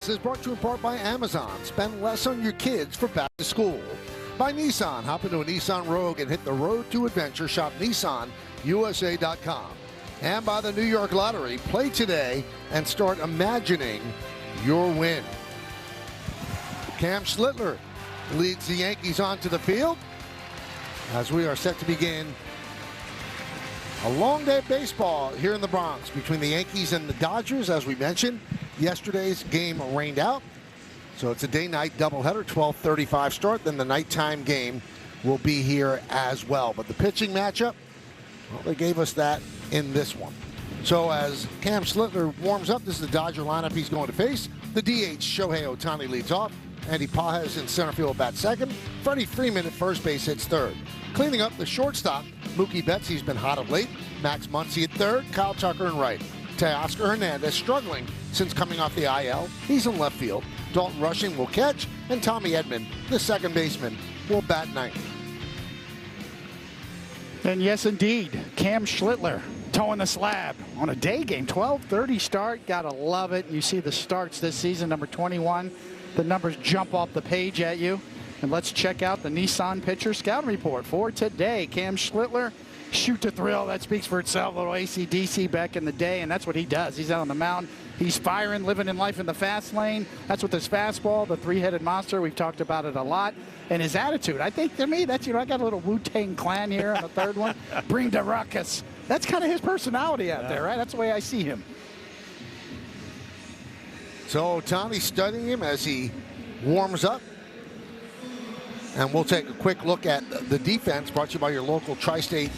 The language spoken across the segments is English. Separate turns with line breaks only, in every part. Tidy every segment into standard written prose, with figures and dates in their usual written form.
Defense is brought to you in part by Amazon. Spend less on your kids for back to school. By Nissan. Hop into a Nissan Rogue and hit the road to adventure. Shop NissanUSA.com. And by the New York Lottery. Play today and start imagining your win. Cam Schlittler leads the Yankees onto the field as we are set to begin a long day of baseball here in the Bronx between the Yankees and the Dodgers. As we mentioned, yesterday's game rained out, so it's a day-night doubleheader, 12:35 start. Then the nighttime game will be here as well. But the pitching matchup, well, they gave us that in this one. So as Cam Schlittler warms up, this is the Dodger lineup he's going to face. The DH, Shohei Ohtani, leads off. Andy Pages in center field bats second. Freddie Freeman at first base hits third. Cleaning up the shortstop, Mookie Betts, he's been hot of late. Max Muncy at third. Kyle Tucker in right. Teoscar Hernandez struggling since coming off the IL. He's in left field. Dalton Rushing will catch. And Tommy Edman, the second baseman, will bat ninth.
And yes, indeed, Cam Schlittler towing the slab on a day game. 12:30 start. Gotta love it. You see the starts this season, number 21. The numbers jump off the page at you. And let's check out the Nissan pitcher scouting report for today. Cam Schlittler, shoot to thrill. That speaks for itself. A little AC/DC back in the day, and that's what he does. He's out on the mound. He's firing, living in life in the fast lane. That's with his fastball, the three-headed monster. We've talked about it a lot. And his attitude. I think to me, that's, I got a little Wu-Tang Clan here on the third one. Bring the ruckus. That's kind of his personality out there, right? That's the way I see him.
So Ohtani studying him as he warms up. And we'll take a quick look at the defense, brought to you by your local Tri-State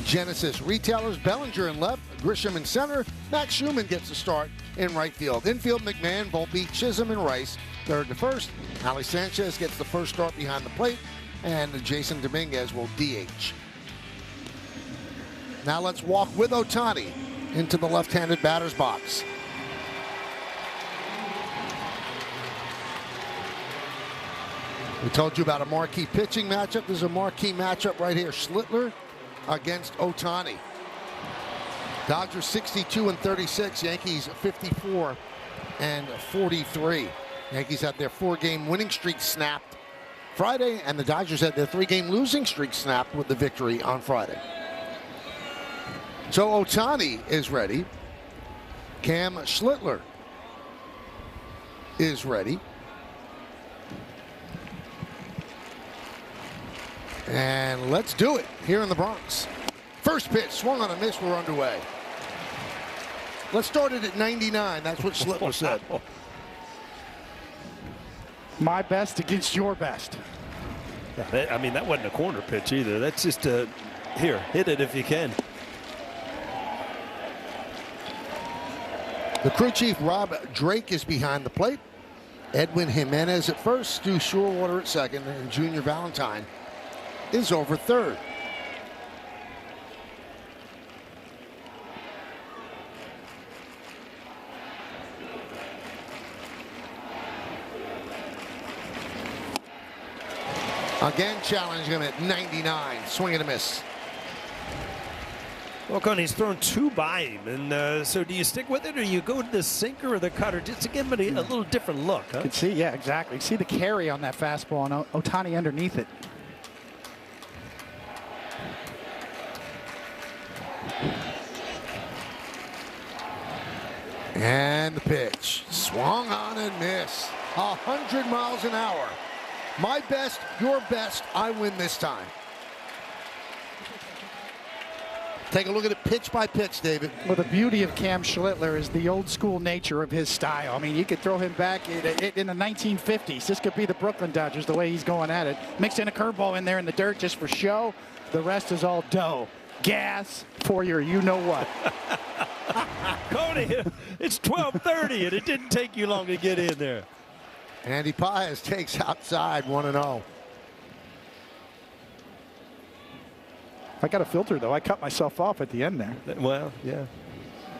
Genesis retailers. Bellinger in left, Grisham in center. Max Schumann gets the start in right field. Infield, McMahon, Volpe, Chisholm, and Rice. Third to first. Ali Sanchez gets the first start behind the plate. And Jason Dominguez will DH. Now let's walk with Ohtani into the left-handed batter's box. We told you about a marquee pitching matchup. There's a marquee matchup right here. Schlittler against Ohtani. Dodgers 62-36. Yankees 54-43. Yankees had their 4-game winning streak snapped Friday, and the Dodgers had their 3-game losing streak snapped with the victory on Friday. So Ohtani is ready. Cam Schlittler is ready. And let's do it here in the Bronx. First pitch, swung on a miss, we're underway. Let's start it at 99. That's what Schlittler said.
My best against your best.
I mean, that wasn't a corner pitch either. That's just a, here, hit it if you can.
The crew chief, Rob Drake, is behind the plate. Edwin Jimenez at first, Stu Shorewater at second, and Junior Valentine is over third. Again, challenging him at 99. Swing and a miss.
Well, Connie, he's thrown two by him, and so do you stick with it, or you go to the sinker or the cutter just to give him a little different look? Huh?
You can see, yeah, exactly. You see the carry on that fastball and Ohtani underneath it.
And the pitch. Swung on and missed. 100 miles an hour. My best, your best, I win this time. Take a look at it pitch by pitch, David.
Well, the beauty of Cam Schlittler is the old school nature of his style. I mean, you could throw him back in the 1950s. This could be the Brooklyn Dodgers, the way he's going at it. Mix in a curveball in there in the dirt just for show. The rest is all dough. Gas for your you-know-what.
Cody, it's 12:30, and it didn't take you long to get in there.
Andy Pages takes outside 1-0.
I got a filter, though. I cut myself off at the end there.
Well, yeah.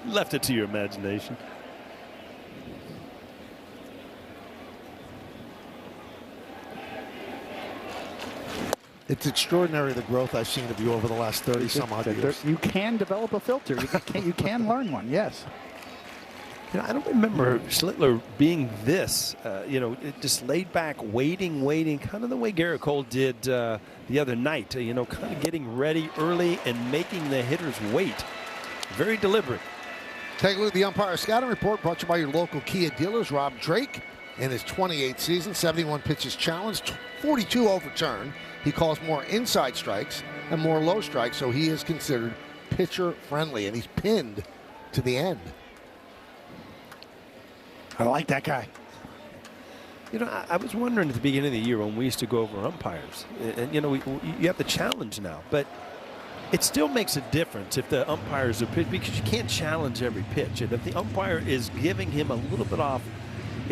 Left it to your imagination.
It's extraordinary the growth I've seen of you over the last 30 some odd years.
You can develop a filter. You can learn one, yes.
I don't remember Schlittler being this, just laid back, waiting, kind of the way Garrett Cole did the other night, kind of getting ready early and making the hitters wait. Very deliberate.
Take a look at the umpire scouting report brought to you by your local Kia dealers. Rob Drake, in his 28th season, 71 pitches challenged, 42 overturned. He calls more inside strikes and more low strikes, so he is considered pitcher friendly, and he's pinned to the end.
I like that guy.
I was wondering at the beginning of the year when we used to go over umpires, and you have the challenge now, but it still makes a difference if the umpires are pitch, because you can't challenge every pitch. And if the umpire is giving him a little bit off,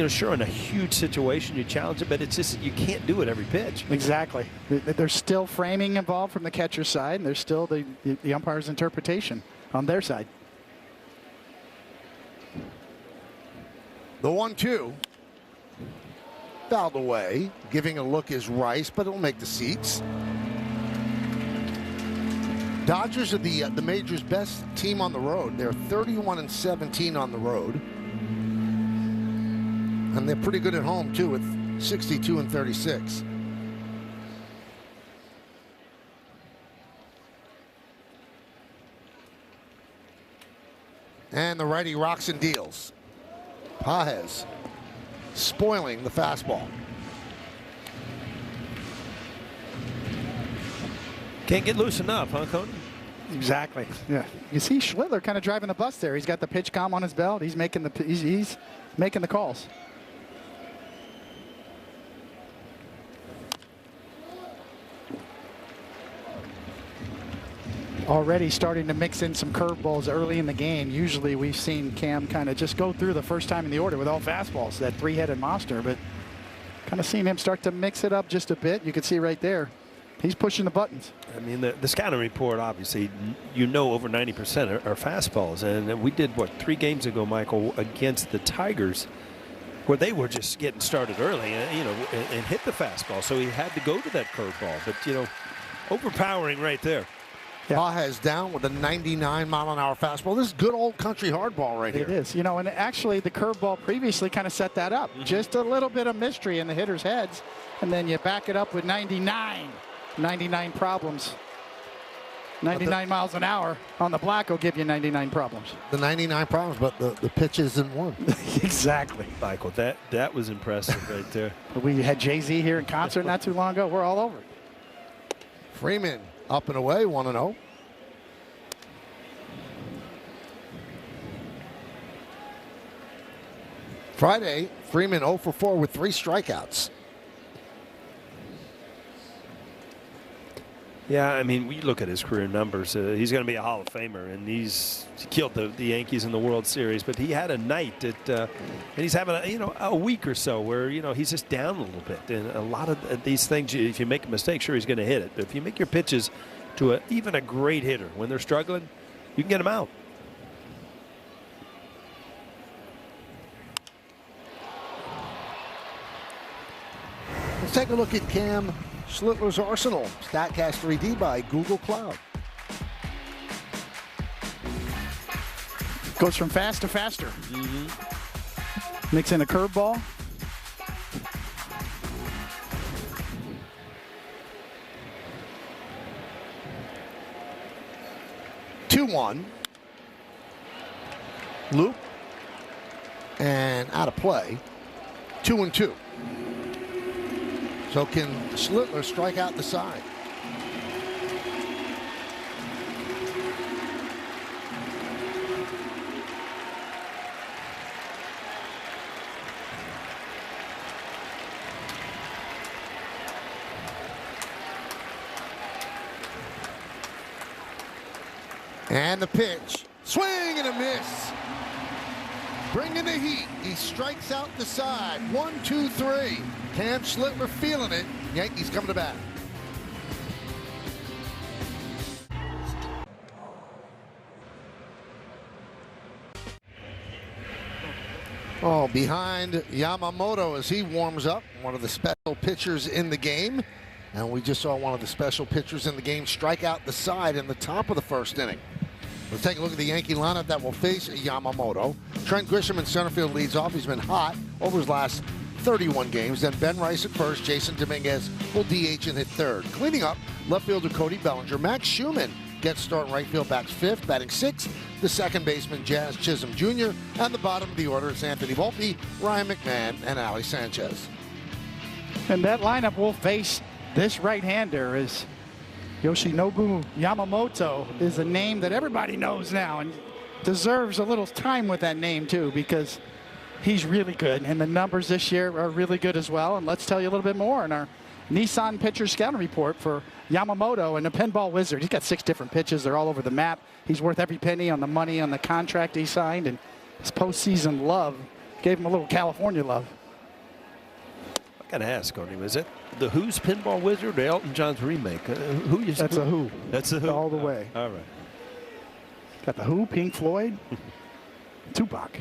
sure, in a huge situation you challenge it, but it's just you can't do it every pitch.
Exactly. There's still framing involved from the catcher's side, and there's still the umpire's interpretation on their side.
The 1-2. Fouled away. Giving a look is Rice, but it'll make the seats. Dodgers are the major's best team on the road. They're 31-17 on the road. And they're pretty good at home, too, with 62-36. And the righty rocks and deals. Pages spoiling the fastball.
Can't get loose enough, huh, Cody?
Exactly. Yeah. You see Schlittler kind of driving the bus there. He's got the pitch comm on his belt. He's making the calls. Already starting to mix in some curveballs early in the game. Usually we've seen Cam kind of just go through the first time in the order with all fastballs, that three-headed monster, but kind of seen him start to mix it up just a bit. You can see right there, he's pushing the buttons.
I mean, the scouting report, obviously, over 90% are fastballs. And we did, 3 games ago, Michael, against the Tigers, where they were just getting started early, and hit the fastball. So he had to go to that curveball. But, overpowering right there.
Yeah. Pages down with a 99-mile-an-hour fastball. This is good old country hardball right here.
It is. And actually the curveball previously kind of set that up. Just a little bit of mystery in the hitters' heads. And then you back it up with 99 problems. 99 miles an hour on the black will give you 99 problems.
The 99 problems, but the pitch isn't one.
Exactly.
Michael, that was impressive right there.
We had Jay-Z here in concert not too long ago. We're all over it.
Freeman up and away, 1-0. Friday, Freeman 0 for 4 with 3 strikeouts.
Yeah, I mean, we look at his career numbers. He's going to be a Hall of Famer, and he's killed the Yankees in the World Series. But he had a night and he's having a week or so where he's just down a little bit. And a lot of these things, if you make a mistake, sure he's going to hit it. But if you make your pitches to even a great hitter when they're struggling, you can get them out.
Let's take a look at Cam Schlittler's arsenal. StatCast 3D by Google Cloud.
Goes from fast to faster. Mix in a curveball.
Two-one. Loop. And out of play. 2-2. So can Schlittler strike out the side? And the pitch. Swing and a miss. Bringing the heat. He strikes out the side. 1-2-3. Cam Schlittler feeling it. Yankees coming to bat. Oh, behind Yamamoto as he warms up. One of the special pitchers in the game. And we just saw one of the special pitchers in the game strike out the side in the top of the first inning. Let's take a look at the Yankee lineup that will face Yamamoto. Trent Grisham in center field leads off. He's been hot over his last 31 games. Then Ben Rice at first. Jason Dominguez will DH and hit third. Cleaning up, left fielder Cody Bellinger. Max Schumann gets start in right field, bats fifth. Batting sixth, the second baseman Jazz Chisholm Jr. And the bottom of the order is Anthony Volpe, Ryan McMahon, and Ali Sanchez.
And that lineup will face this right-hander is Yoshinobu Yamamoto, is a name that everybody knows now and deserves a little time with that name too, because he's really good and the numbers this year are really good as well. And let's tell you a little bit more in our Nissan pitcher scouting report for Yamamoto and the pinball wizard. He's got 6 different pitches. They're all over the map. He's worth every penny on the money on the contract he signed, and his postseason love gave him a little California love.
I gotta ask, Cody, was it the Who's Pinball Wizard or Elton John's remake?
That's a Who.
That's a Who.
All the way.
All right.
Got the Who, Pink Floyd, Tupac.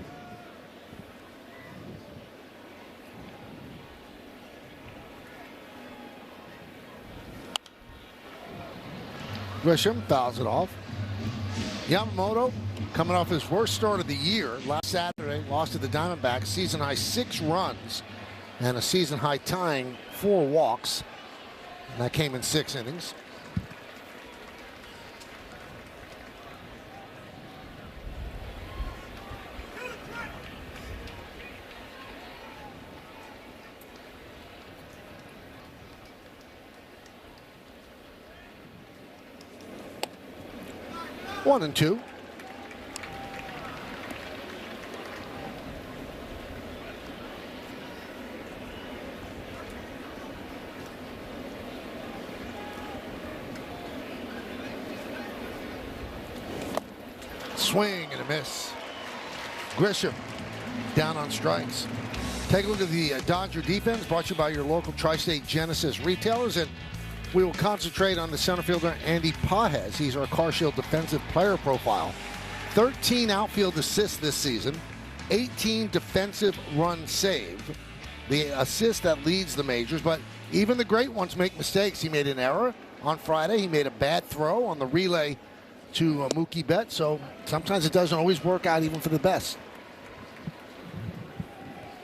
Grisham fouls it off. Yamamoto coming off his worst start of the year. Last Saturday, lost to the Diamondbacks. Season high 6 runs and a season high tying 4 walks. And that came in 6 innings. One and two. Swing and a miss. Grisham down on strikes. Take a look at the Dodger defense, brought to you by your local Tri-State Genesis retailers. And we will concentrate on the center fielder, Andy Pajes. He's our CarShield defensive player profile. 13 outfield assists this season, 18 defensive runs saved. The assist that leads the majors, but even the great ones make mistakes. He made an error on Friday. He made a bad throw on the relay to Mookie Betts, so sometimes it doesn't always work out even for the best.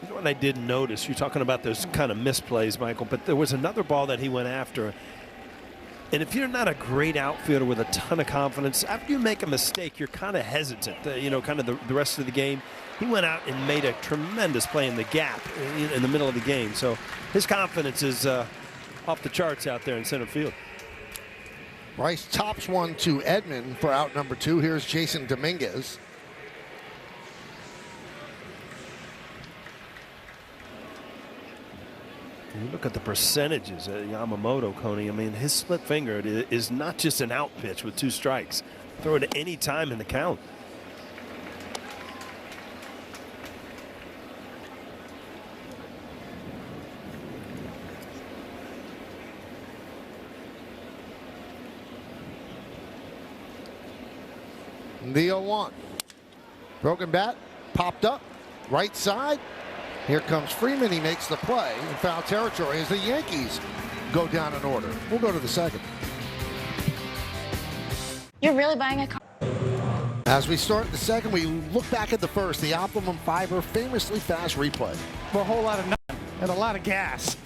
You know what I did notice? You're talking about those kind of misplays, Michael, but there was another ball that he went after. And if you're not a great outfielder with a ton of confidence, after you make a mistake, you're kind of hesitant, kind of the rest of the game. He went out and made a tremendous play in the gap in the middle of the game. So his confidence is off the charts out there in center field.
Rice tops one to Edman for out number 2. Here's Jason Dominguez.
You look at the percentages at Yamamoto, Coney. I mean, his split finger is not just an out pitch with 2 strikes. Throw it at any time in the count.
The 0-1. Broken bat, popped up, right side. Here comes Freeman. He makes the play in foul territory as the Yankees go down in order. We'll go to the second.
You're really buying a car?
As we start the second, we look back at the first. The Optimum Fiber famously fast replay.
For a whole lot of nothing and a lot of gas.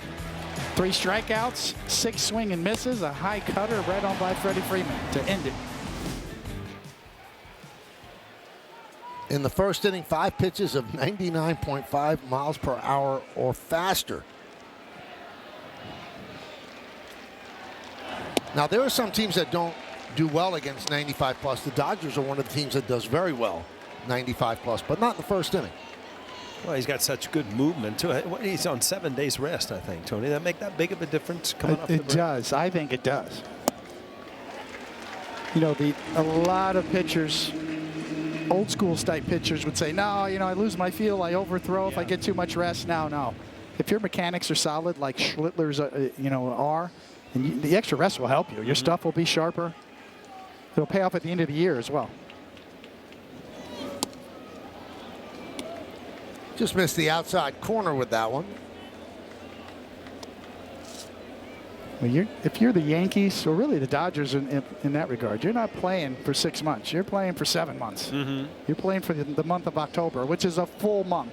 3 strikeouts, 6 swing and misses, a high cutter right on by Freddie Freeman to end it.
In the first inning, 5 pitches of 99.5 miles per hour or faster. Now, there are some teams that don't do well against 95 plus. The Dodgers are one of the teams that does very well, 95 plus, but not in the first inning.
Well, he's got such good movement too. He's on 7 days rest, I think, Tony. That make that big of a difference coming off the break?
It does. I think it does. You know, a lot of pitchers, old school type pitchers would say, no, I lose my feel, I overthrow if I get too much rest. No. If your mechanics are solid like Schlittler's, are, and the extra rest will help you. Your stuff will be sharper. It'll pay off at the end of the year as well.
Just missed the outside corner with that one.
Well, if you're the Yankees, or really the Dodgers in that regard, you're not playing for 6 months. You're playing for 7 months. You're playing for the month of October, which is a full month.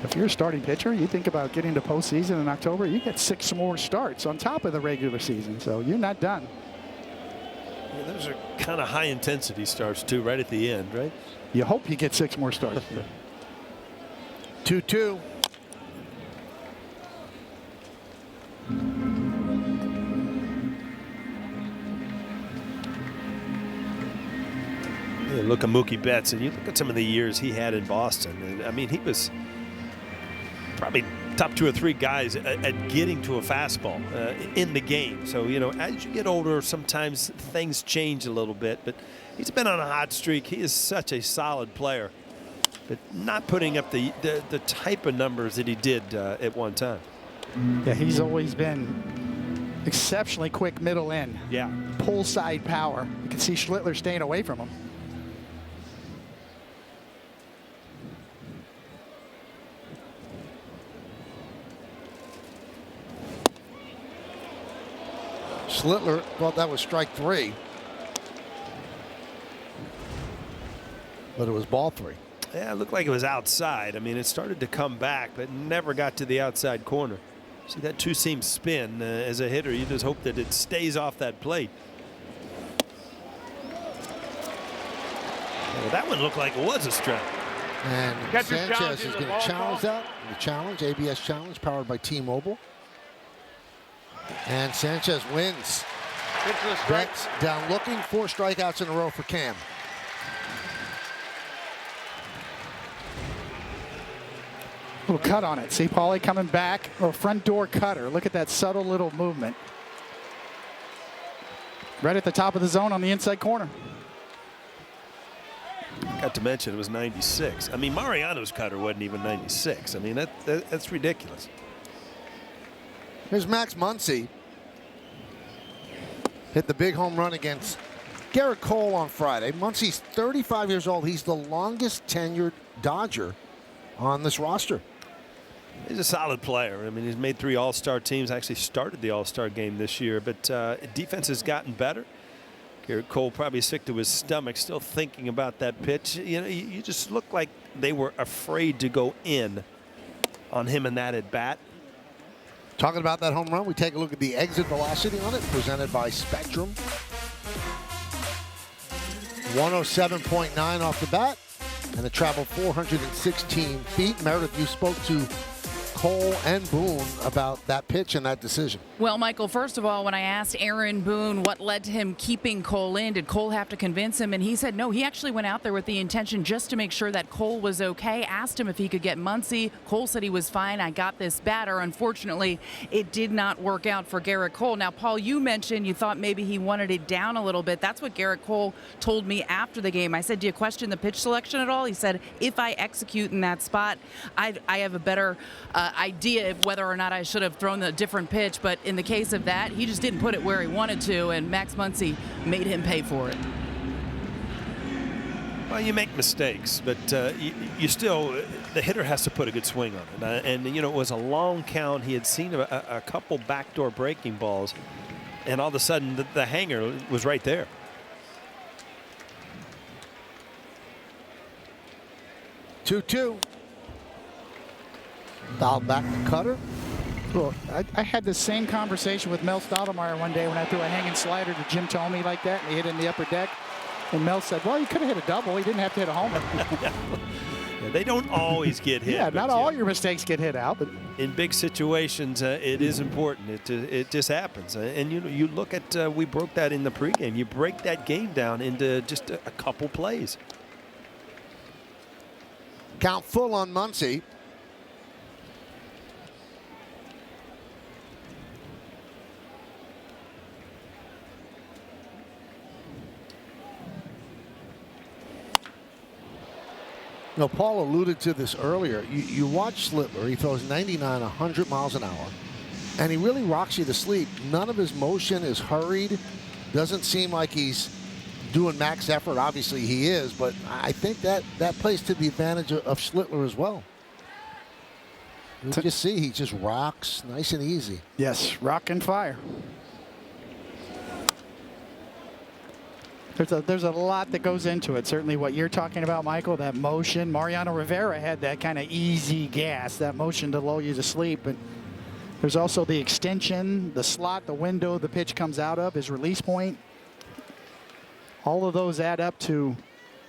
If you're a starting pitcher, you think about getting to postseason in October, you get 6 more starts on top of the regular season, so you're not done.
Yeah, those are kind of high intensity starts too, right at the end, right?
You hope you get 6 more starts.
2-2.
You look at Mookie Betts, and you look at some of the years he had in Boston. And, I mean, he was probably top 2 or 3 guys at getting to a fastball in the game. So, you know, as you get older, sometimes things change a little bit. But he's been on a hot streak. He is such a solid player, but not putting up the type of numbers that he did at one time.
Yeah, he's always been exceptionally quick middle in.
Yeah.
Pull side power. You can see Schlittler staying away from him.
Schlittler thought that was strike 3. But it was ball 3.
Yeah, it looked like it was outside. I mean, it started to come back, but never got to the outside corner. See that two-seam spin as a hitter, you just hope that it stays off that plate. Well, that one looked like it was a strike.
And Sanchez is going to challenge that. The challenge, ABS challenge, powered by T-Mobile. And Sanchez wins. Betts down looking, 4 strikeouts in a row for Cam.
Little cut on it. See Paulie coming back, or front door cutter. Look at that subtle little movement. Right at the top of the zone on the inside corner.
Got to mention it was 96. I mean, Mariano's cutter wasn't even 96. I mean, that's ridiculous.
Here's Max Muncy. Hit the big home run against Garrett Cole on Friday. Muncy's 35 years old. He's the longest tenured Dodger on this roster.
He's a solid player. I mean, he's made 3 All-Star teams, actually started the All-Star game this year, but defense has gotten better. Garrett Cole probably sick to his stomach, still thinking about that pitch. You know, you just look like they were afraid to go in on him in that at bat.
Talking about that home run, we take a look at the exit velocity on it, presented by Spectrum. 107.9 off the bat, and it traveled 416 feet. Meredith, you spoke to Cole and Boone about that pitch and that decision.
Well, Michael, first of all, when I asked Aaron Boone what led to him keeping Cole in, did Cole have to convince him? And he said no, he actually went out there with the intention just to make sure that Cole was okay. Asked him if he could get Muncy. Cole said he was fine. I got this batter. Unfortunately, it did not work out for Garrett Cole. Now, Paul, you mentioned you thought maybe he wanted it down a little bit. That's what Garrett Cole told me after the game. I said, do you question the pitch selection at all? He said, if I execute in that spot, I have a better idea of whether or not I should have thrown the different pitch. But in the case of that, he just didn't put it where he wanted to, and Max Muncy made him pay for it.
Well, you make mistakes, but you still, the hitter has to put a good swing on it. And you know, it was a long count. He had seen a couple backdoor breaking balls, and all of a sudden the hanger was right there.
Two. Fouled back to Cutter.
Well, I had the same conversation with Mel Stottlemyre one day when I threw a hanging slider to Jim Thome like that, and he hit in the upper deck. And Mel said, well, you could have hit a double. He didn't have to hit a homer.
Yeah, they don't always get hit.
Yeah, not all your mistakes get hit out. But
in big situations, it is important. It just happens. And you look at, we broke that in the pregame. You break that game down into just a couple plays.
Count full on Muncy. No, Paul alluded to this earlier. You watch Schlittler. He throws 99, 100 miles an hour, and he really rocks you to sleep. None of his motion is hurried. Doesn't seem like he's doing max effort. Obviously he is, but I think that plays to the advantage of Schlittler as well. You just see he just rocks nice and easy.
Yes, rock and fire. There's a lot that goes into it. Certainly what you're talking about, Michael, that motion. Mariano Rivera had that kind of easy gas, that motion to lull you to sleep. But there's also the extension, the slot, the window the pitch comes out of, his release point. All of those add up to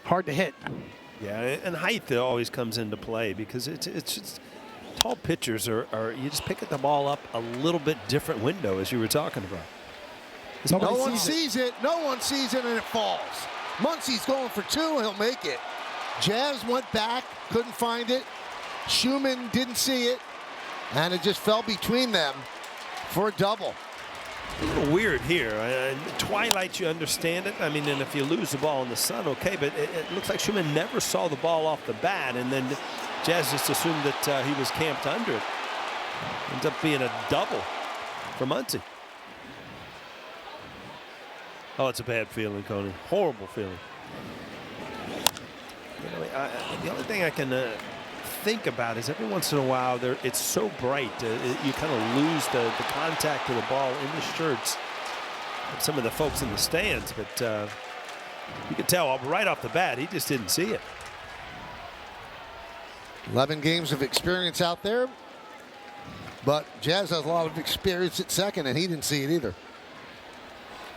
hard to hit.
Yeah, and height always comes into play because it's just, tall pitchers are you just pick the ball up a little bit different window, as you were talking about.
No one sees it. No one sees it, and it falls. Muncy's going for two. He'll make it. Jazz went back, couldn't find it. Schumann didn't see it, and it just fell between them for a double.
A little weird here. Twilight, you understand it. I mean, and if you lose the ball in the sun, okay, but it looks like Schumann never saw the ball off the bat, and then Jazz just assumed that he was camped under it. Ends up being a double for Muncy. Oh, it's a bad feeling, Coney. Horrible feeling. You know, the only thing I can think about is every once in a while it's so bright you kind of lose the contact of the ball in the shirts of some of the folks in the stands, but you could tell right off the bat he just didn't see it.
11 games of experience out there, but Jazz has a lot of experience at second, and he didn't see it either.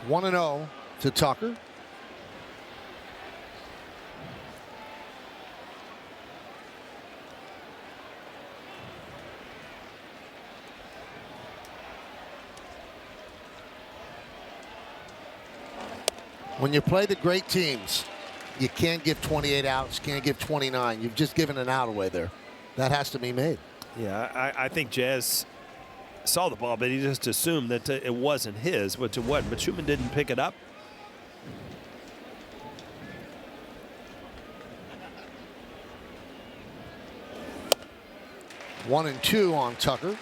1-0 to Tucker. When you play the great teams, you can't give 28 outs, can't give 29. You've just given an out away there. That has to be made.
Yeah, I think Jazz saw the ball, but he just assumed that it wasn't his, which it wasn't. But Schumann didn't pick it up.
One and two on Tucker.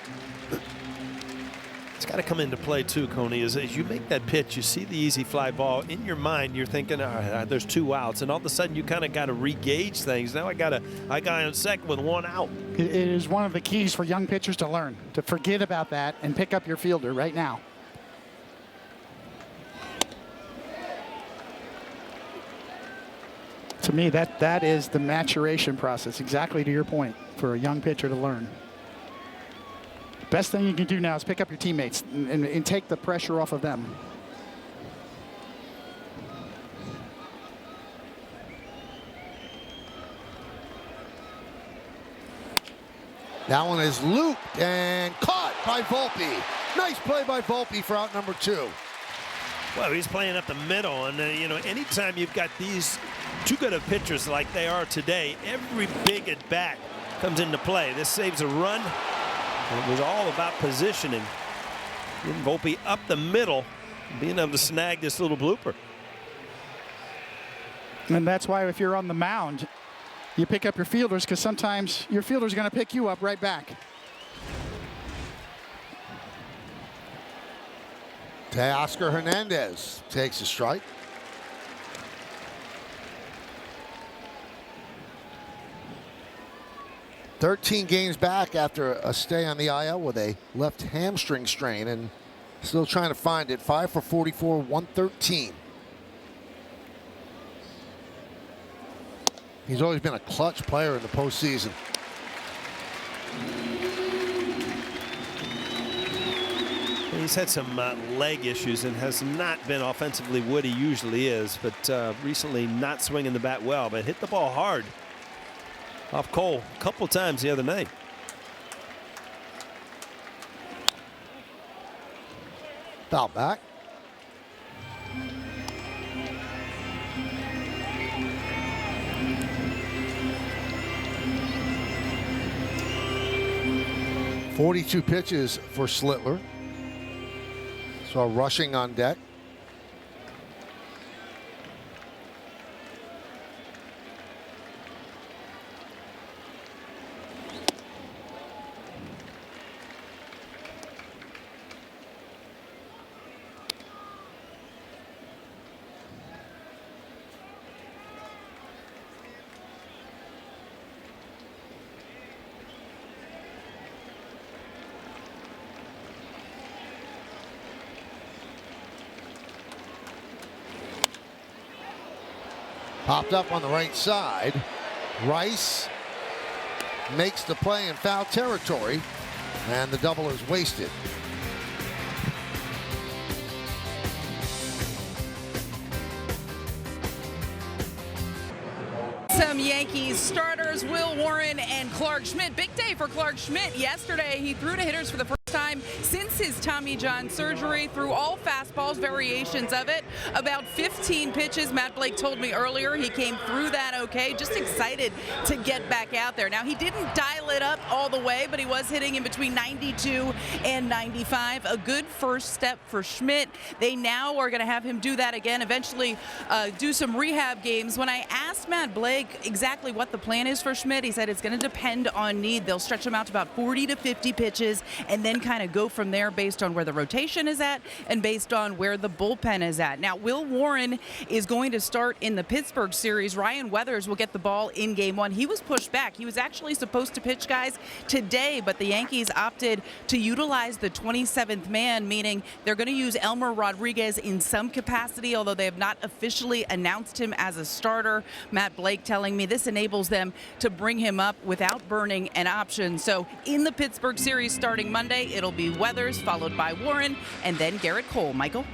It's got to come into play too, Coney, as you make that pitch, you see the easy fly ball. In your mind, you're thinking, all right, there's 2 outs, and all of a sudden you kind of got to re-gauge things. Now I got on second with 1 out.
It is one of the keys for young pitchers to learn, to forget about that and pick up your fielder right now. To me, that is the maturation process, exactly to your point, for a young pitcher to learn. Best thing you can do now is pick up your teammates and take the pressure off of them.
That one is looped and caught by Volpe. Nice play by Volpe for out number 2.
Well, he's playing up the middle, and you know, anytime you've got these two good of pitchers like they are today, every big at bat comes into play. This saves a run. It was all about positioning. Getting Volpe up the middle, being able to snag this little blooper.
And that's why if you're on the mound, you pick up your fielders, because sometimes your fielder's going to pick you up right back.
Teoscar Hernandez takes a strike. "13 games back after a stay on the IL with a left hamstring strain, and still trying to find it. 5 for 44, 113. He's always been a clutch player in the postseason.
He's had some leg issues and has not been offensively what he usually is, but recently not swinging the bat well, but hit the ball hard off Cole a couple times the other night.
Foul back. "42 pitches for Schlittler." So rushing on deck. Popped up on the right side. Rice makes the play in foul territory, and the double is wasted.
Some Yankees starters, Will Warren and Clark Schmidt. Big day for Clark Schmidt. Yesterday, he threw to hitters for the first time since his Tommy John surgery, threw all fastballs, variations of it, about 15 pitches. Matt Blake told me earlier he came through that okay, just excited to get back out there. Now, he didn't dial it up all the way, but he was hitting in between 92 and 95. A good first step for Schmidt. They now are going to have him do that again, eventually do some rehab games. When I asked Matt Blake exactly what the plan is for Schmidt, he said it's going to depend on need. They'll stretch him out to about 40 to 50 pitches and then kind of go from there based on where the rotation is at and based on where the bullpen is at. Now, Will Warren is going to start in the Pittsburgh series. Ryan Weathers will get the ball in game one. He was pushed back. He was actually supposed to pitch, guys, today, but the Yankees opted to utilize the 27th man, meaning they're going to use Elmer Rodriguez in some capacity, although they have not officially announced him as a starter. Matt Blake telling me this enables them to bring him up without burning an option. So in the Pittsburgh series starting Monday, it'll be Weathers, followed by Warren, and then Garrett Cole. Michael?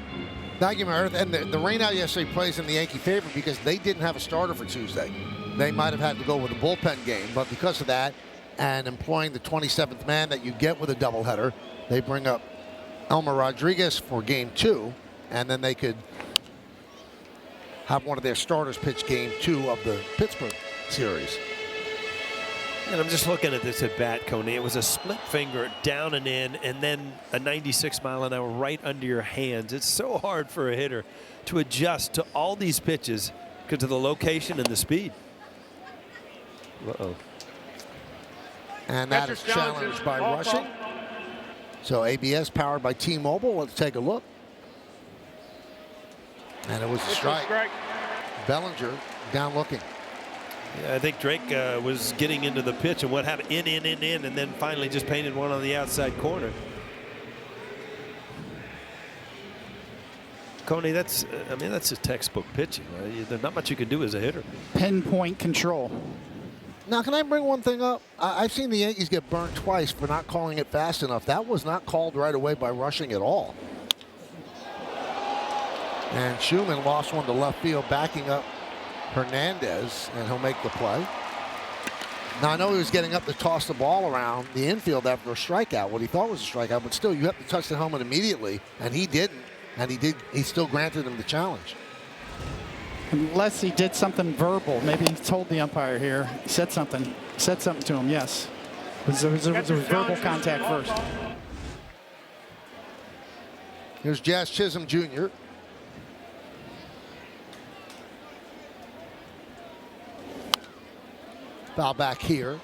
Thank you, Meredith. And the rainout yesterday plays in the Yankee favor because they didn't have a starter for Tuesday. They might have had to go with a bullpen game, but because of that and employing the 27th man that you get with a doubleheader, they bring up Elmer Rodriguez for game 2, and then they could have one of their starters pitch game 2 of the Pittsburgh series.
And I'm just looking at this at bat, Coney. It was a split finger down and in, and then a 96 mile an hour right under your hands. It's so hard for a hitter to adjust to all these pitches because of the location and the speed. Uh-oh.
And that is challenged by rushing. So ABS powered by T-Mobile. Let's take a look. And it was a strike. Bellinger down looking.
Yeah, I think Drake was getting into the pitch, and what happened? In, and then finally just painted one on the outside corner. Coney, that's a textbook pitching. Right? There's not much you can do as a hitter.
Pinpoint control.
Now, can I bring one thing up? I've seen the Yankees get burned twice for not calling it fast enough. That was not called right away by rushing at all. And Schumann lost one to left field, backing up Hernandez, and he'll make the play. Now, I know he was getting up to toss the ball around the infield after a strikeout, what he thought was a strikeout, but still, you have to touch the helmet immediately, and he didn't. And he still granted him the challenge.
Unless he did something verbal. Maybe he told the umpire here. He said something to him, yes. It was verbal contact first.
Here's Jazz Chisholm Jr. Foul back here.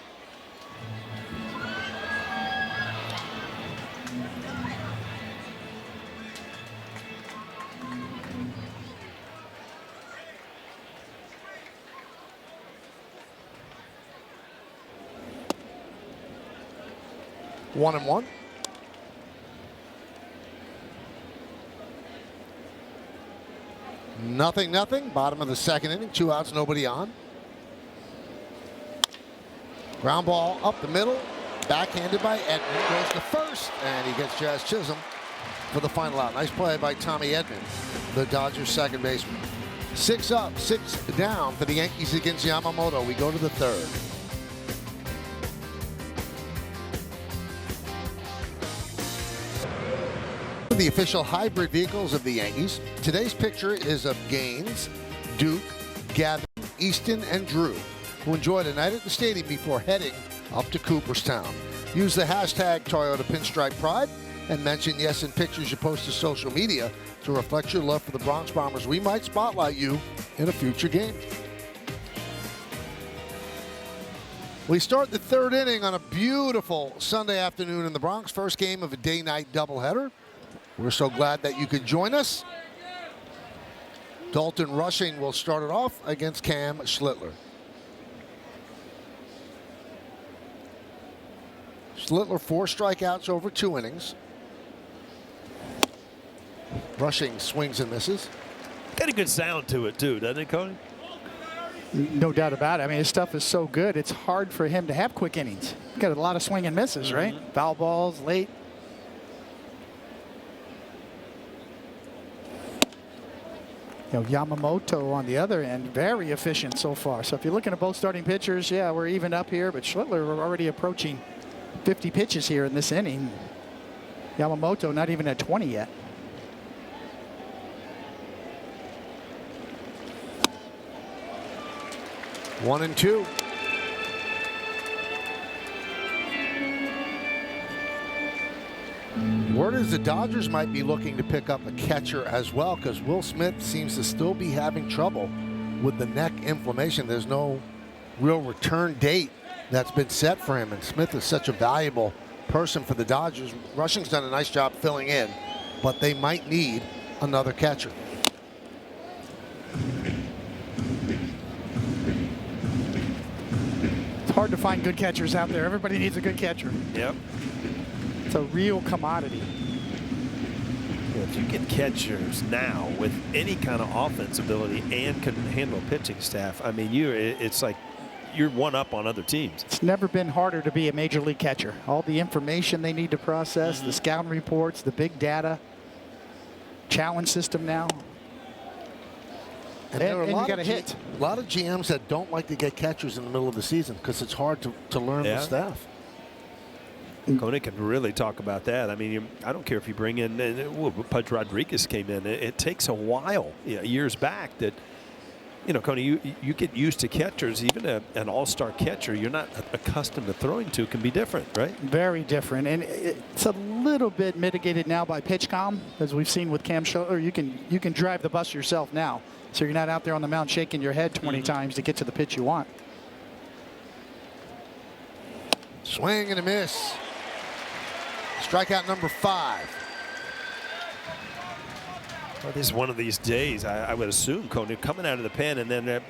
One and one. Nothing. Bottom of the second inning. 2 outs, nobody on. Ground ball up the middle. Backhanded by Edman. Goes to first. And he gets Jazz Chisholm for the final out. Nice play by Tommy Edman, the Dodgers second baseman. 6 up, 6 down for the Yankees against Yamamoto. We go to the third. The official hybrid vehicles of the Yankees. Today's picture is of Gaines, Duke, Gavin, Easton, and Drew, who enjoyed a night at the stadium before heading up to Cooperstown. Use the hashtag Toyota Pinstripe Pride and mention yes in pictures you post to social media to reflect your love for the Bronx Bombers. We might spotlight you in a future game. We start the third inning on a beautiful Sunday afternoon in the Bronx. First game of a day-night doubleheader. We're so glad that you could join us. Dalton Rushing will start it off against Cam Schlittler. Schlittler 4 strikeouts over 2 innings. Rushing swings and misses.
Got a good sound to it too, doesn't it, Cody?
No doubt about it. I mean, his stuff is so good, it's hard for him to have quick innings. He's got a lot of swing and misses, right? Foul balls, late. You know, Yamamoto on the other end, very efficient so far. So if you're looking at both starting pitchers, yeah, we're even up here, but Schlittler, we're already approaching 50 pitches here in this inning. Yamamoto not even at 20 yet.
One and two. Word is the Dodgers might be looking to pick up a catcher as well, because Will Smith seems to still be having trouble with the neck inflammation. There's no real return date that's been set for him, and Smith is such a valuable person for the Dodgers. Rushing's done a nice job filling in, but they might need another catcher.
It's hard to find good catchers out there. Everybody needs a good catcher.
Yep.
It's a real commodity.
If you get catchers now with any kind of offense ability and can handle pitching staff, I mean, it's like you're one up on other teams.
It's never been harder to be a major league catcher. All the information they need to process, the scouting reports, the big data, challenge system now.
And there are
you got a hit.
A lot of GMs that don't like to get catchers in the middle of the season because it's hard to learn the staff.
Coney can really talk about that. I mean, I don't care if you bring in, Pudge Rodriguez came in. It takes a while, years back, that, you know, Coney, you get used to catchers. Even an all-star catcher you're not accustomed to throwing to can be different, right?
Very different, and it's a little bit mitigated now by PitchCom, as we've seen with Cam Schlittler. You can drive the bus yourself now, so you're not out there on the mound shaking your head 20 times to get to the pitch you want.
Swing and a miss. Strikeout number 5.
Well, this is one of these days, I would assume, Coney, coming out of the pen, and then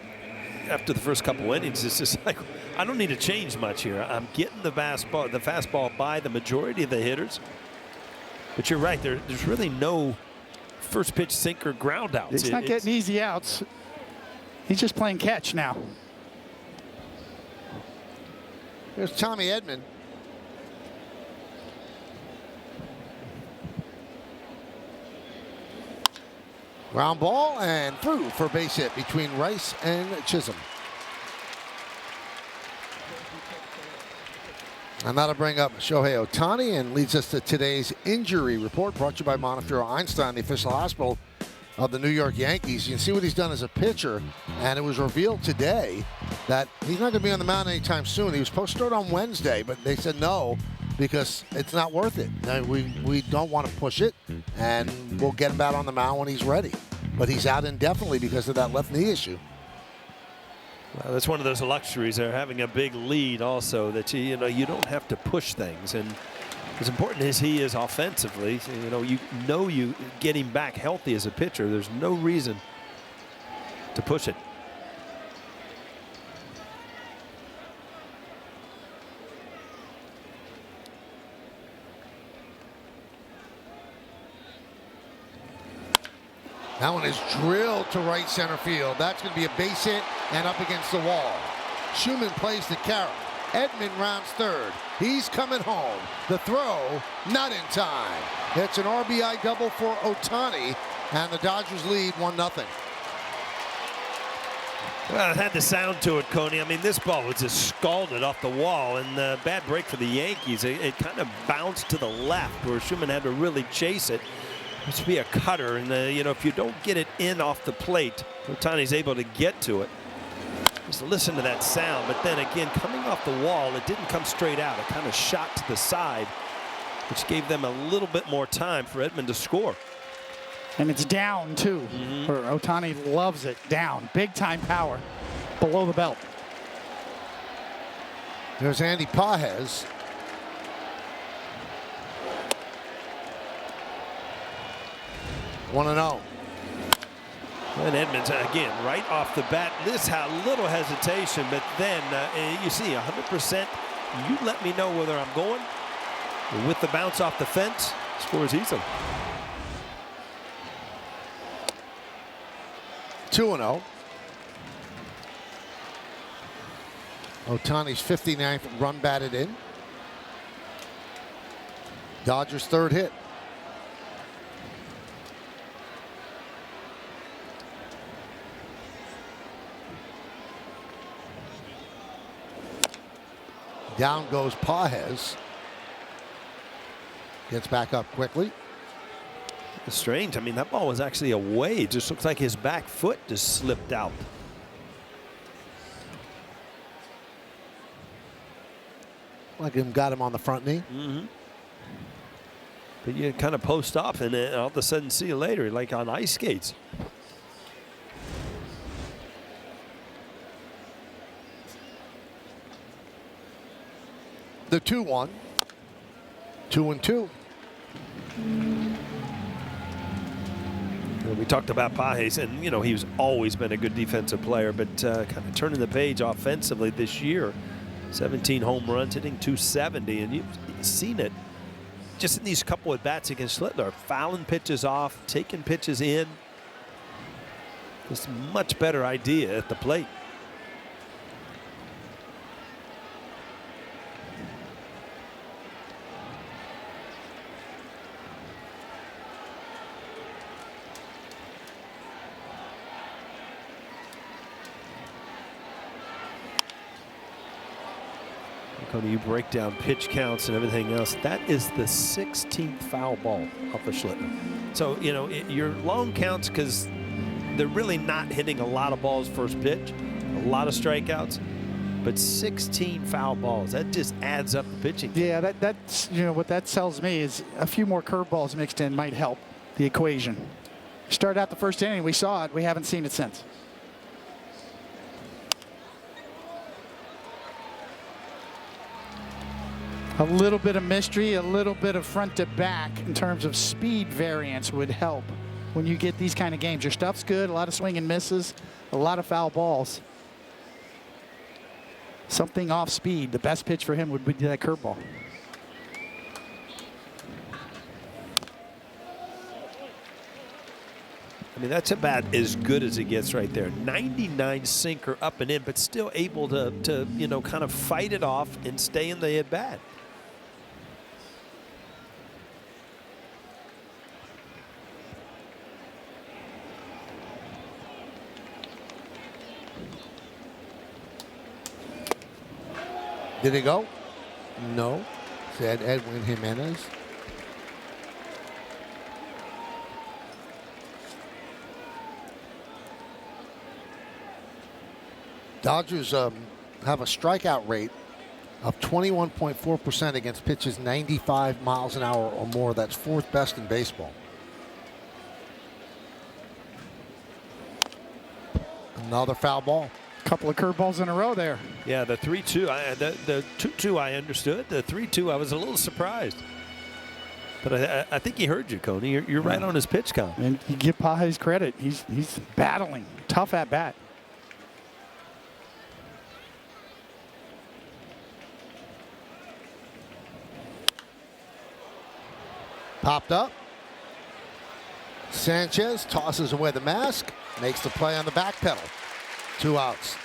after the first couple innings, it's just like, I don't need to change much here. I'm getting the fastball by the majority of the hitters. But you're right, there's really no first pitch sinker ground outs.
He's not getting easy outs. He's just playing catch now.
There's Tommy Edman. Ground ball and through for a base hit between Rice and Chisholm. And that'll bring up Shohei Ohtani and leads us to today's injury report, brought to you by Montefiore Einstein, the official hospital of the New York Yankees. You can see what he's done as a pitcher, and it was revealed today that he's not going to be on the mound anytime soon. He was supposed to start on Wednesday, but they said no, because it's not worth it. We don't want to push it, and we'll get him out on the mound when he's ready. But he's out indefinitely because of that left knee issue.
Well, that's one of those luxuries. They're having a big lead also, that you don't have to push things. And as important as he is offensively, you get him back healthy as a pitcher. There's no reason to push it.
That one is drilled to right center field. That's going to be a base hit and up against the wall. Schumann plays the carry. Edman rounds third. He's coming home. The throw, not in time. It's an RBI double for Ohtani, and the Dodgers lead 1-0.
Well, it had the sound to it, Coney. I mean, this ball was just scalded off the wall, and bad break for the Yankees. It kind of bounced to the left, where Schumann had to really chase it. It should be a cutter, and if you don't get it in off the plate, Ohtani's able to get to it. Just listen to that sound, but then again, coming off the wall, it didn't come straight out. It kind of shot to the side, which gave them a little bit more time for Edman to score.
And it's down, too. Ohtani loves it. Down. Big-time power. Below the belt.
There's Andy Pages. One and 0.
And Edmonds, again, right off the bat, this had little hesitation, but then you see 100%. You let me know whether I'm going. With the bounce off the fence, scores easily.
2-0. Ohtani's 59th run batted in. Dodgers' third hit. Down goes Pages. Gets back up quickly.
It's strange. I mean, that ball was actually away. It just looks like his back foot just slipped out.
Like him got him on the front knee.
Mm-hmm. But you kind of post up and then all of a sudden see you later, like on ice skates.
The 2-1. 2-2.
We talked about Pages, and you know he's always been a good defensive player, but kind of turning the page offensively this year. 17 home runs, hitting .270, and you've seen it just in these couple of bats against Schlittler, fouling pitches off, taking pitches in. Just a much better idea at the plate. Cody, you break down pitch counts and everything else. That is the 16th foul ball off of Schlittler. So, you know, your long counts, because they're really not hitting a lot of balls first pitch, a lot of strikeouts, but 16 foul balls. That just adds up the pitching.
Yeah, that's, you know, what that tells me is a few more curveballs mixed in might help the equation. Started out the first inning, we saw it. We haven't seen it since. A little bit of mystery, a little bit of front to back in terms of speed variance would help when you get these kind of games. Your stuff's good, a lot of swing and misses, a lot of foul balls. Something off speed. The best pitch for him would be that curveball.
I mean, that's about as good as it gets right there. 99 sinker up and in, but still able to you know, kind of fight it off and stay in the at bat.
Did it go? No, said Edwin Jimenez. Dodgers have a strikeout rate of 21.4% against pitches 95 miles an hour or more. That's fourth best in baseball. Another foul ball.
Couple of curveballs in a row there.
Yeah, the 3-2, the 2-2 I understood. The 3-2 I was a little surprised. But I think he heard you, Coney. You're right on his pitch count.
And you give Pages credit. He's battling. Tough at bat.
Popped up. Sanchez tosses away the mask. Makes the play on the back pedal. 2 outs.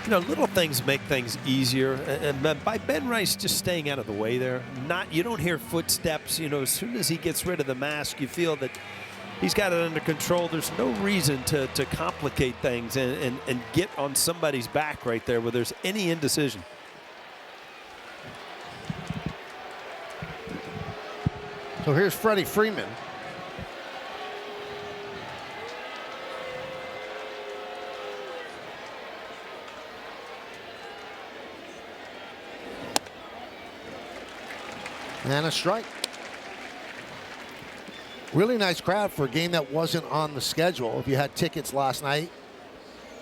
You know, little things make things easier. And by Ben Rice just staying out of the way there, you don't hear footsteps. You know, as soon as he gets rid of the mask, you feel that he's got it under control. There's no reason to complicate things and get on somebody's back right there where there's any indecision.
So here's Freddie Freeman. And a strike. Really nice crowd for a game that wasn't on the schedule. If you had tickets last night,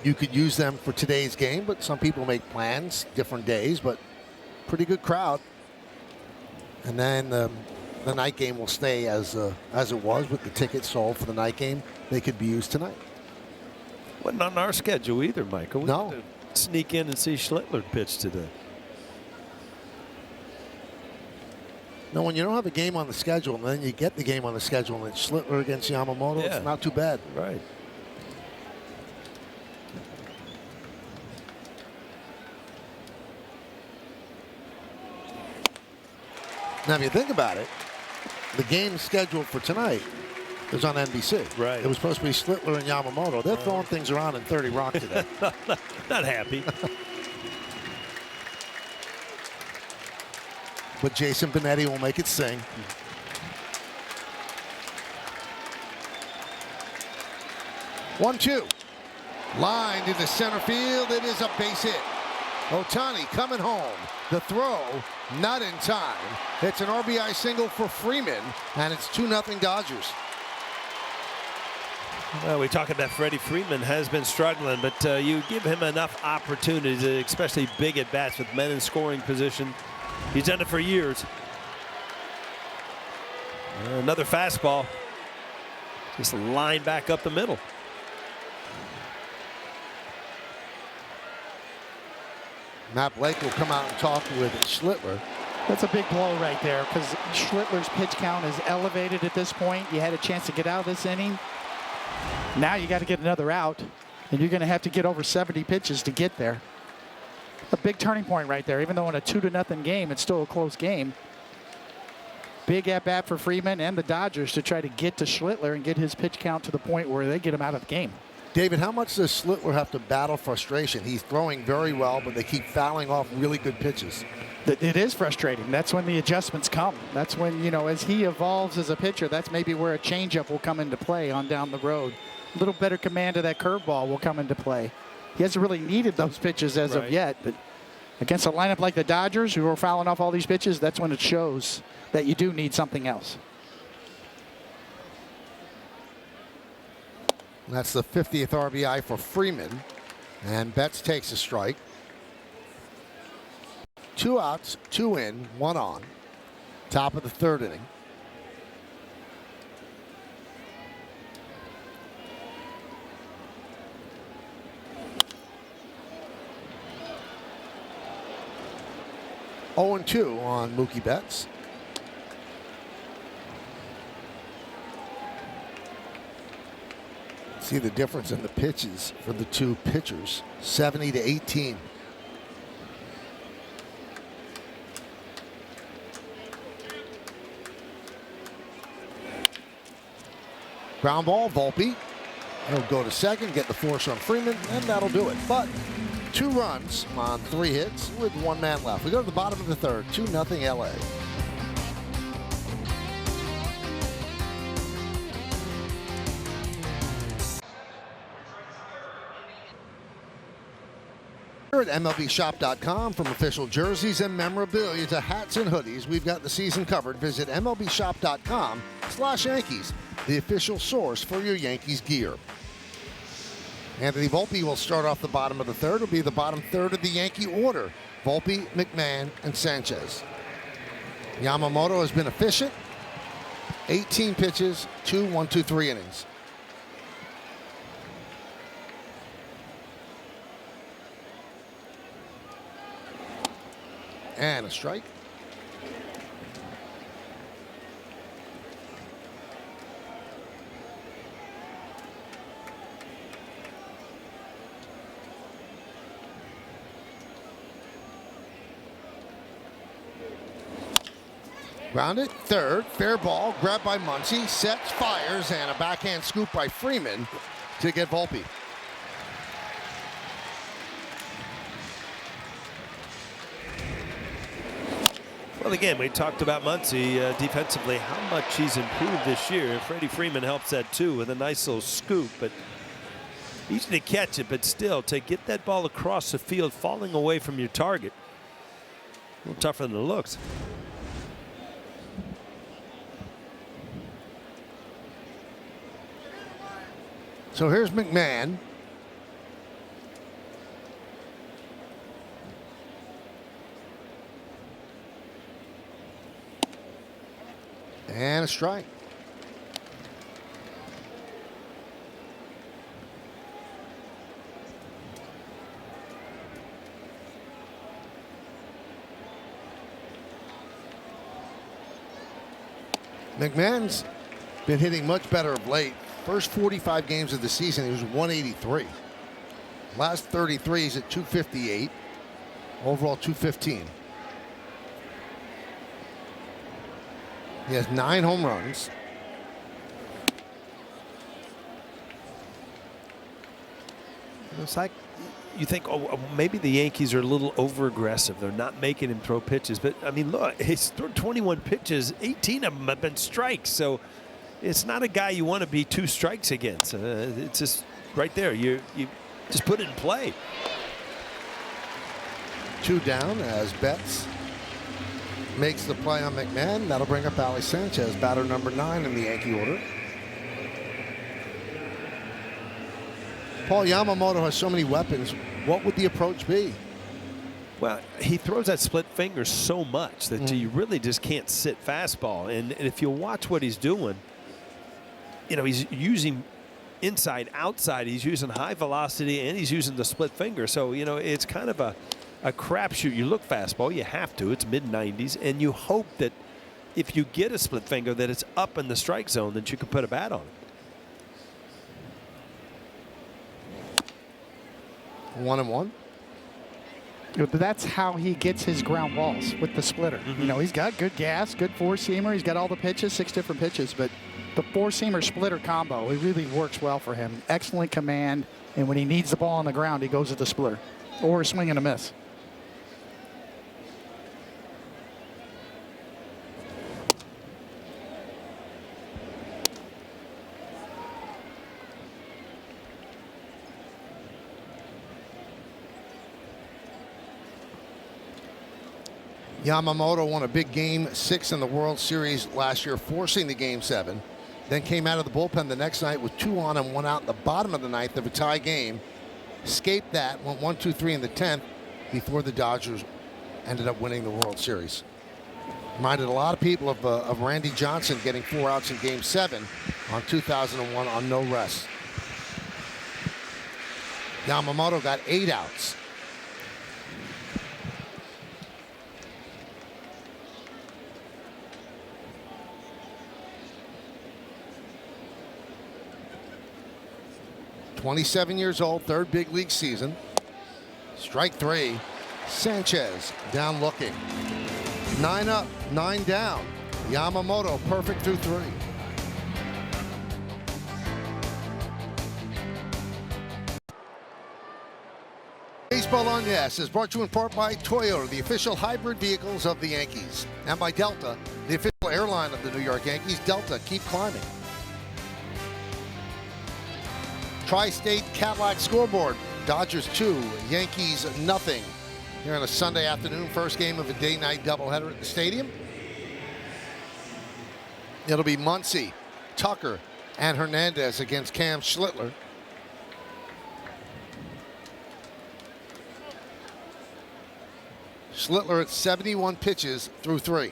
you could use them for today's game, but some people make plans different days, but pretty good crowd. And then the night game will stay as it was with the tickets sold for the night game. They could be used tonight.
Wasn't on our schedule either, Michael. We
No.
had to sneak in and see Schlittler pitch today.
No, when you don't have a game on the schedule and then you get the game on the schedule and it's Schlittler against Yamamoto,
Yeah.
it's not too bad.
Right.
Now, if you think about it, the game scheduled for tonight is on NBC.
Right.
It was supposed to be Schlittler and Yamamoto. They're throwing things around in 30 Rock today.
Not happy.
But Jason Benetti will make it sing. One, two. Lined into center field. It is a base hit. Ohtani coming home. The throw, not in time. It's an RBI single for Freeman, and it's 2-0 Dodgers.
Well, we talking that Freddie Freeman has been struggling, but you give him enough opportunities, especially big at bats with men in scoring position. He's done it for years. Another fastball, just line back up the middle.
Matt Blake will come out and talk with Schlittler.
That's a big blow right there because Schlittler's pitch count is elevated at this point. You had a chance to get out of this inning. Now you got to get another out, and you're going to have to get over 70 pitches to get there. A big turning point right there. Even though in a 2-0 game, it's still a close game. Big at bat for Freeman and the Dodgers to try to get to Schlittler and get his pitch count to the point where they get him out of the game.
David, how much does Schlittler have to battle frustration? He's throwing very well, but they keep fouling off really good pitches.
It is frustrating. That's when the adjustments come. That's when, as he evolves as a pitcher, that's maybe where a changeup will come into play on down the road. A little better command of that curveball will come into play. He hasn't really needed those pitches as of yet, but against a lineup like the Dodgers, who are fouling off all these pitches, that's when it shows that you do need something else.
That's the 50th RBI for Freeman. And Betts takes a strike. 2 outs, 2 in, 1 on. Top of the 3rd inning. Oh and 2 on Mookie Betts. See the difference in the pitches for the two pitchers, 70 to 18. Ground ball, Volpe. He'll go to second, get the force on Freeman, and that'll do it. But 2 runs on 3 hits with 1 man left. We go to the bottom of the 3rd, 2-0 LA. At MLBshop.com, from official jerseys and memorabilia to hats and hoodies, we've got the season covered. Visit MLBshop.com/Yankees, the official source for your Yankees gear. Anthony Volpe will start off the bottom of the 3rd. It'll be the bottom 3rd of the Yankee order. Volpe, McMahon, and Sanchez. Yamamoto has been efficient. 18 pitches, 2 1-2-3 innings. And a strike. Grounded, 3rd, fair ball, grabbed by Muncy, sets, fires, and a backhand scoop by Freeman to get Volpe.
Well, again, we talked about Muncy defensively, how much he's improved this year. Freddie Freeman helps that too with a nice little scoop, but easy to catch it, but still to get that ball across the field, falling away from your target, a little tougher than it looks.
So here's McMahon. And a strike. McMahon's been hitting much better of late. First 45 games of the season, he was 183. Last 33, he's at 258. Overall, 215. He has 9 home runs.
It's like you think, oh, maybe the Yankees are a little over-aggressive. They're not making him throw pitches. But, I mean, look, he's thrown 21 pitches. 18 of them have been strikes. So it's not a guy you want to be 2 strikes against. It's just right there. You just put it in play.
2 down as Betts makes the play on McMahon. That'll bring up Ali Sanchez, batter number 9 in the Yankee order. Paul, Yamamoto has so many weapons. What would the approach be?
Well, he throws that split finger so much that you really just can't sit fastball. And if you watch what he's doing, you know, he's using inside, outside. He's using high velocity, and he's using the split finger. So, you know, it's kind of a crapshoot. You look fastball, you have to. It's mid-90s, and you hope that if you get a split finger that it's up in the strike zone, that you can put a bat on it.
1-1.
But that's how he gets his ground balls, with the splitter. You know, he's got good gas, good four-seamer. He's got all the pitches, 6 different pitches. But the four-seamer splitter combo, it really works well for him. Excellent command. And when he needs the ball on the ground, he goes with the splitter or a swing and a miss.
Yamamoto won a big Game 6 in the World Series last year, forcing the Game 7. Then came out of the bullpen the next night with 2 on and 1 out in the bottom of the 9th of a tie game. Escaped that, went 1-2-3 in the 10th before the Dodgers ended up winning the World Series. Reminded a lot of people of Randy Johnson getting 4 outs in Game 7 on 2001 on no rest. Yamamoto got 8 outs. .27 years old, 3rd big league season. Strike 3. Sanchez down looking. 9 up, 9 down. Yamamoto perfect through 3. Baseball on Yes is brought to you in part by Toyota, the official hybrid vehicles of the Yankees, and by Delta, the official airline of the New York Yankees. Delta, keep climbing. Tri-State Cadillac scoreboard. Dodgers 2, Yankees nothing. Here on a Sunday afternoon, first game of a day-night doubleheader at the stadium. It'll be Muncy, Tucker, and Hernandez against Cam Schlittler. Schlittler at 71 pitches through 3.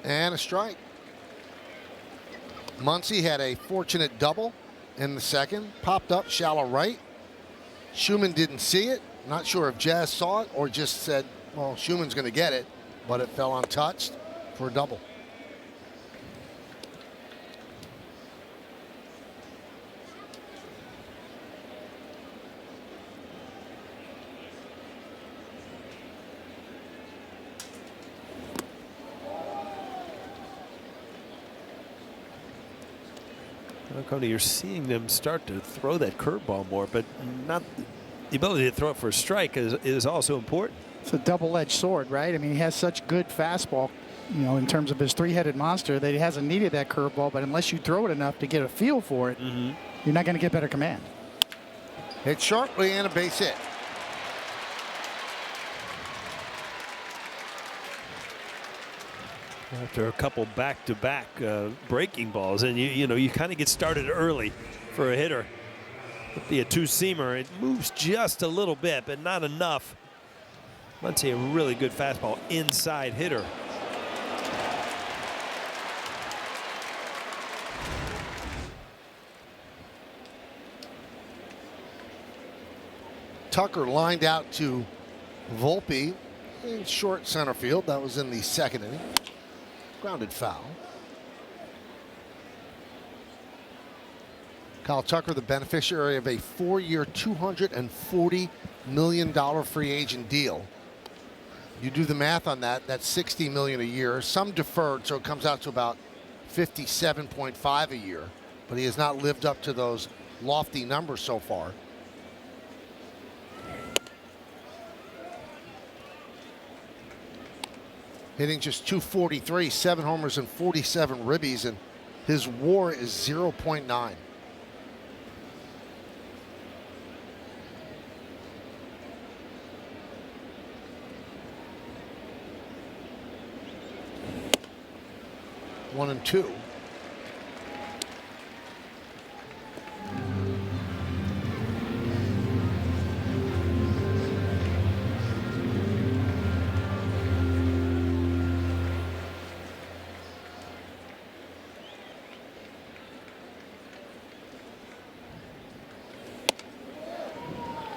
And a strike. Muncy had a fortunate double in the second. Popped up shallow right. Schumann didn't see it. Not sure if Jazz saw it or just said, well, Schumann's going to get it. But it fell untouched for a double.
Cody, you're seeing them start to throw that curveball more, but not the ability to throw it for a strike is also important.
It's a double-edged sword, right? I mean, he has such good fastball, you know, in terms of his 3-headed monster, that he hasn't needed that curveball. But unless you throw it enough to get a feel for it, you're not going to get better command.
Hit sharply and a base hit.
After a couple back-to-back breaking balls, and you know you kind of get started early for a hitter. It'd be a two-seamer. It moves just a little bit, but not enough. Muncy, a really good fastball inside hitter.
Tucker lined out to Volpe in short center field. That was in the 2nd inning. Grounded foul. Kyle Tucker, the beneficiary of a 4-year, $240 million free agent deal. You do the math on that, that's $60 million a year. Some deferred, so it comes out to about $57.5 a year. But he has not lived up to those lofty numbers so far. Hitting just .243, 7 homers and 47 ribbies, and his WAR is 0.9. One and two.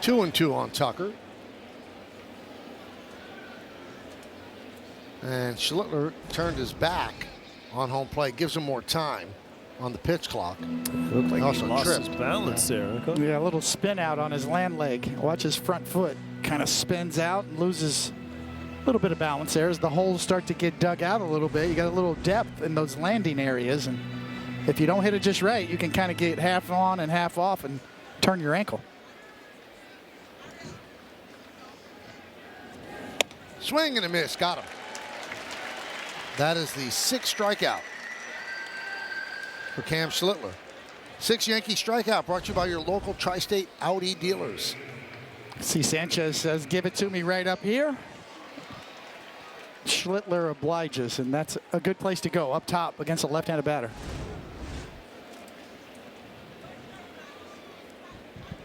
Two and two on Tucker. And Schlittler turned his back on home plate, gives him more time on the pitch clock.
Looked like
Also
he lost
tripped.
his balance there. Huh?
Yeah, a little spin out on his land leg. Watch his front foot kind of spins out and loses a little bit of balance there as the holes start to get dug out a little bit. You got a little depth in those landing areas, and if you don't hit it just right, you can kind of get half on and half off and turn your ankle.
Swing and a miss, got him. That is the 6th strikeout for Cam Schlittler. 6 Yankee strikeout brought to you by your local Tri-State Audi dealers.
See, Sanchez says, give it to me right up here. Schlittler obliges, and that's a good place to go, up top against a left-handed batter.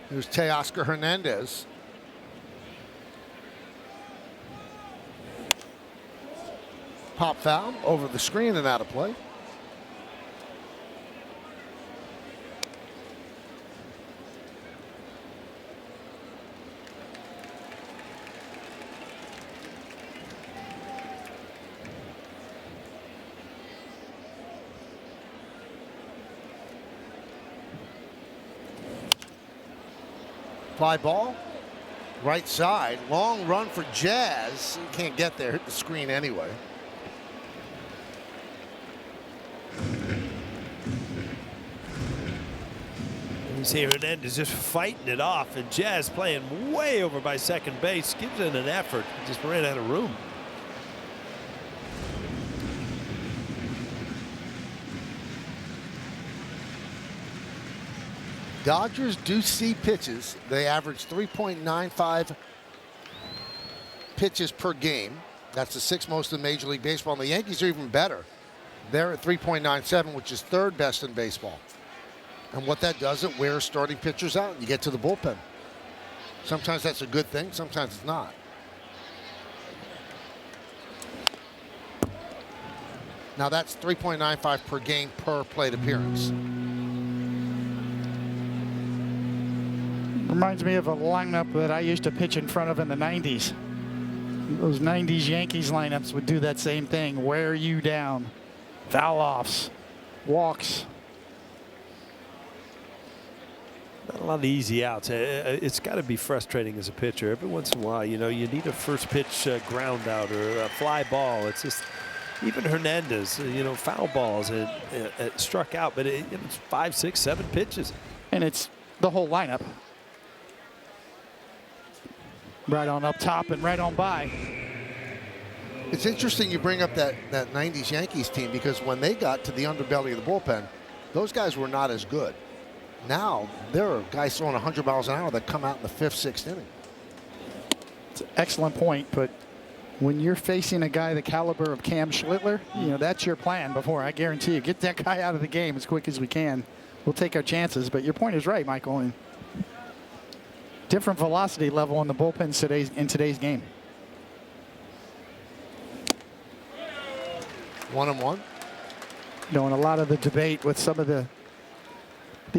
Here's Teoscar Hernandez. Pop foul over the screen and out of play. Fly ball, right side, long run for Jazz. You can't get there, hit the screen anyway.
You see Hernandez just fighting it off, and Jazz playing way over by second base. Gives it an effort. Just ran out of room.
Dodgers do see pitches. They average 3.95 pitches per game. That's the 6th most in Major League Baseball. And the Yankees are even better. They're at 3.97, which is 3rd best in baseball. And what that does, it wears starting pitchers out, and you get to the bullpen. Sometimes that's a good thing, sometimes it's not. Now that's 3.95 per game per plate appearance.
Reminds me of a lineup that I used to pitch in front of in the 90s. Those 90s Yankees lineups would do that same thing, wear you down. Foul offs, walks.
Not a lot of easy outs. It's got to be frustrating as a pitcher. Every once in a while, you know, you need a first pitch ground out or a fly ball. It's just, even Hernandez, you know, foul balls it struck out, but it's 5, 6, 7 pitches.
And it's the whole lineup. Right on up top and right on by.
It's interesting you bring up that 90s Yankees team, because when they got to the underbelly of the bullpen, those guys were not as good. Now, there are guys throwing 100 miles an hour that come out in the 5th, 6th inning.
It's an excellent point, but when you're facing a guy the caliber of Cam Schlittler, you know, that's your plan before. I guarantee you, get that guy out of the game as quick as we can. We'll take our chances, but your point is right, Michael. And different velocity level in the bullpen in today's game.
1-1.
You know, and a lot of the debate with some of the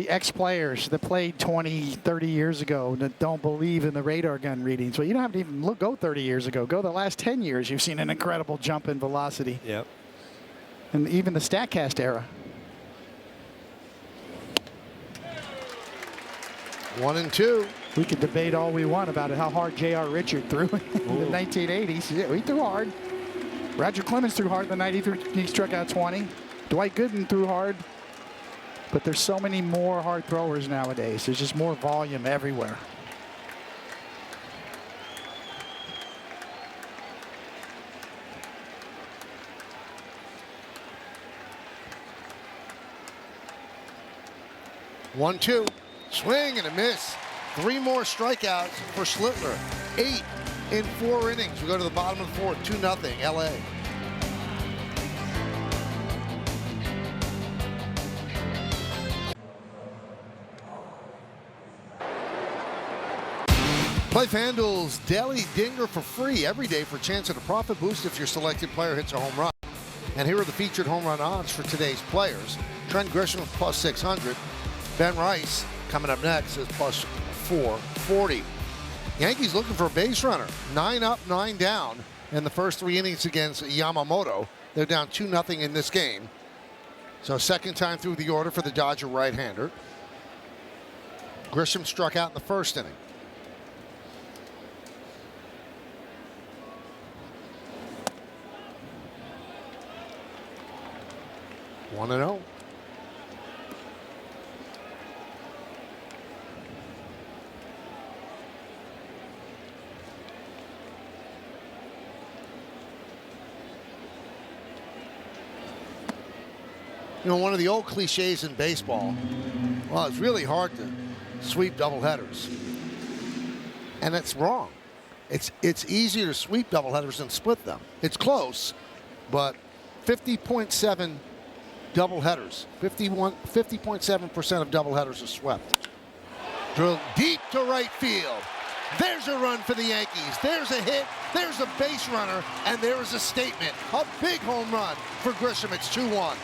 ex-players that played 20, 30 years ago that don't believe in the radar gun readings. Well, you don't have to even go 30 years ago. Go the last 10 years. You've seen an incredible jump in velocity.
Yep.
And even the StatCast era.
1-2.
We can debate all we want about how hard J.R. Richard threw in the 1980s. Yeah, he threw hard. Roger Clemens threw hard the night he struck out 20. Dwight Gooden threw hard. But there's so many more hard throwers nowadays. There's just more volume everywhere.
One, two. Swing and a miss. 3 more strikeouts for Schlittler. 8 in 4 innings. We go to the bottom of the 4th. 2-0 LA. Play FanDuel's Daily Dinger for free every day for a chance at a profit boost if your selected player hits a home run. And here are the featured home run odds for today's players. Trent Grisham plus 600. Ben Rice coming up next is plus 440. Yankees looking for a base runner. 9 up, 9 down in the first 3 innings against Yamamoto. They're down 2-0 in this game. So second time through the order for the Dodger right-hander. Grisham struck out in the first inning. One and 0. You know, one of the old cliches in baseball, well, it's really hard to sweep doubleheaders. And it's wrong. It's easier to sweep doubleheaders than split them. It's close, but 50.7 doubleheaders. 50.7% of doubleheaders are swept. Drilled deep to right field. There's a run for the Yankees. There's a hit. There's a base runner. And there is a statement. A big home run for Grisham. It's 2-1.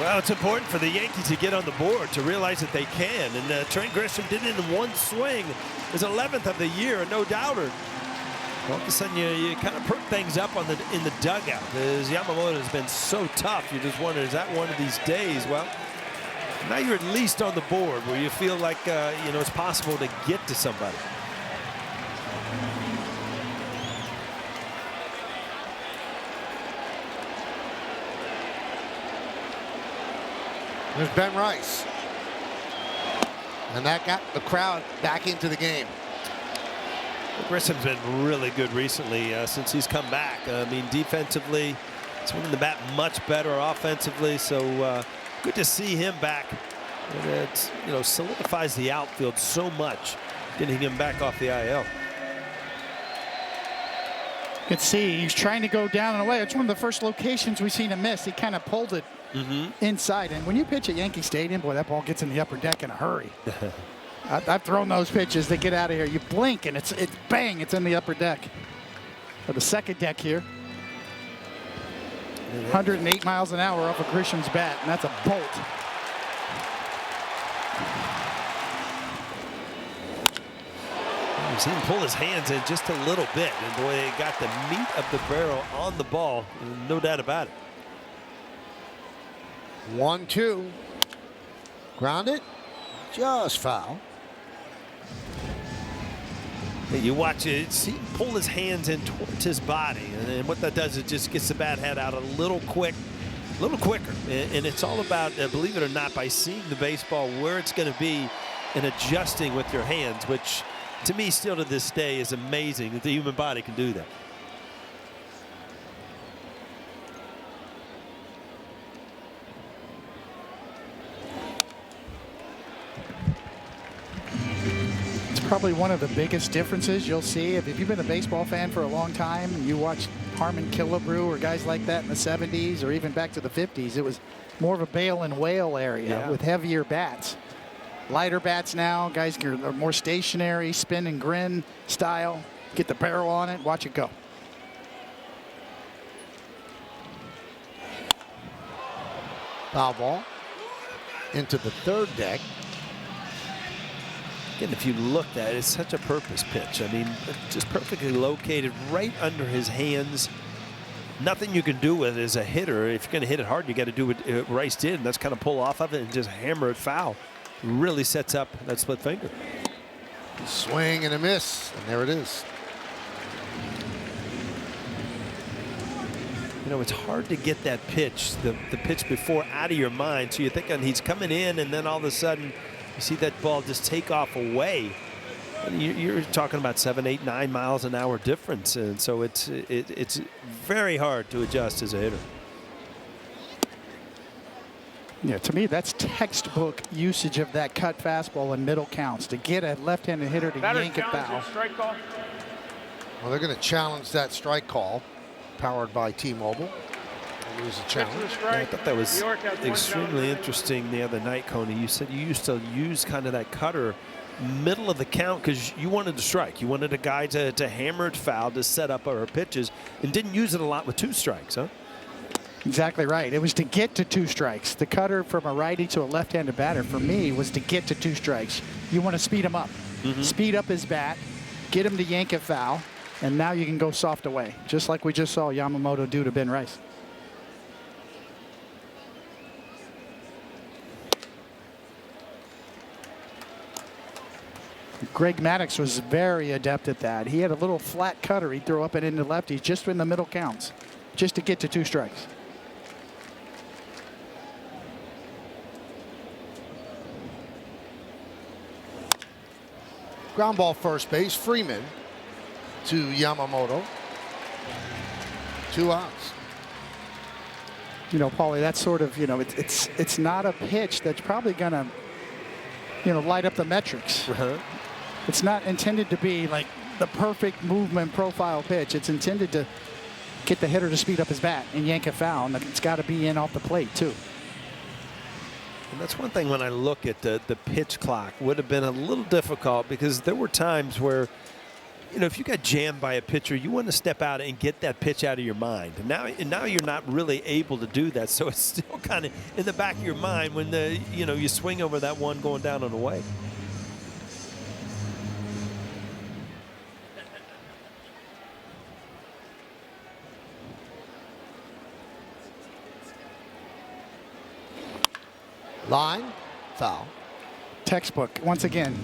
Well, it's important for the Yankees to get on the board, to realize that they can. And Trent Grisham did it in one swing. His 11th of the year, no doubter. All of a sudden, you kind of perk things up in the dugout. As Yamamoto has been so tough, you just wonder, is that one of these days? Well, now you're at least on the board where you feel like it's possible to get to somebody.
There's Ben Rice. And that got the crowd back into the game.
Grisham's been really good recently since he's come back. I mean, defensively, swinging the bat much better. Offensively, so good to see him back. And it solidifies the outfield so much, getting him back off the IL.
You can see he's trying to go down and away. It's one of the first locations we've seen him miss. He kind of pulled it inside. And when you pitch at Yankee Stadium, boy, that ball gets in the upper deck in a hurry. I've thrown those pitches that get out of here. You blink and it's bang, it's in the upper deck. Or the second deck here. 108 miles an hour off of Grisham's bat, and that's a bolt.
You've seen him pull his hands in just a little bit, and boy, they got the meat of the barrel on the ball, no doubt about it.
1-2. Grounded. Just foul.
You watch it, see him pull his hands in towards his body, and what that does is just gets the bat head out a little quicker. And it's all about, believe it or not, by seeing the baseball where it's going to be and adjusting with your hands, which to me still to this day is amazing that the human body can do that.
Probably one of the biggest differences you'll see if you've been a baseball fan for a long time and you watch Harmon Killebrew or guys like that in the 70s or even back to the 50s. It was more of a bale and whale area with heavier bats. Lighter bats now, guys are more stationary, spin and grin style. Get the barrel on it, watch it go.
Foul ball into the third deck.
Again, if you looked at it, it's such a purpose pitch. I mean, just perfectly located right under his hands. nothing you can do with it as a hitter. If you're going to hit it hard, you got to do what Rice did, and that's kind of pull off of it and just hammer it foul. Really sets up that split finger.
Swing and a miss, and there it is.
You know, it's hard to get that pitch, the pitch before, out of your mind. So you're thinking he's coming in, and then all of a sudden you see that ball just take off away. And you're talking about 7, 8, 9 miles an hour difference, and so it's very hard to adjust as a hitter.
Yeah, to me, that's textbook usage of that cut fastball in middle counts to get a left-handed hitter to yank it foul.
Well, they're going to challenge that strike call, powered by T-Mobile. Lose a challenge.
Yeah, I thought that was extremely interesting the other night, Coney. You said you used to use kind of that cutter middle of the count because you wanted to strike. You wanted a guy to hammer it foul to set up our pitches, and didn't use it a lot with 2 strikes, huh?
Exactly right. It was to get to 2 strikes. The cutter from a righty to a left-handed batter for me was to get to 2 strikes. You want to speed him up. Speed up his bat, get him to yank it foul, and now you can go soft away, just like we just saw Yamamoto do to Ben Rice. Greg Maddux was very adept at that. He had a little flat cutter he'd throw up and into lefties just in the middle counts, just to get to 2 strikes.
Ground ball first base, Freeman to Yamamoto. 2 outs.
You know, Paulie, that's sort of, you know, it's not a pitch that's probably going to, you know, light up the metrics. It's not intended to be like the perfect movement profile pitch. It's intended to get the hitter to speed up his bat and yank a foul, and it's got to be in off the plate too.
And that's one thing when I look at the pitch clock would have been a little difficult, because there were times where, you know, if you got jammed by a pitcher, you want to step out and get that pitch out of your mind. And now you're not really able to do that, so it's still kind of in the back of your mind when you swing over that one going down on the way.
Line, foul.
Textbook, once again.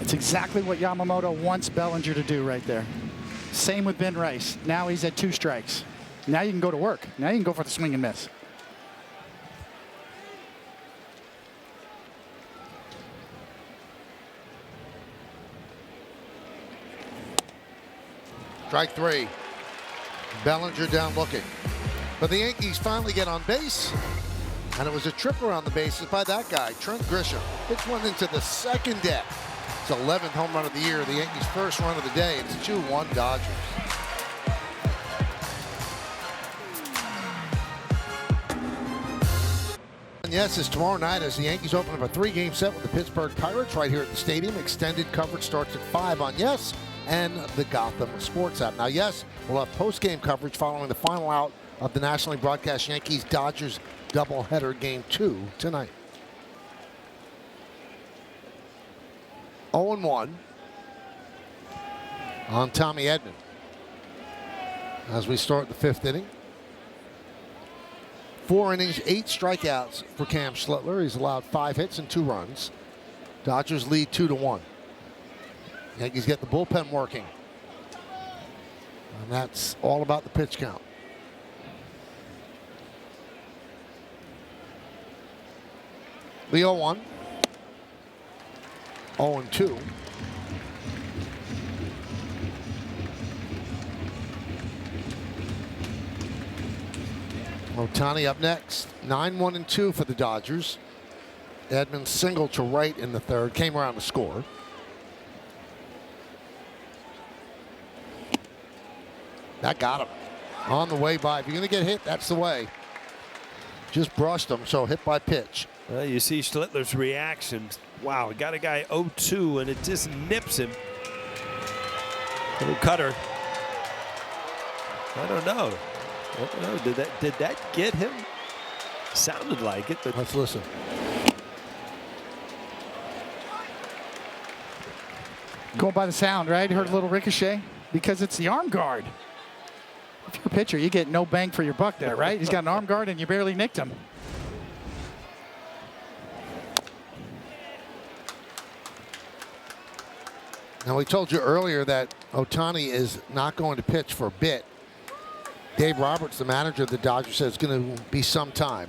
It's exactly what Yamamoto wants Bellinger to do right there. Same with Ben Rice. Now he's at 2 strikes. Now you can go to work. Now you can go for the swing and miss.
Strike 3. Bellinger down looking. But the Yankees finally get on base, and it was a trip around the bases by that guy, Trent Grisham. Hits one into the second deck. It's 11th home run of the year, the Yankees' first run of the day. It's 2-1 Dodgers. And yes, it's tomorrow night as the Yankees open up a 3-game set with the Pittsburgh Pirates right here at the stadium. Extended coverage starts at 5 on Yes and the Gotham Sports app. Now, Yes will have post-game coverage following the final out of the nationally broadcast Yankees-Dodgers doubleheader Game 2 tonight. 0-1 on Tommy Edman as we start the 5th inning. 4 innings, 8 strikeouts for Cam Schlittler. He's allowed 5 hits and 2 runs. Dodgers lead 2-1. Yankees get the bullpen working. And that's all about the pitch count. The 0-1. 0-2. Ohtani up next. 9-1-2 for the Dodgers. Edmonds single to right in the 3rd. Came around to score. That got him. On the way by. If you're going to get hit, that's the way. Just brushed him, so hit by pitch.
Well, you see Schlittler's reaction. Wow, got a guy 0-2, and it just nips him. Little cutter. I don't know. Did that get him? Sounded like it, but
let's listen.
Going by the sound, right? Heard a little ricochet. because it's the arm guard. If you're a pitcher, you get no bang for your buck there, right? He's got an arm guard and you barely nicked him.
Now, we told you earlier that Ohtani is not going to pitch for a bit. Dave Roberts, the manager of the Dodgers, said it's going to be some time.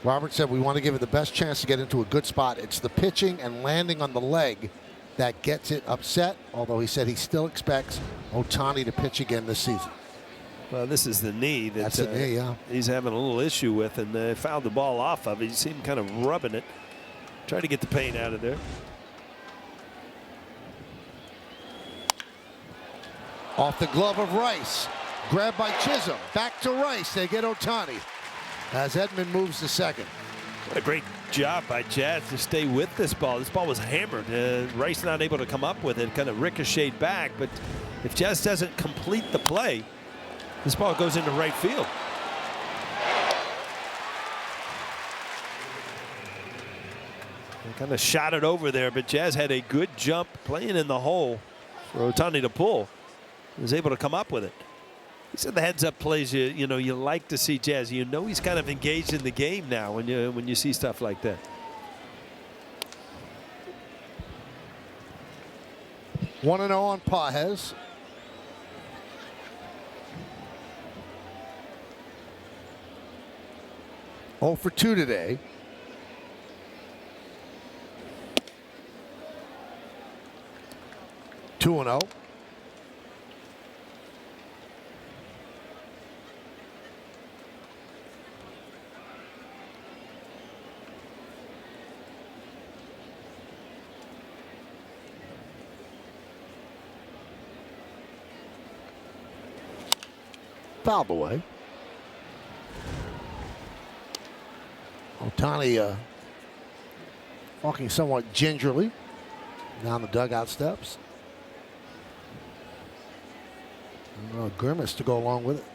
Roberts said we want to give it the best chance to get into a good spot. It's the pitching and landing on the leg that gets it upset, although he said he still expects Ohtani to pitch again this season.
Well, this is the knee
That's the knee, yeah.
He's having a little issue with, and they fouled the ball off of it. You see him kind of rubbing it, trying to get the pain out of there.
Off the glove of Rice. Grabbed by Chisholm. Back to Rice. They get Ohtani as Edman moves to second.
What a great job by Jazz to stay with this ball. This ball was hammered. Rice not able to come up with it. Kind of ricocheted back. But if Jazz doesn't complete the play, this ball goes into right field. They kind of shot it over there, but Jazz had a good jump playing in the hole for Ohtani to pull. He was able to come up with it. These are the heads-up plays you like to see Jazz. You know he's kind of engaged in the game now when you see stuff like that.
One and 0 on Pages. Oh for 2 today. Two and 0. Fouled away. Ohtani walking somewhat gingerly down the dugout steps. And a grimace to go along with it.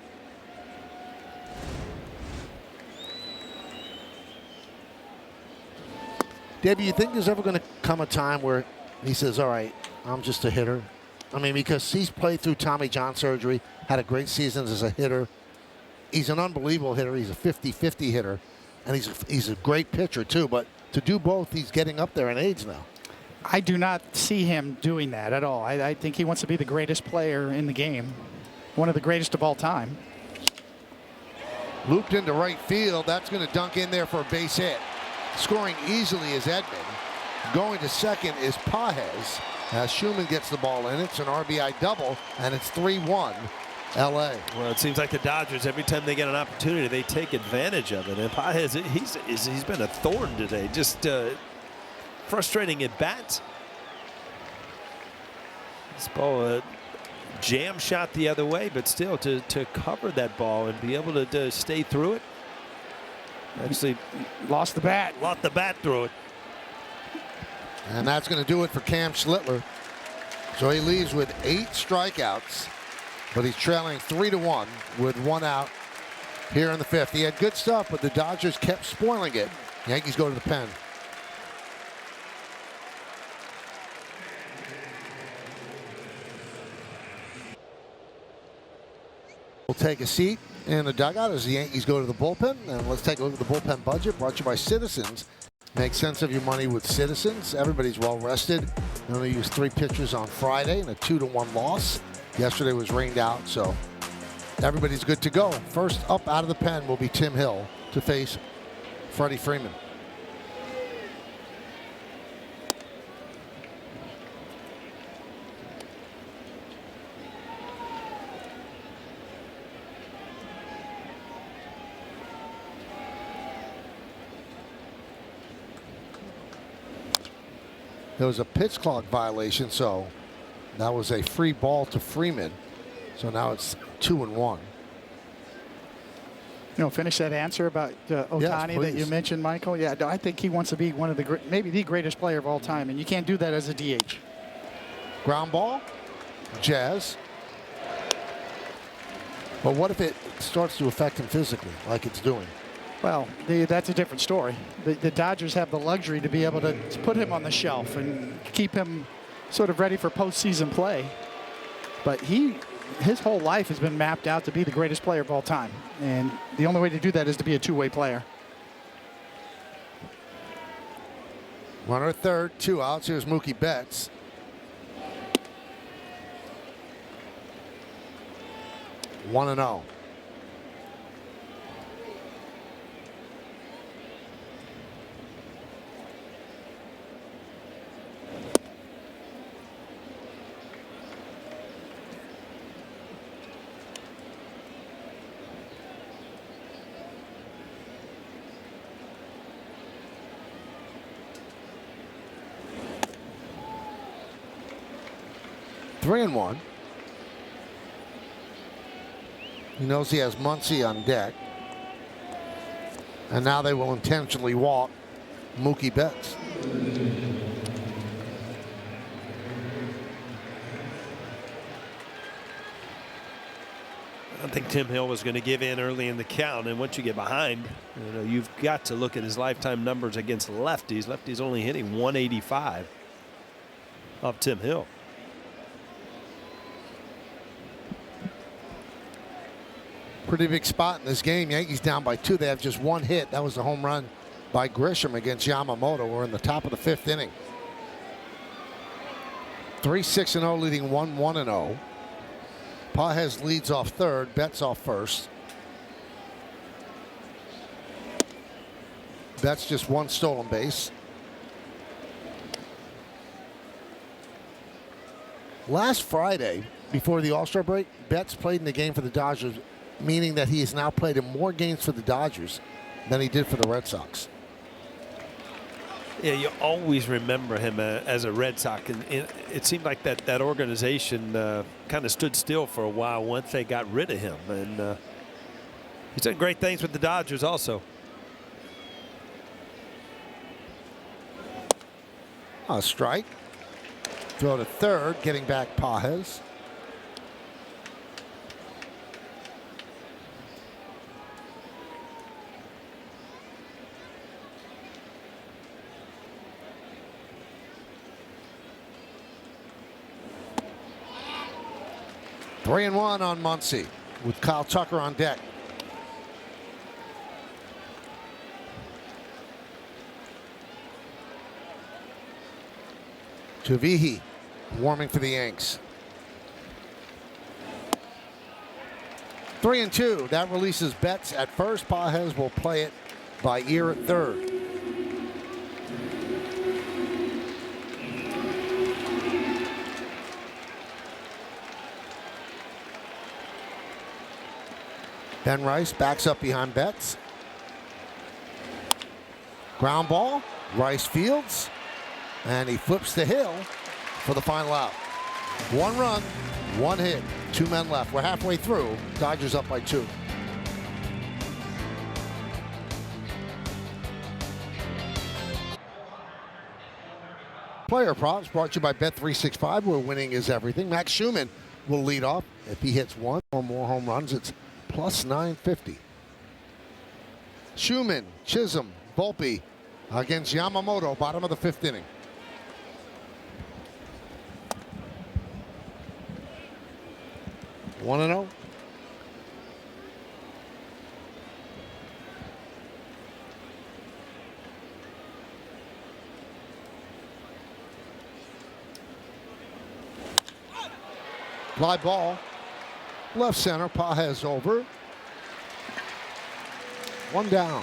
Debbie, you think there's ever going to come a time where he says, all right, I'm just a hitter? I mean, because he's played through Tommy John surgery, had a great season as a hitter. He's an unbelievable hitter. He's a 50-50 hitter. And he's a great pitcher, too. But to do both, he's getting up there in age now.
I do not see him doing that at all. I think he wants to be the greatest player in the game. One of the greatest of all time.
Looped into right field. That's going to dunk in there for a base hit. Scoring easily is Edman. Going to second is Pages. As Schumann gets the ball in, it's an RBI double, and it's 3-1 L.A.
Well, it seems like the Dodgers, every time they get an opportunity, they take advantage of it. And Pages, he's been a thorn today. Just frustrating at bats. This ball, jam shot the other way, but still to cover that ball and be able to stay through it. Actually,
lost the bat.
Lost the bat through it.
And that's going to do it for Cam Schlittler. So he leaves with 8 strikeouts, but he's trailing 3-1 with 1 out here in the 5th. He had good stuff, but the Dodgers kept spoiling it. Yankees go to the pen. We'll take a seat in the dugout as the Yankees go to the bullpen. And let's take a look at the bullpen budget brought to you by Citizens. Make sense of your money with Citizens. Everybody's well rested. They only used 3 pitchers on Friday in a 2-1 loss. Yesterday was rained out, so everybody's good to go. First up out of the pen will be Tim Hill to face Freddie Freeman. There was a pitch clock violation, so that was a free ball to Freeman. So now it's 2-1.
Finish that answer about Ohtani that you mentioned, Michael. Yeah, I think he wants to be one of the maybe the greatest player of all time, and you can't do that as a DH.
Ground ball, Jazz. But what if it starts to affect him physically, like it's doing?
Well, that's a different story. The Dodgers have the luxury to be able to put him on the shelf and keep him sort of ready for postseason play. But his whole life has been mapped out to be the greatest player of all time. And the only way to do that is to be a two-way player.
Runner at third, 2 outs. Here's Mookie Betts. One and 0. Three and 1. He knows he has Muncy on deck. And now they will intentionally walk Mookie Betts.
I think Tim Hill was going to give in early in the count, and once you get behind, you've got to look at his lifetime numbers against lefties. Lefties only hitting 185 off Tim Hill.
Pretty big spot in this game. Yankees down by 2. They have just 1 hit. That was the home run by Grisham against Yamamoto. We're in the top of the 5th inning. 3-6-0 leading 1-1-0. Pages leads off third. Betts off first. Betts just 1 stolen base. Last Friday, before the All-Star break, Betts played in the game for the Dodgers, meaning that he has now played in more games for the Dodgers than he did for the Red Sox.
Yeah, you always remember him as a Red Sox, and it seemed like that organization kind of stood still for a while once they got rid of him, and he's done great things with the Dodgers also.
A strike. Throw to third, getting back Pages. Three and 1 on Muncy with Kyle Tucker on deck. Tavihi warming for the Yanks. 3 and 2. That releases Betts at first. Pages will play it by ear at third. Ben Rice backs up behind Betts. Ground ball. Rice fields. And he flips to Hill for the final out. 1 run, 1 hit, 2 men left. We're halfway through. Dodgers up by 2. Player props brought to you by Bet365, where winning is everything. Max Schumann will lead off. If he hits 1 or more home runs, it's plus 950. Schumann, Chisholm, Volpe against Yamamoto, bottom of the 5th inning. One and 0. Fly ball. Left center. Pages over. 1 down.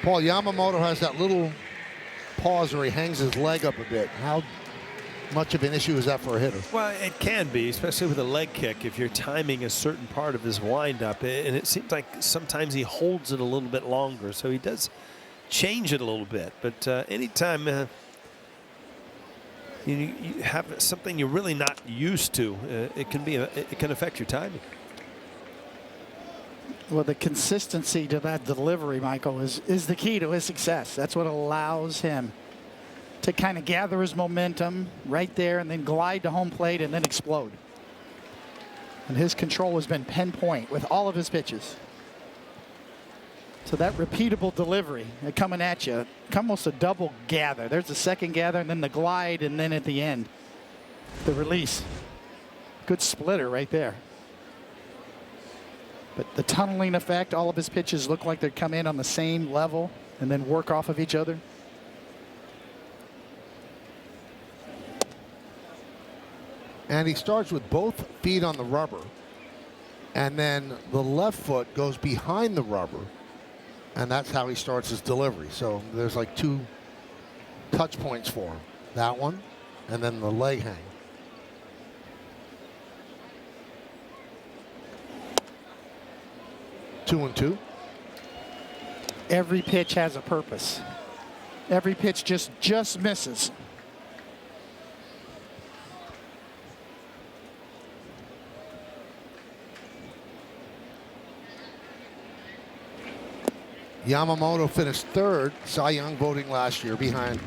Paul, Yamamoto has that little pause where he hangs his leg up a bit. How much of an issue is that for a hitter?
Well, it can be, especially with a leg kick, if you're timing a certain part of his windup. And it seems like sometimes he holds it a little bit longer, so he does change it a little bit. But anytime you have something you're really not used to, it can affect your timing.
Well, the consistency to that delivery, Michael, is the key to his success. That's what allows him to kind of gather his momentum right there and then glide to home plate and then explode. And his control has been pinpoint with all of his pitches. So that repeatable delivery coming at you, almost a double gather. There's the second gather, and then the glide, and then at the end, the release. Good splitter right there. But the tunneling effect, all of his pitches look like they come in on the same level and then work off of each other.
And he starts with both feet on the rubber. And then the left foot goes behind the rubber. And that's how he starts his delivery. So there's like 2 touch points for him. That one, and then the leg hang. Two and two.
Every pitch has a purpose. Every pitch just misses.
Yamamoto finished 3rd Cy Young voting last year behind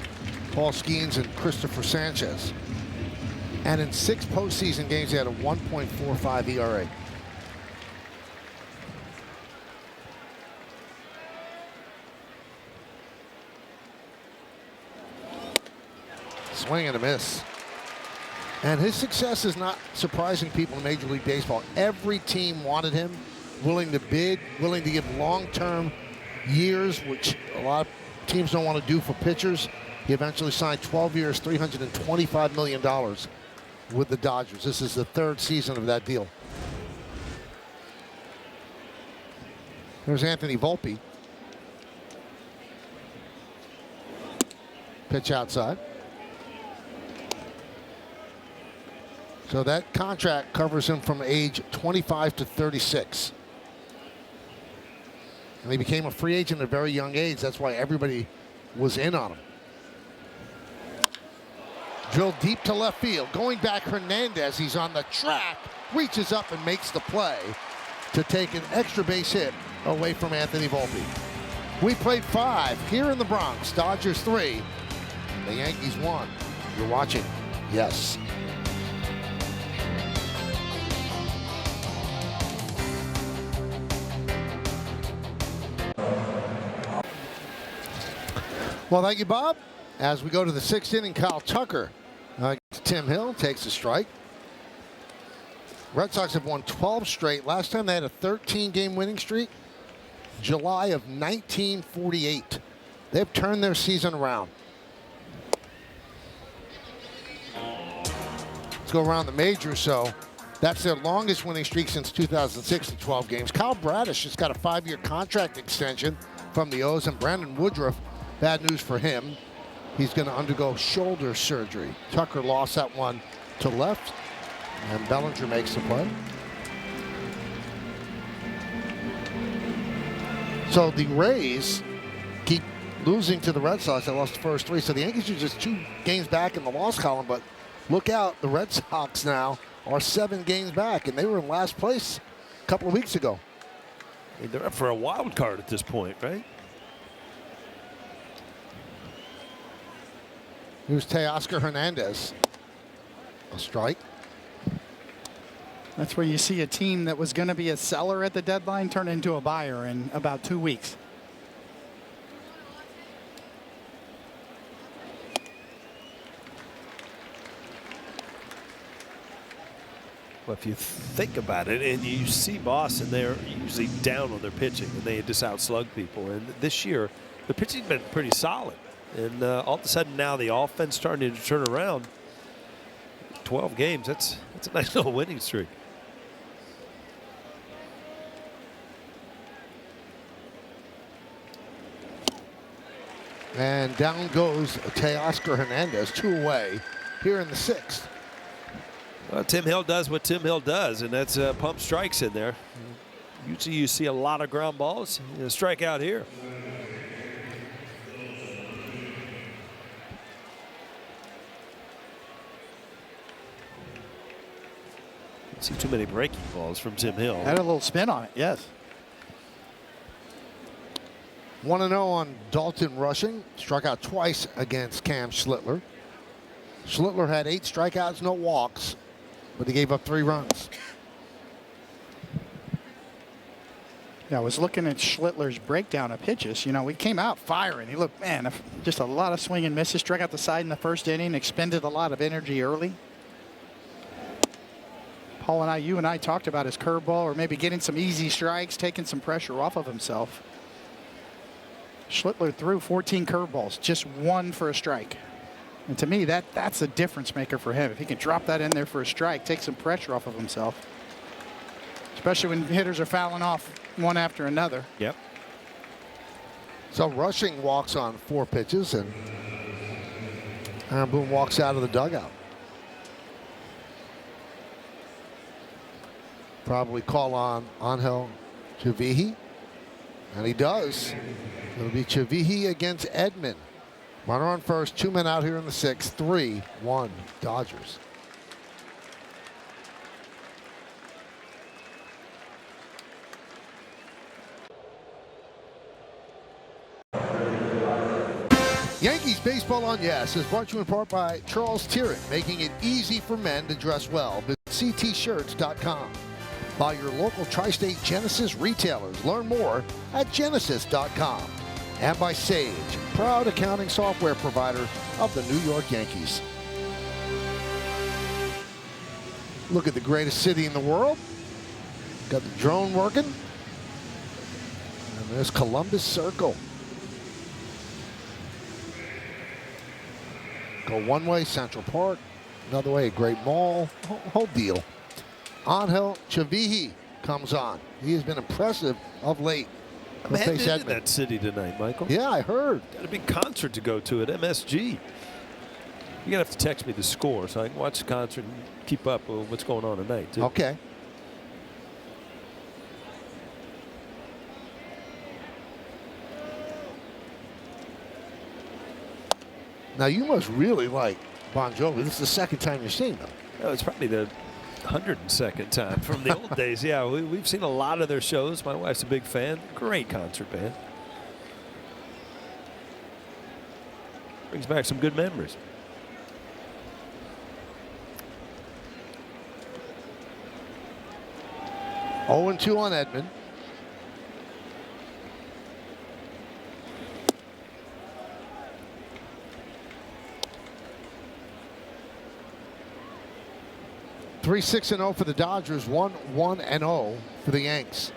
Paul Skeens and Christopher Sanchez. And in 6 postseason games, he had a 1.45 ERA. Swing and a miss. And his success is not surprising people in Major League Baseball. Every team wanted him, willing to bid, willing to give long-term years, which a lot of teams don't want to do for pitchers. He eventually signed 12 years, $325 million with the Dodgers. This is the 3rd season of that deal. There's Anthony Volpe. Pitch outside. So that contract covers him from age 25 to 36. And he became a free agent at a very young age. That's why everybody was in on him. Drilled deep to left field. Going back, Hernandez. He's on the track. Reaches up and makes the play to take an extra base hit away from Anthony Volpe. We played 5 here in the Bronx. Dodgers 3. The Yankees 1. You're watching. Yes. Well, thank you, Bob. As we go to the 6th inning, Kyle Tucker Tim Hill takes a strike. Red Sox have won 12 straight. Last time they had a 13-game winning streak, July of 1948. They've turned their season around. Let's go around the majors. So that's their longest winning streak since 2006 in 12 games. Kyle Bradish just got a 5-year contract extension from the O's, and Brandon Woodruff, bad news for him. He's going to undergo shoulder surgery. Tucker lost that one to left, and Bellinger makes the play. So the Rays keep losing to the Red Sox. They lost the first 3. So the Yankees are just 2 games back in the loss column. But look out, the Red Sox now are 7 games back, and they were in last place a couple of weeks ago.
I mean, they're up for a wild card at this point, right?
Here's Teoscar Hernandez. A strike.
That's where you see a team that was going to be a seller at the deadline turn into a buyer in about 2 weeks.
Well, if you think about it, and you see Boston, they're usually down on their pitching, and they just outslug people. And this year, the pitching's been pretty solid. And all of a sudden now the offense starting to turn around. 12 games, that's a nice little winning streak.
And down goes Teoscar Hernandez, 2 away here in the 6th.
Well, Tim Hill does what Tim Hill does, and that's pump strikes in there. Usually you see a lot of ground balls. Strike out here. See too many breaking balls from Tim Hill.
Had a little spin on it, yes.
1-0 on Dalton Rushing. Struck out twice against Cam Schlittler. Schlittler had 8 strikeouts, no walks, but he gave up 3 runs.
Yeah, I was looking at Schlittler's breakdown of pitches. You know, he came out firing. He looked, man, just a lot of swing and misses. Struck out the side in the first inning, expended a lot of energy early. Paul you and I talked about his curveball, or maybe getting some easy strikes, taking some pressure off of himself. Schlittler threw 14 curveballs, just one for a strike. And to me, that's a difference maker for him. If he can drop that in there for a strike, take some pressure off of himself. Especially when hitters are fouling off one after another.
Yep.
So Rushing walks on 4 pitches, and Aaron Boone walks out of the dugout. Probably call on Angel Chavihi, and he does. It'll be Chavihi against Edman. Runner on first, 2 men out here in the 6th, 3-1 Dodgers. Yankees Baseball on Yes is brought to you in part by Charles Tyrrell, making it easy for men to dress well. Visit ctshirts.com. By your local Tri-State Genesis retailers. Learn more at genesis.com. And by Sage, proud accounting software provider of the New York Yankees. Look at the greatest city in the world. Got the drone working. And there's Columbus Circle. Go one way, Central Park. Another way, Great Mall. Whole deal. Angel Chavihi comes on. He has been impressive of late.
I'm headed into that city tonight, Michael.
Yeah, I heard.
Got a big concert to go to at MSG. You're going to have to text me the score so I can watch the concert and keep up with what's going on tonight, too.
Okay. Now, you must really like Bon Jovi. This is the second time you're seeing them.
Oh, it's probably the 102nd time from the old days. Yeah, we've seen a lot of their shows. My wife's a big fan. Great concert band. Brings back some good memories.
Oh, 2 on Edman. Three 6-0 for the Dodgers, 1-1-0 for the Yanks.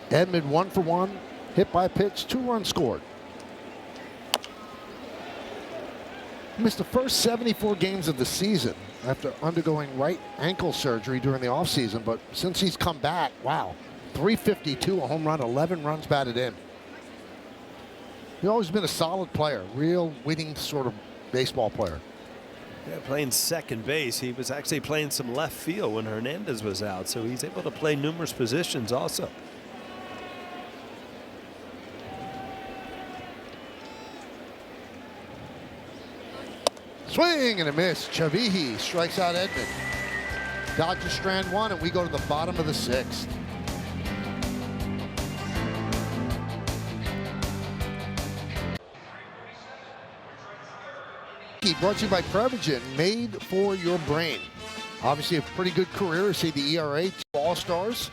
Edman 1 for 1, hit by pitch, 2 runs scored. He missed the first 74 games of the season after undergoing right ankle surgery during the offseason, but since he's come back, wow, 352, a home run, 11 runs batted in. He's always been a solid player, real winning sort of baseball player.
Yeah, playing second base. He was actually playing some left field when Hernandez was out, so he's able to play numerous positions also.
Swing and a miss. Chavihi strikes out Edman. Dodgers strand 1, and we go to the bottom of the 6th. Brought to you by Prevagen, made for your brain. Obviously a pretty good career. See the ERA, 2 All-Stars.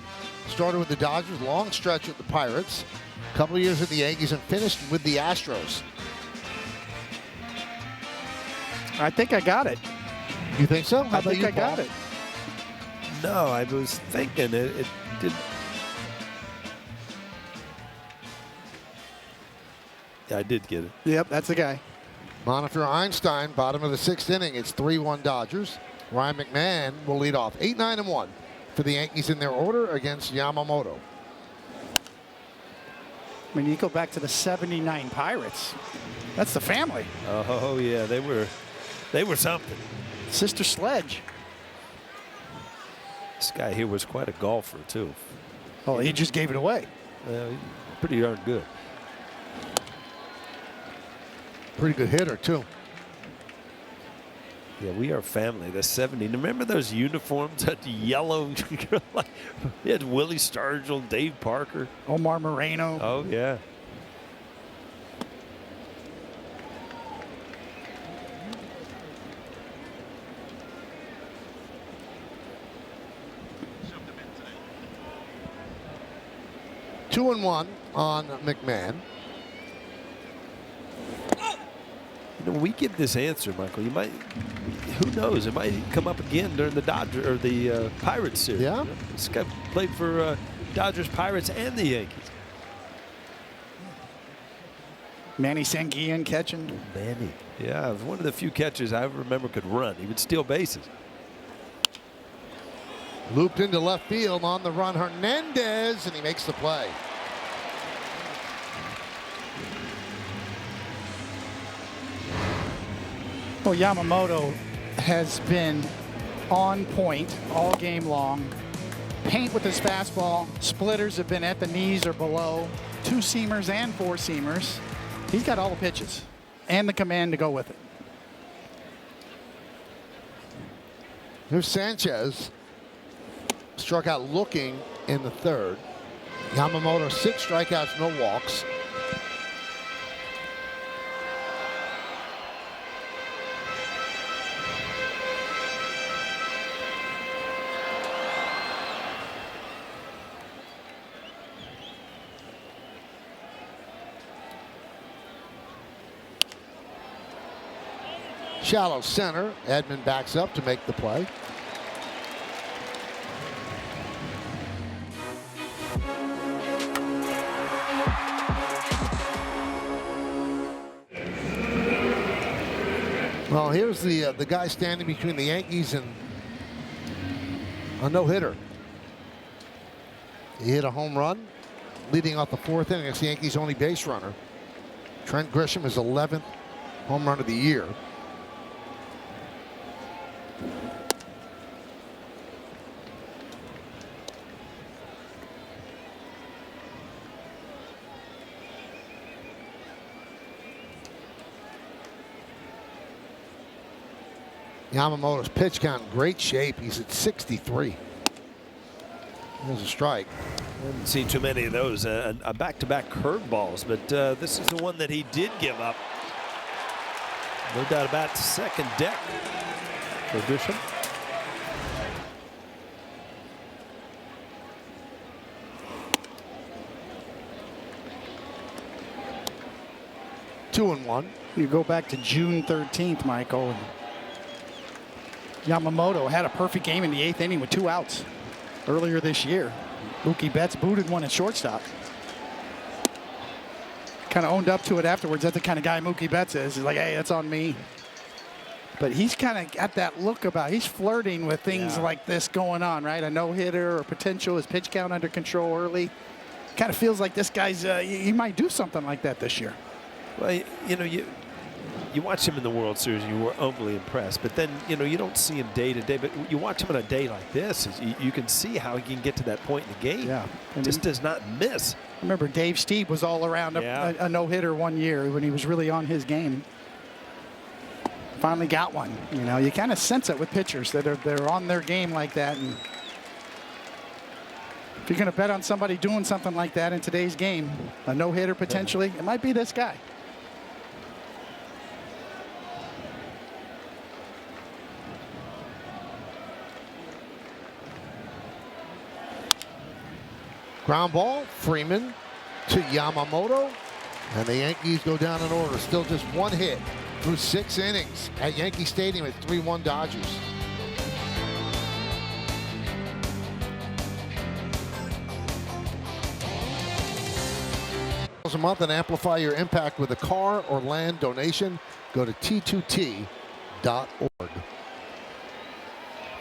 Started with the Dodgers, long stretch with the Pirates. A couple of years with the Yankees and finished with the Astros.
I think I got it.
You think so?
I think I got it.
No, I was thinking it did. Yeah, I did get it.
Yep, that's the guy.
Monitor Einstein, bottom of the 6th inning. It's 3-1 Dodgers. Ryan McMahon will lead off. 8-9-1 for the Yankees in their order against Yamamoto.
I mean, you go back to the '79 Pirates. That's the family.
Oh yeah, they were something.
Sister Sledge.
This guy here was quite a golfer too.
Oh, he just gave it away.
Pretty darn good.
Pretty good hitter too.
Yeah, we are family. The 70. Remember those uniforms, that yellow? He had Willie Stargell, Dave Parker.
Omar Moreno.
Oh, yeah.
2-1 on McMahon.
You know, we give this answer, Michael. You might, who knows? It might come up again during the Dodger or the Pirates series.
Yeah.
You know? This guy played for Dodgers, Pirates, and the Yankees.
Manny Sanguillen catching.
Manny. Yeah, it was one of the few catchers I remember could run. He would steal bases.
Looped into left field on the run, Hernandez, and he makes the play.
Well, Yamamoto has been on point all game long. Paint with his fastball. Splitters have been at the knees or below. 2-seamers and 4-seamers. He's got all the pitches and the command to go with it.
Here's Sanchez. Struck out looking in the third. Yamamoto 6 strikeouts, no walks. Shallow center. Edman backs up to make the play. Well, here's the guy standing between the Yankees and a no-hitter. He hit a home run leading off the 4th inning. It's the Yankees' only base runner. Trent Grisham is 11th home run of the year. Yamamoto's pitch count in great shape. He's at 63. There's a strike.
I haven't seen too many of those. Back-to-back curveballs, but this is the one that he did give up. No doubt about second deck for Grisham.
Two and one.
You go back to June 13th, Michael. And Yamamoto had a perfect game in the 8th inning with 2 outs earlier this year. Mookie Betts booted one at shortstop. Kind of owned up to it afterwards. That's the kind of guy Mookie Betts is. He's like, hey, that's on me. But he's kind of got that look about. He's flirting with things like this going on, right? A no-hitter or potential, his pitch count under control early. Kind of feels like this guy's, he might do something like that this year.
Well, you know, you watch him in the World Series, and you were overly impressed. But then, you know, you don't see him day to day. But you watch him on a day like this, you can see how he can get to that point in the game.
Yeah, and
just does not miss.
Remember, Dave Steve was all around a no-hitter one year when he was really on his game. Finally got one. You know, you kind of sense it with pitchers that they're on their game like that. And if you're going to bet on somebody doing something like that in today's game, a no-hitter potentially, it might be this guy.
Ground ball, Freeman to Yamamoto, and the Yankees go down in order. Still just 1 hit through 6 innings at Yankee Stadium at 3-1 Dodgers. A month and amplify your impact with a car or land donation. Go to t2t.org.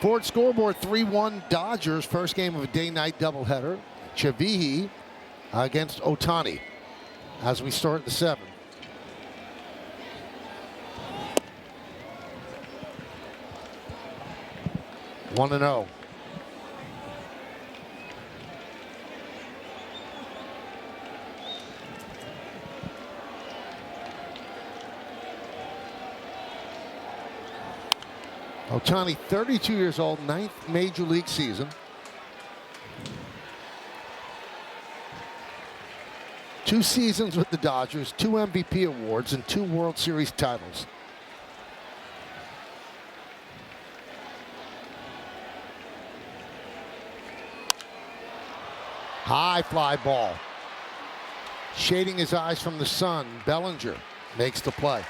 Ford scoreboard 3-1 Dodgers. First game of a day-night doubleheader. Chavihi against Otani as we start the 7th. One and 0. Otani, 32 years old, 9th major league season. 2 seasons with the Dodgers, 2 MVP awards, and 2 World Series titles. High fly ball. Shading his eyes from the sun, Bellinger makes the play.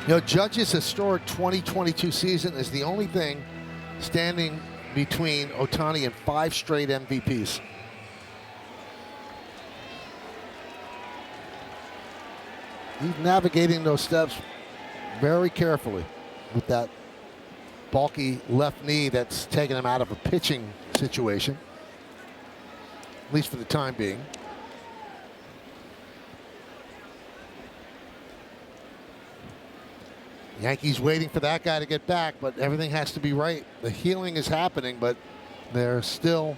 You know, Judge's historic 2022 season is the only thing standing between Ohtani and 5 straight MVPs. He's navigating those steps very carefully with that bulky left knee that's taken him out of a pitching situation, at least for the time being. Yankees waiting for that guy to get back, but everything has to be right. The healing is happening, but there's still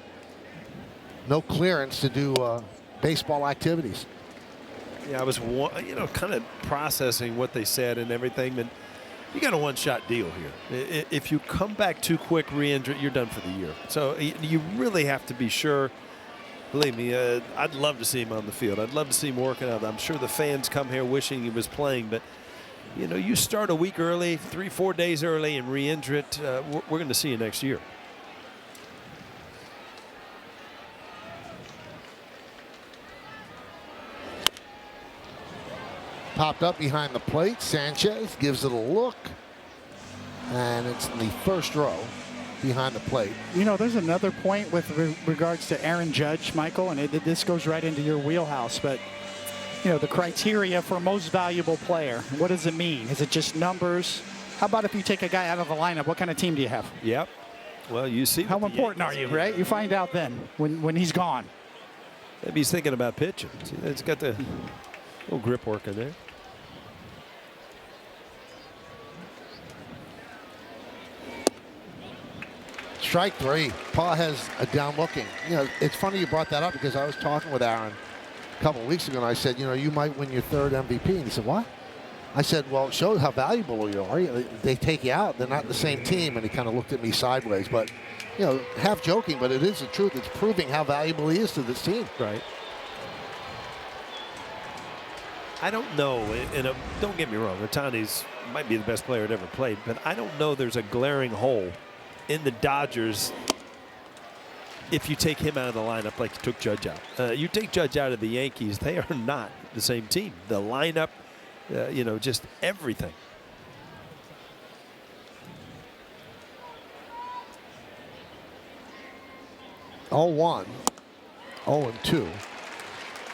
no clearance to do baseball activities.
Yeah, I was, kind of processing what they said and everything, but you got a one-shot deal here. If you come back too quick, re-injure, you're done for the year. So you really have to be sure. Believe me, I'd love to see him on the field. I'd love to see him working out. I'm sure the fans come here wishing he was playing, but you start a week early, 3-4 days early, and re-injure it. We're going to see you next year.
Popped up behind the plate. Sanchez gives it a look, and it's in the first row behind the plate.
There's another point with regards to Aaron Judge, Michael, and this goes right into your wheelhouse, but the criteria for most valuable player. What does it mean? Is it just numbers? How about if you take a guy out of the lineup? What kind of team do you have?
Yep. Well, you see.
How important are you, right? You find out then when he's gone.
Maybe he's thinking about pitching. See, it's got the little grip working there.
Strike 3. Paul has a down looking. It's funny you brought that up because I was talking with Aaron a couple of weeks ago, and I said, you might win your 3rd MVP. And he said, what? I said, well, it shows how valuable you are. They take you out. They're not the same team. And he kind of looked at me sideways. But, half joking, but it is the truth. It's proving how valuable he is to this team.
Right. I don't know, and don't get me wrong, Ohtani's might be the best player that ever played, but I don't know there's a glaring hole in the Dodgers if you take him out of the lineup like you took Judge out. You take Judge out of the Yankees, they are not the same team. The lineup, just everything.
Oh, 1, 0-2.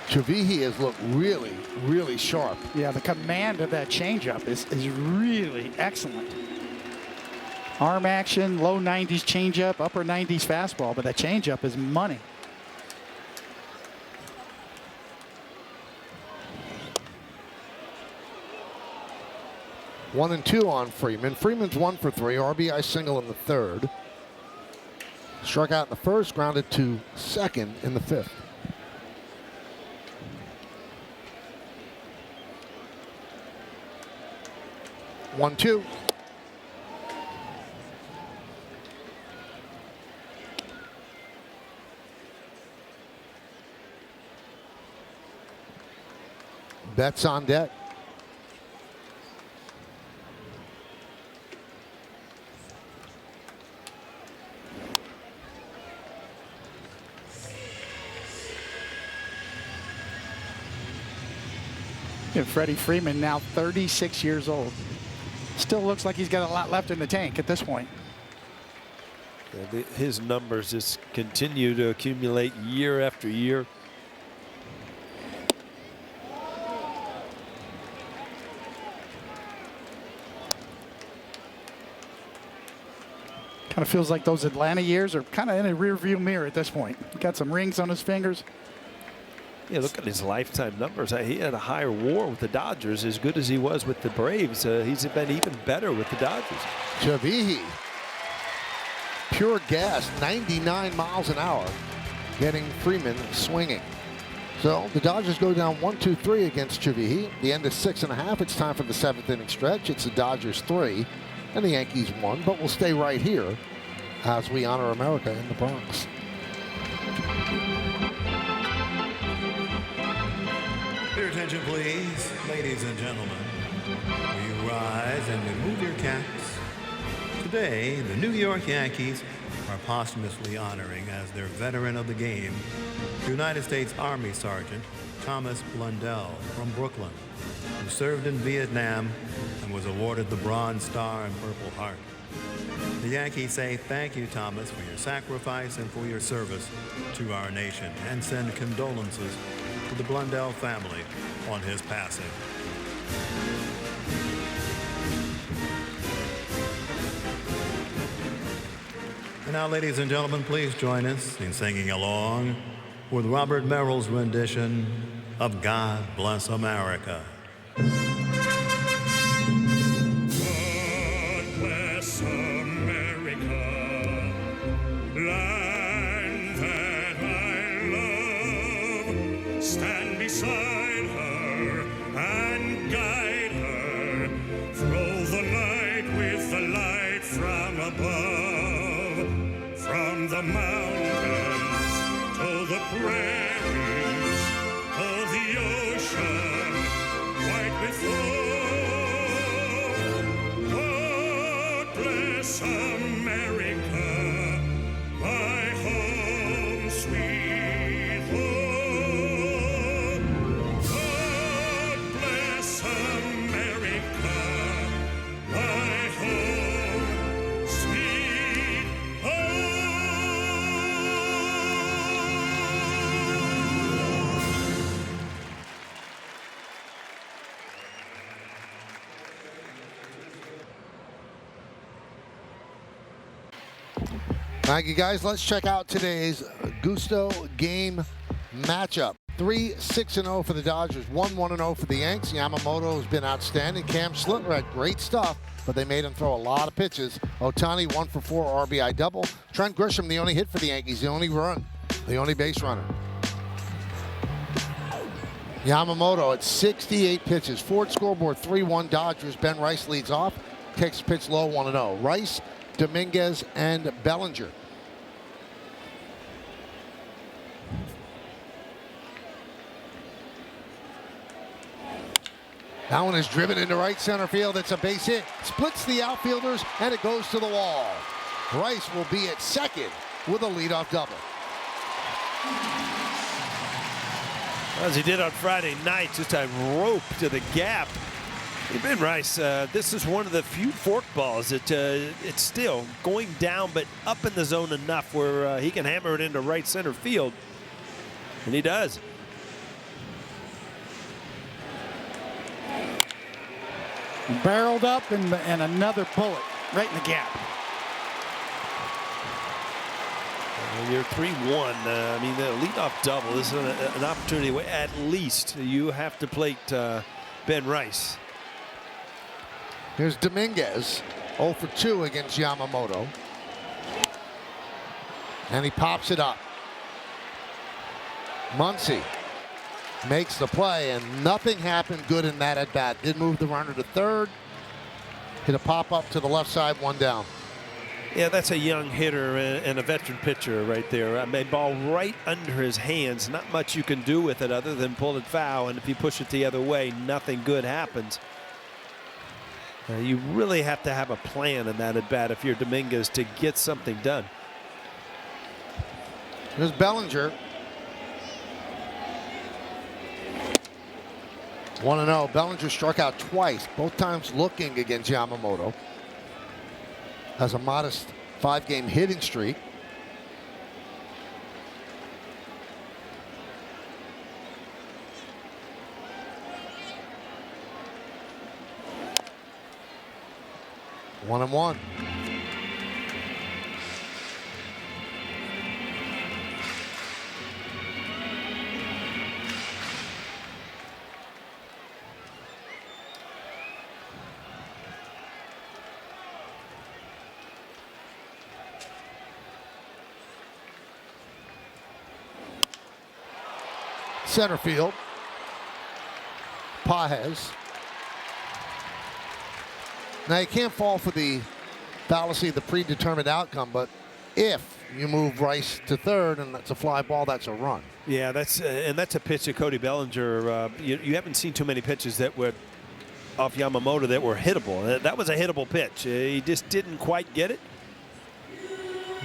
Chavihi has looked really, really sharp.
Yeah, the command of that changeup is really excellent. Arm action, low 90s changeup, upper 90s fastball, but that changeup is money.
One and 2 on Freeman. Freeman's 1 for 3. RBI single in the 3rd. Struck out in the 1st, grounded to 2nd in the 5th. One, 2. Betts on deck.
And Freddie Freeman now 36 years old. Still looks like he's got a lot left in the tank at this point.
Yeah, his numbers just continue to accumulate year after year.
Kind of feels like those Atlanta years are kind of in a rearview mirror at this point. Got some rings on his fingers.
Yeah, look at his lifetime numbers. He had a higher WAR with the Dodgers. As good as he was with the Braves, he's been even better with the Dodgers.
Chavihi, pure gas, 99 miles an hour, getting Freeman swinging. So the Dodgers go down 1-2-3 against Chavihi. The end is 6.5. It's time for the 7th inning stretch. It's the Dodgers 3 and the Yankees 1, but we'll stay right here as we honor America in the Bronx.
Your attention, please, ladies and gentlemen. Will you rise and remove your caps? Today, the New York Yankees are posthumously honoring as their veteran of the game, United States Army Sergeant Thomas Blundell from Brooklyn, who served in Vietnam and was awarded the Bronze Star and Purple Heart. The Yankees say thank you, Thomas, for your sacrifice and for your service to our nation, and send condolences to the Blundell family on his passing. And now, ladies and gentlemen, please join us in singing along with Robert Merrill's rendition of God Bless America.
God bless America, land that I love. Stand beside her and guide her through the night with the light from above. From the mountains to the prairies, to the ocean, white with foam. God bless America, my home, sweet home. God bless America, my home, sweet home.
Thank you, guys. Let's check out today's Gusto game matchup. 3-6-0 for the Dodgers, 1-1-0 for the Yanks. Yamamoto has been outstanding. Cam Schlittler had great stuff, but they made him throw a lot of pitches. Ohtani 1 for 4 RBI double. Trent Grisham, the only hit for the Yankees, the only run, the only base runner. Yamamoto at 68 pitches. Ford scoreboard 3-1 Dodgers. Ben Rice leads off. Takes pitch low 1-0. Rice, Dominguez, and Bellinger. That one is driven into right center field. It's a base hit. Splits the outfielders, and it goes to the wall. Rice will be at second with a leadoff double.
As he did on Friday night, just a rope to the gap. Ben Rice, this is one of the few fork balls that it's still going down, but up in the zone enough where he can hammer it into right center field. And he does.
Barreled up and another bullet right in the gap.
You're 3-1. I mean, the leadoff double is an opportunity. At least you have to plate Ben Rice.
Here's Dominguez, 0 for 2 against Yamamoto. And he pops it up. Muncy makes the play, and nothing happened good in that at bat. Did move the runner to third. Hit a pop up to the left side, 1 down.
Yeah, that's a young hitter and a veteran pitcher right there. I mean, ball right under his hands. Not much you can do with it other than pull it foul. And if you push it the other way, nothing good happens. You really have to have a plan in that at bat if you're Dominguez to get something done.
There's Bellinger. 1-0. Bellinger struck out twice, both times looking against Yamamoto. Has a modest 5-game hitting streak. One and one. Center field. Pages. Now, you can't fall for the fallacy of the predetermined outcome, but if you move Rice to third and it's a fly ball, that's a run.
Yeah, that's a pitch that Cody Bellinger, you haven't seen too many pitches that would off Yamamoto that were hittable. That was a hittable pitch. He just didn't quite get it.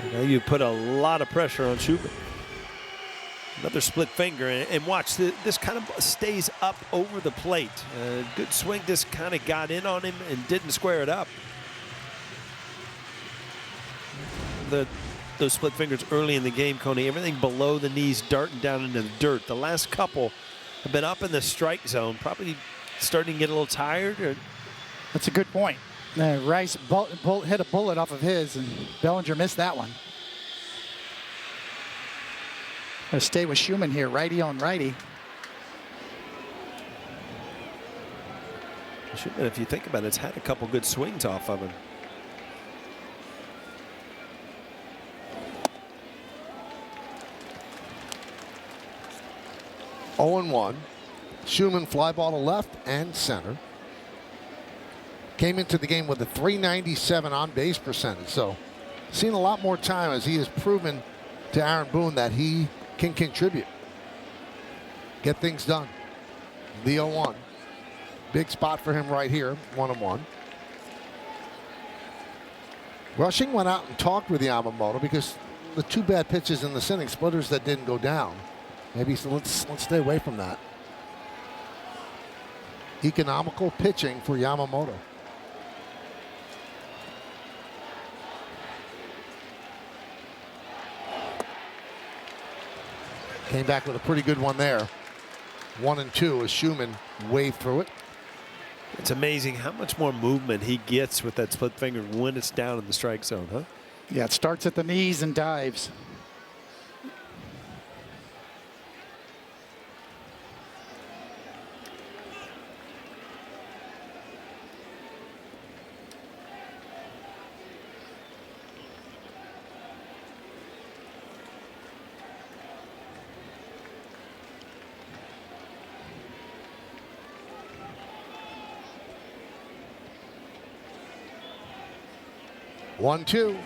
And now you put a lot of pressure on Schubert. Another split finger, and watch, this kind of stays up over the plate. Good swing, just kind of got in on him and didn't square it up. Those split fingers early in the game, Coney, everything below the knees darting down into the dirt. The last couple have been up in the strike zone, probably starting to get a little tired.
That's a good point. Rice hit a bullet off of his, and Bellinger missed that one. Gonna stay with Schumann here, righty on righty.
Schumann, if you think about it, it's had a couple good swings off of him.
Oh and 1. Schumann fly ball to left and center. Came into the game with a .397 on base percentage. So seen a lot more time as he has proven to Aaron Boone that he can contribute. Get things done. The 0-1. Big spot for him right here. 1-1. Rushing went out and talked with Yamamoto because the two bad pitches in this inning, splitters that didn't go down. Maybe so let's stay away from that. Economical pitching for Yamamoto. Came back with a pretty good one there. 1-2 as Schumann waved through it.
It's amazing how much more movement he gets with that split finger when it's down in the strike zone, huh?
Yeah, it starts at the knees and dives.
One, two.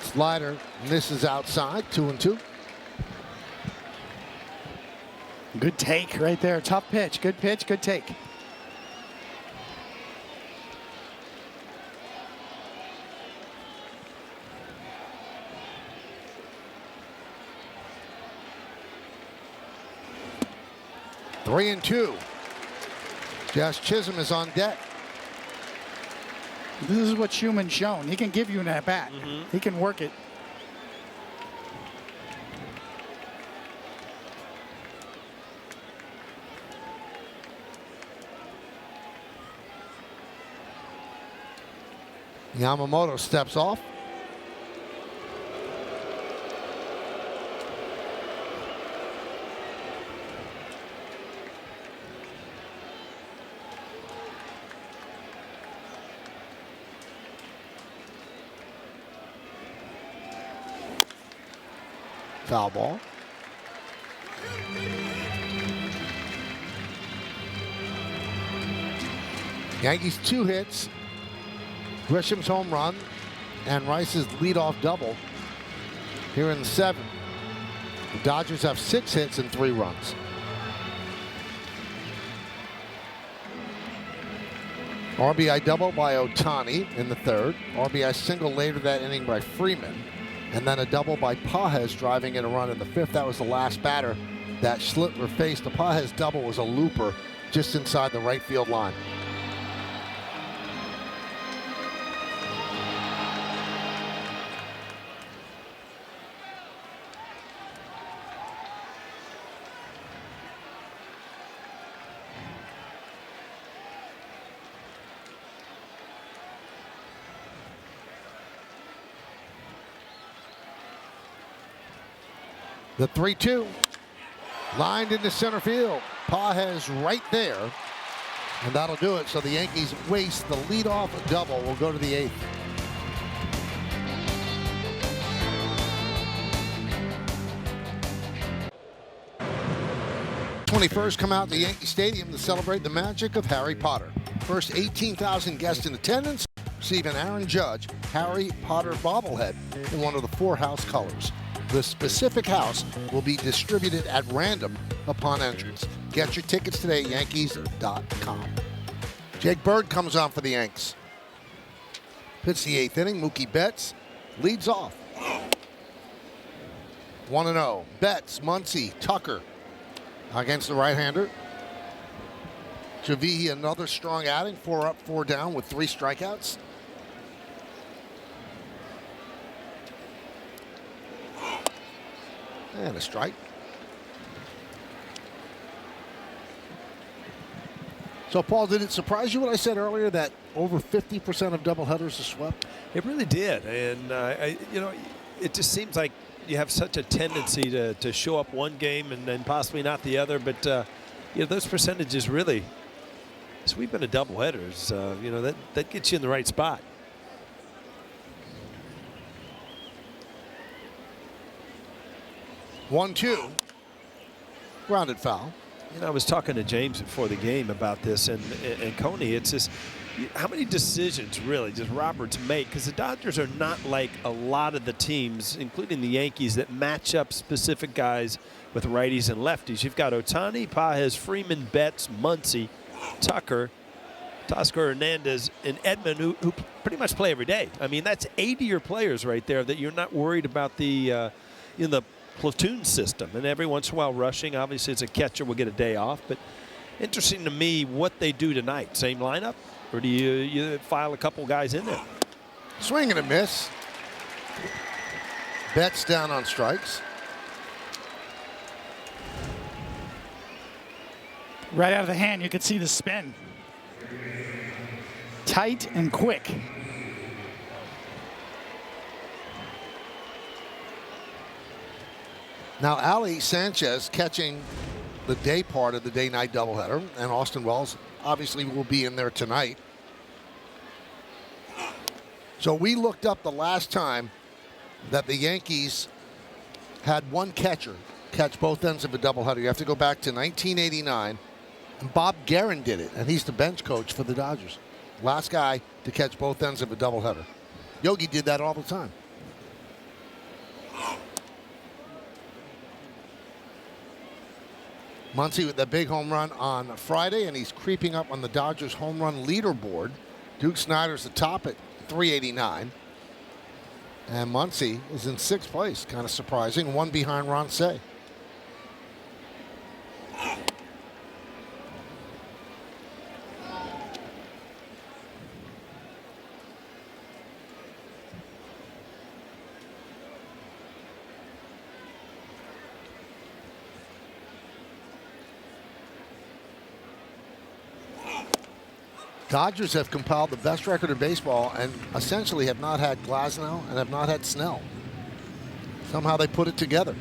Slider misses outside. 2-2.
Good take right there. Tough pitch. Good pitch. Good take.
Three and two. Josh Chisholm is on deck.
This is what Schumann's shown. He can give you an at-bat. He can work it.
Yamamoto steps off. Foul ball. Yankees 2 hits. Grisham's home run and Rice's leadoff double here in the 7th. The Dodgers have 6 hits and 3 runs. RBI double by Ohtani in the 3rd. RBI single later that inning by Freeman. And then a double by Pages driving in a run in the 5th. That was the last batter that Schlittler faced. The Pages double was a looper just inside the right field line. The 3-2 lined into center field. Pages right there, and that'll do it. So the Yankees waste the leadoff double. Will go to the 8th. 21st come out to Yankee Stadium to celebrate the magic of Harry Potter. First 18,000 guests in attendance receive an Aaron Judge Harry Potter bobblehead in one of the 4 house colors. The specific house will be distributed at random upon entrance. Get your tickets today at Yankees.com. Jake Bird comes on for the Yanks. Pitch the 8th inning. Mookie Betts leads off. 1-0. Betts, Muncy, Tucker against the right-hander. Javihi, another strong outing. 4 up, 4 down with 3 strikeouts. And a strike. So, Paul, did it surprise you what I said earlier that over 50% of doubleheaders are swept?
It really did, and it just seems like you have such a tendency to show up one game and then possibly not the other. But those percentages really sweeping a doubleheaders. That gets you in the right spot.
One-two. Grounded foul.
I was talking to James before the game about this, and Coney, it's just how many decisions really does Roberts make? Because the Dodgers are not like a lot of the teams, including the Yankees, that match up specific guys with righties and lefties. You've got Ohtani, Pages, Freeman, Betts, Muncy, Tucker, Teoscar Hernandez, and Edman, who pretty much play every day. I mean, that's 80 of your players right there that you're not worried about the platoon system. And every once in a while rushing, obviously as a catcher will get a day off. But interesting to me what they do tonight. Same lineup, or do you file a couple guys in there?
Swing and a miss. Betts down on strikes.
Right out of the hand, you could see the spin. Tight and quick.
Now, Ali Sanchez catching the day part of the day-night doubleheader, and Austin Wells obviously will be in there tonight. So we looked up the last time that the Yankees had one catcher catch both ends of a doubleheader. You have to go back to 1989, and Bob Guerin did it, and he's the bench coach for the Dodgers. Last guy to catch both ends of a doubleheader. Yogi did that all the time. Muncy with the big home run on Friday, and he's creeping up on the Dodgers home run leaderboard. Duke Snider's the top at 389. And Muncy is in 6th place. Kind of surprising. 1 behind Ron Cey. Dodgers have compiled the best record in baseball and essentially have not had Glasnow and have not had Snell. Somehow they put it together.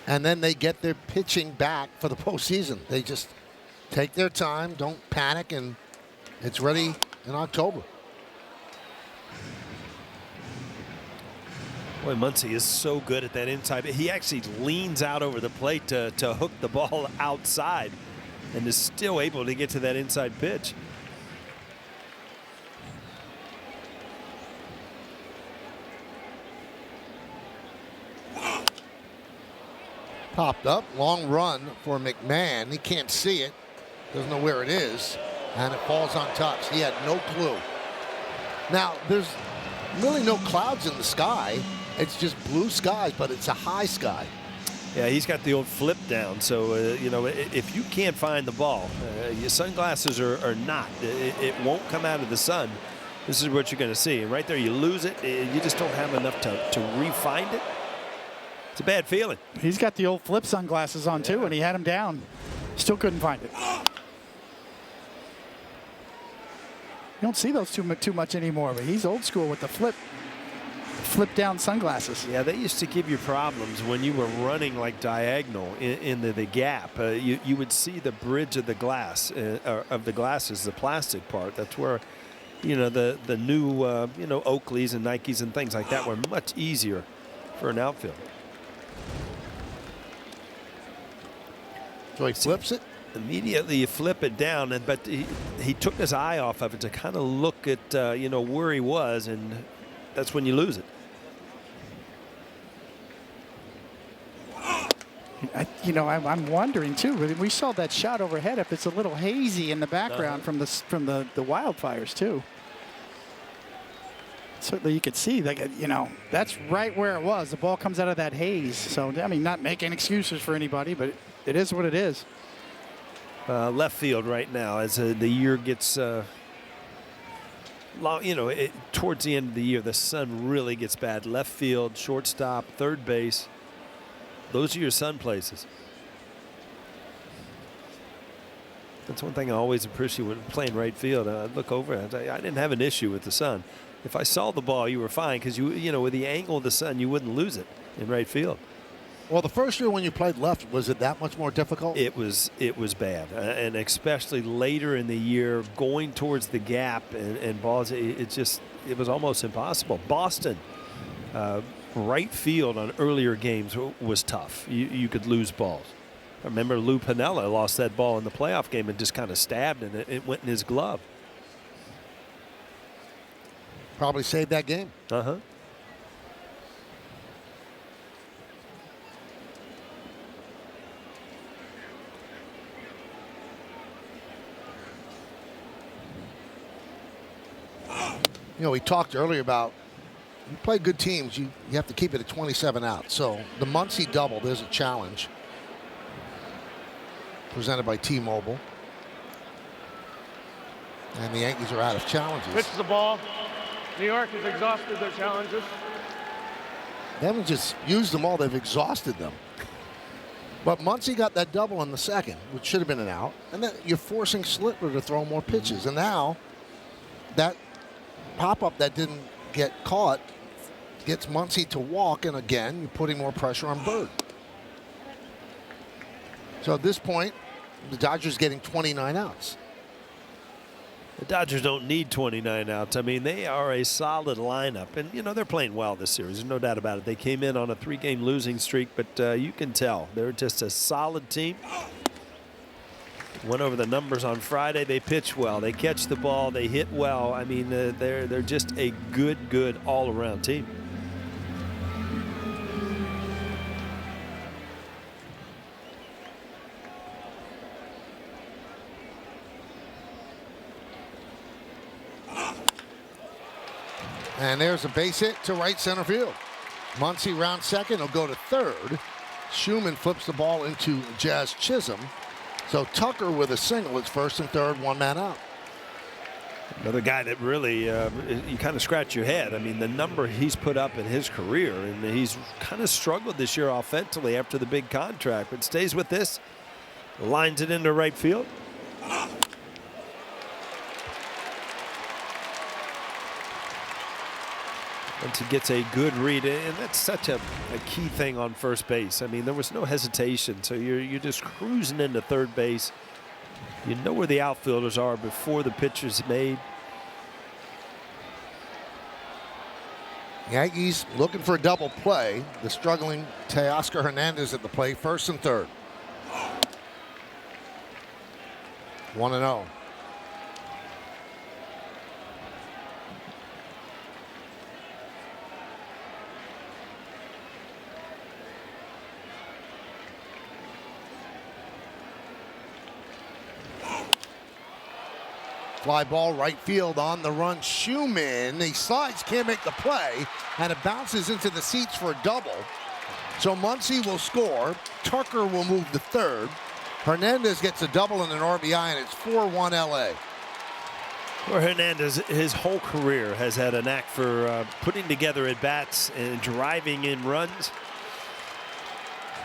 And then they get their pitching back for the postseason. They just take their time, don't panic, and it's ready in October.
Boy, Muncy is so good at that inside. He actually leans out over the plate to hook the ball outside and is still able to get to that inside pitch.
Popped up, long run for McMahon. He can't see it, doesn't know where it is, and it falls untouched. He had no clue. Now, there's really no clouds in the sky. It's just blue skies, but it's a high sky.
Yeah, he's got the old flip down. So, if you can't find the ball, your sunglasses are not. It won't come out of the sun. This is what you're going to see. And right there, you lose it. You just don't have enough to re-find it. It's a bad feeling.
He's got the old flip sunglasses on, too, and he had him down. Still couldn't find it. You don't see those too much anymore, but he's old school with the flip down sunglasses.
Yeah, they used to give you problems when you were running like diagonal in the gap. You would see the bridge of the glass, of the glasses, the plastic part. That's where, the new, Oakleys and Nikes and things like that were much easier for an outfield.
So he flips it?
Immediately you flip it down, but he took his eye off of it to kind of look at, where he was, and that's when you lose it.
I'm wondering too. We saw that shot overhead. If it's a little hazy in the background from the wildfires too. Certainly, you could see that. That's right where it was. The ball comes out of that haze. So I mean, not making excuses for anybody, but it is what it is.
Left field right now as the year gets. Towards the end of the year, the sun really gets bad. Left field, shortstop, third base. Those are your sun places. That's one thing I always appreciate when playing right field. I look over and I didn't have an issue with the sun. If I saw the ball, you were fine because with the angle of the sun, you wouldn't lose it in right field.
Well, the first year when you played left, was it that much more difficult?
It was bad, and especially later in the year, going towards the gap and balls. It was almost impossible. Boston, right field on earlier games was tough. You could lose balls. I remember Lou Piniella lost that ball in the playoff game and just kind of stabbed, and it went in his glove.
Probably saved that game.
Uh-huh.
We talked earlier about you play good teams, you have to keep it at 27 out. So the Muncy double, there's a challenge presented by T-Mobile. And the Yankees are out of challenges.
Pitch the ball. New York has exhausted their challenges.
They haven't just used them all, they've exhausted them. But Muncy got that double in the second, which should have been an out. And then you're forcing Slittler to throw more pitches. And now that pop-up that didn't get caught gets Muncy to walk, and again, you're putting more pressure on Bird. So at this point, the Dodgers getting 29 outs.
The Dodgers don't need 29 outs. I mean, they are a solid lineup, and they're playing well this series. There's no doubt about it. They came in on a 3-game losing streak, but you can tell they're just a solid team. Went over the numbers on Friday. They pitch well. They catch the ball. They hit well. I mean, they're just a good all-around team.
And there's a base hit to right center field. Muncy round second. He'll go to third. Schumann flips the ball into Jazz Chisholm. So Tucker with a single. It's first and third, one man out.
Another guy that really, you kind of scratch your head. I mean, the number he's put up in his career, and he's kind of struggled this year offensively after the big contract, but stays with this, lines it into right field. Once he gets a good read, and that's such a key thing on first base. I mean, there was no hesitation, so you're just cruising into third base. You know where the outfielders are before the pitch is made.
Yankees looking for a double play. The struggling Teoscar Hernandez at the plate, first and third. 1-0. Fly ball right field on the run. Schumann, he slides, can't make the play, and it bounces into the seats for a double. So Muncy will score. Tucker will move to third. Hernandez gets a double and an RBI, and it's 4-1 LA.
Well, Hernandez, his whole career has had a knack for putting together at bats and driving in runs.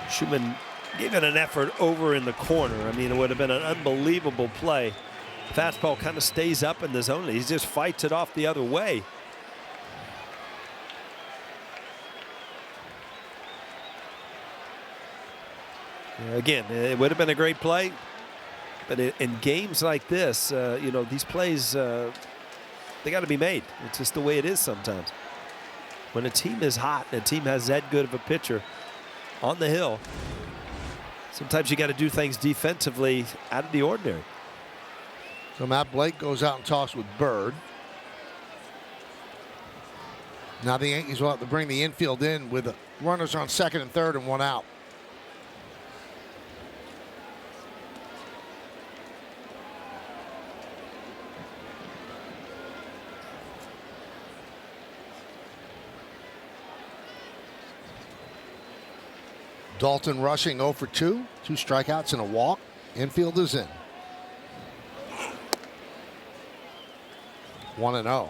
Schumann gave it an effort over in the corner. I mean, it would have been an unbelievable play. Fastball kind of stays up in the zone. He just fights it off the other way. Again, it would have been a great play, but in games like this, these plays, they got to be made. It's just the way it is sometimes. When a team is hot and a team has that good of a pitcher on the hill, sometimes you got to do things defensively out of the ordinary.
So Matt Blake goes out and talks with Bird. Now the Yankees will have to bring the infield in with runners on second and third and one out. Dalton rushing 0 for 2. 2 strikeouts and a walk. Infield is in. 1-0.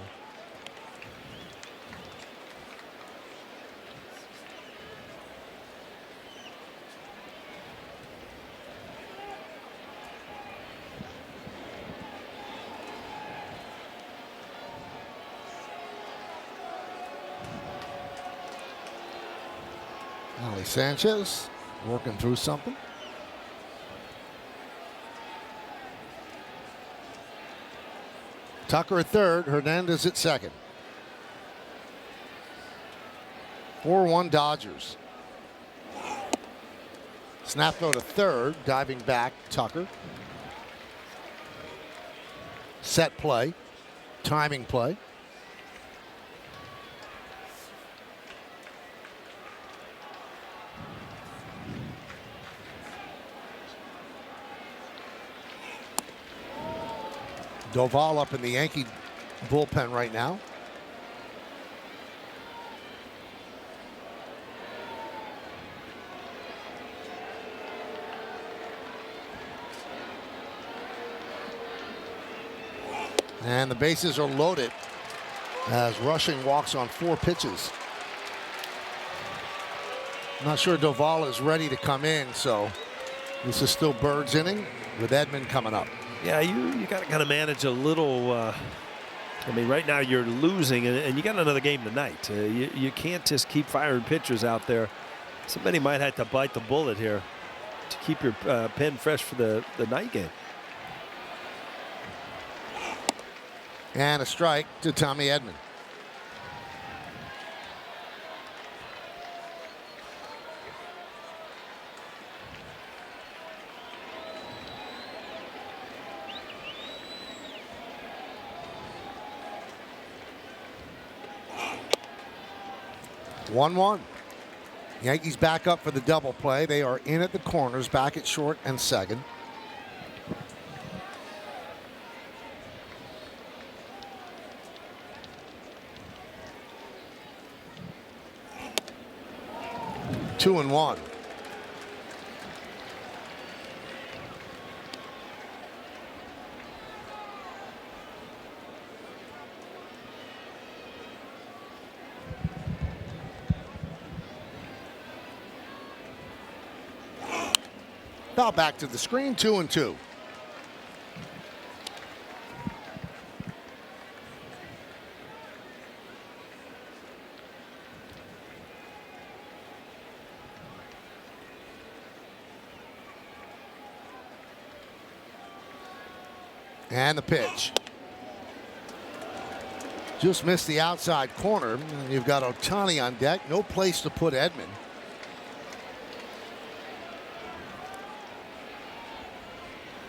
Ali Sanchez working through something. Tucker at third, Hernandez at second. 4-1 Dodgers. Snap throw to third, diving back, Tucker. Set play, timing play. Doval up in the Yankee bullpen right now. And the bases are loaded as Rushing walks on 4 pitches. I'm not sure Doval is ready to come in, so this is still Bird's inning with Edman coming up.
Yeah, you got to kind of manage a little. I mean, right now you're losing, and you got another game tonight. You can't just keep firing pitchers out there. Somebody might have to bite the bullet here to keep your pen fresh for the night game.
And a strike to Tommy Edman. One. Yankees back up for the double play. They are in at the corners, back at short and second. Two and one. Foul back to the screen, 2-2. And the pitch. Just missed the outside corner. And you've got Ohtani on deck. No place to put Edman.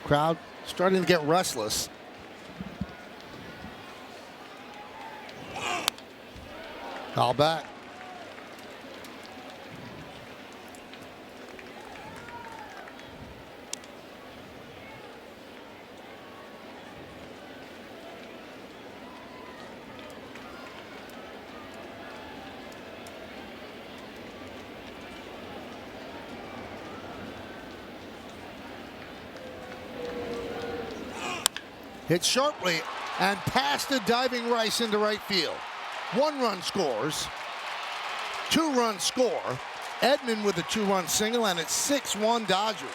Crowd starting to get restless. All back. Hit sharply and past a diving Rice into right field. 1 run scores. 2 runs score. Edman with a 2-run single, and it's 6-1 Dodgers.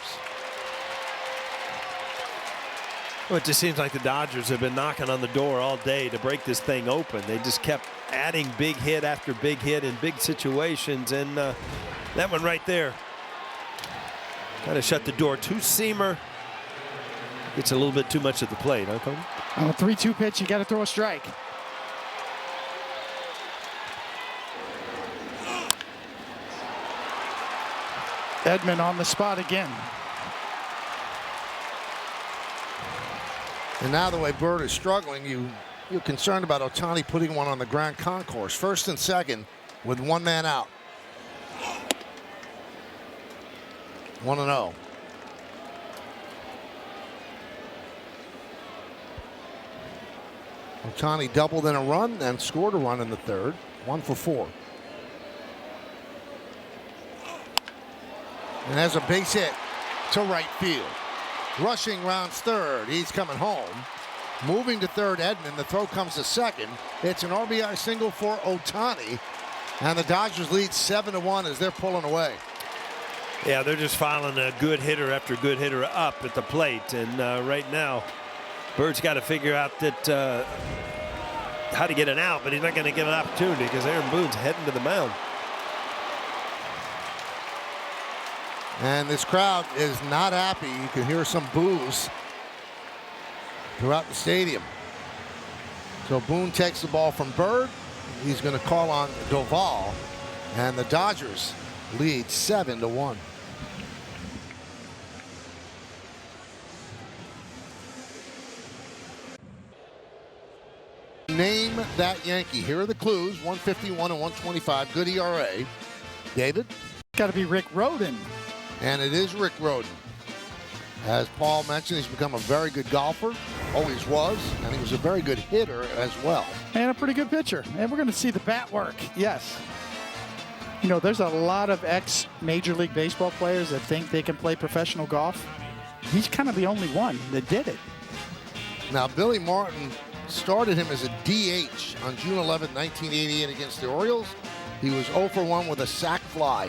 Well, it just seems like the Dodgers have been knocking on the door all day to break this thing open. They just kept adding big hit after big hit in big situations, and that one right there kind of shut the door. Two-seamer. It's a little bit too much at the plate, huh, Cody?
On a 3-2 pitch, you got to throw a strike. Edman on the spot again.
And now the way Bird is struggling, you're concerned about Ohtani putting one on the ground concourse. First and second with 1 man out. 1-0. Ohtani doubled in a run and scored a run in the third. 1 for 4. And there's a base hit to right field. Rushing rounds third. He's coming home. Moving to third, Edman. The throw comes to second. It's an RBI single for Ohtani. And the Dodgers lead 7-1 as they're pulling away.
Yeah, they're just filing a good hitter after good hitter up at the plate. And right now, Bird's got to figure out that how to get an out, but he's not going to get an opportunity because Aaron Boone's heading to the mound.
And this crowd is not happy. You can hear some boos throughout the stadium. So Boone takes the ball from Bird. He's going to call on Doval, and the Dodgers lead 7-1. Name that Yankee. Here are the clues: 151 and 125. Good ERA. David?
Got to be Rick Rhoden.
And it is Rick Rhoden. As Paul mentioned, he's become a very good golfer. Always was. And he was a very good hitter as well.
And a pretty good pitcher. And we're going to see the bat work. Yes. You know, there's a lot of ex-Major League Baseball players that think they can play professional golf. He's kind of the only one that did it.
Now, Billy Martin started him as a DH on June 11, 1988 against the Orioles. He was 0 for 1 with a sac fly.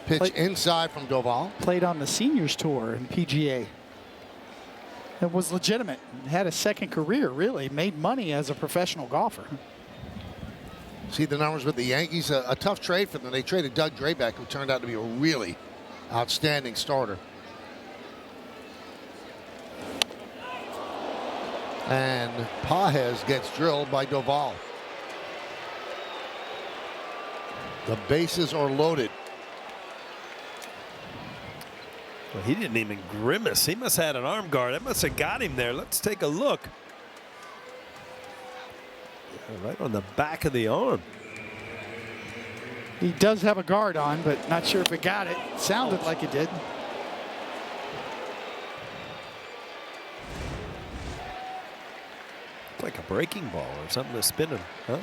Pitch inside from Doval.
Played on the seniors tour in PGA. It was legitimate. Had a second career, really. Made money as a professional golfer.
See the numbers with the Yankees. A tough trade for them. They traded Doug Drabek, who turned out to be a really outstanding starter. And Pages gets drilled by Doval. The bases are loaded.
Well, he didn't even grimace. He must have had an arm guard. That must have got him there. Let's take a look. Yeah, right on the back of the arm.
He does have a guard on, but not sure if it got it. Sounded like it did.
It's like a breaking ball or something that's spinning, huh?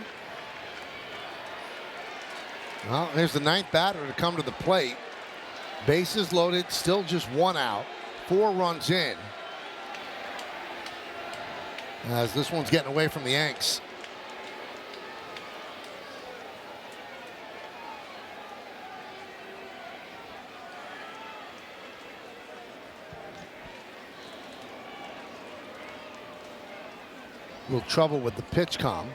Well, there's the ninth batter to come to the plate. Bases loaded, still just one out. 4 runs in. As this one's getting away from the Yanks. A little trouble with the pitch com.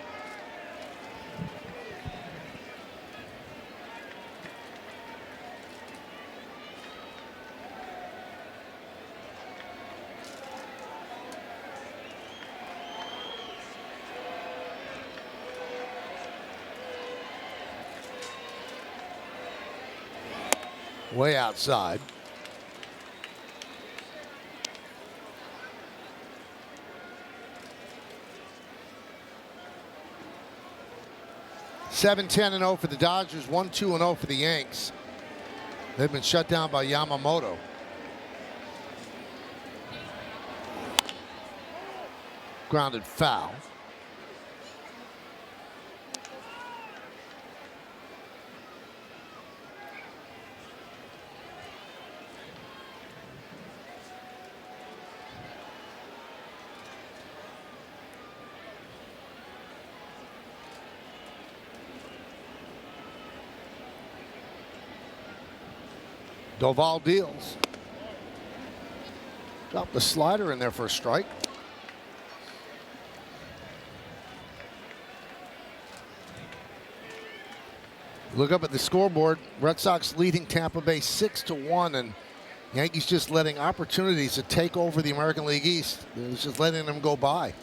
Way outside. Seven, 10-0 for the Dodgers. 1-2-0 for the Yanks. They've been shut down by Yamamoto. Grounded foul. Doval deals. Drop the slider in there for a strike. Look up at the scoreboard. Red Sox leading Tampa Bay 6-1, and Yankees just letting opportunities to take over the American League East. It's just letting them go by.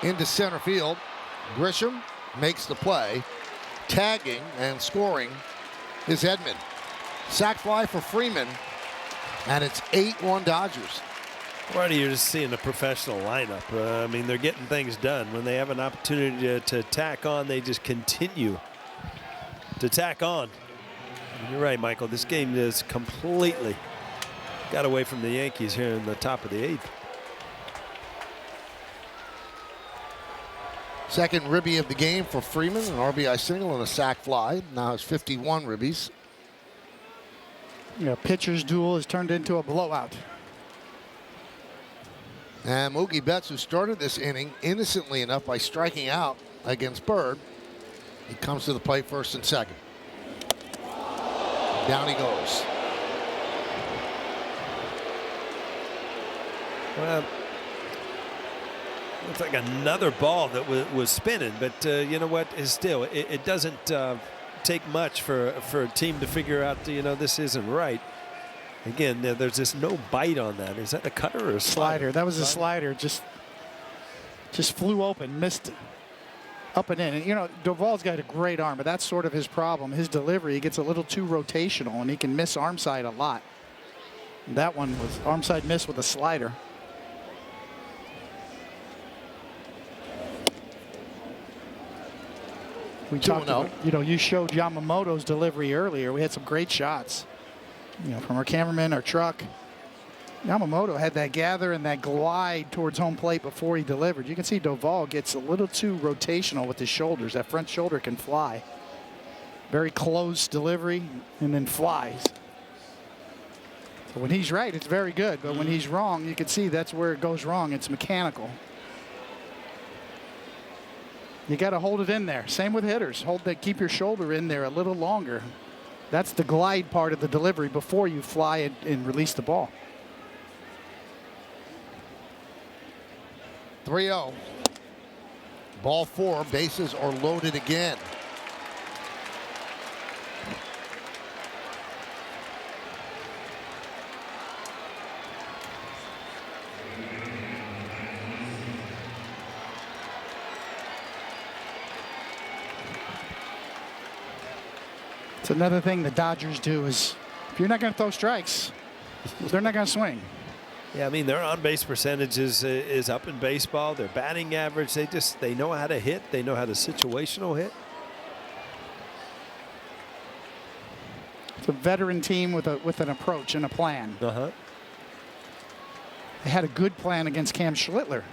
Into center field. Grisham makes the play. Tagging and scoring is Edman. Sac fly for Freeman, and it's 8-1 Dodgers.
Already you're just seeing a professional lineup. I mean, they're getting things done. When they have an opportunity to tack on, they just continue to tack on. And you're right, Michael. This game is completely got away from the Yankees here in the top of the 8th.
Second ribby of the game for Freeman, an RBI single and a sac fly. Now has 51 ribbies.
Pitcher's duel has turned into a blowout.
And Mookie Betts, who started this inning innocently enough by striking out against Bird, he comes to the plate first and second. Down he goes.
Well, looks like another ball that was spinning, but you know what? It doesn't take much for a team to figure out, this isn't right. Again, there's just no bite on that. Is that a cutter or a slider?
That was a slider. Just flew open, missed up and in. And, Duvall's got a great arm, but that's sort of his problem. His delivery, he gets a little too rotational, and he can miss arm side a lot. That one was arm side miss with a slider. We talked about, you showed Yamamoto's delivery earlier. We had some great shots, from our cameraman, our truck. Yamamoto had that gather and that glide towards home plate before he delivered. You can see Duvall gets a little too rotational with his shoulders. That front shoulder can fly. Very close delivery and then flies. So when he's right, it's very good. But when he's wrong, you can see that's where it goes wrong. It's mechanical. You got to hold it in there. Same with hitters. Keep your shoulder in there a little longer. That's the glide part of the delivery before you fly and release the ball.
3-0. Ball 4. Bases are loaded again.
It's another thing the Dodgers do is if you're not going to throw strikes, they're not going to swing.
Yeah, I mean, their on-base percentage is up in baseball. Their batting average, they know how to hit. They know how to situational hit.
It's a veteran team with an approach and a plan. They had a good plan against Cam Schlittler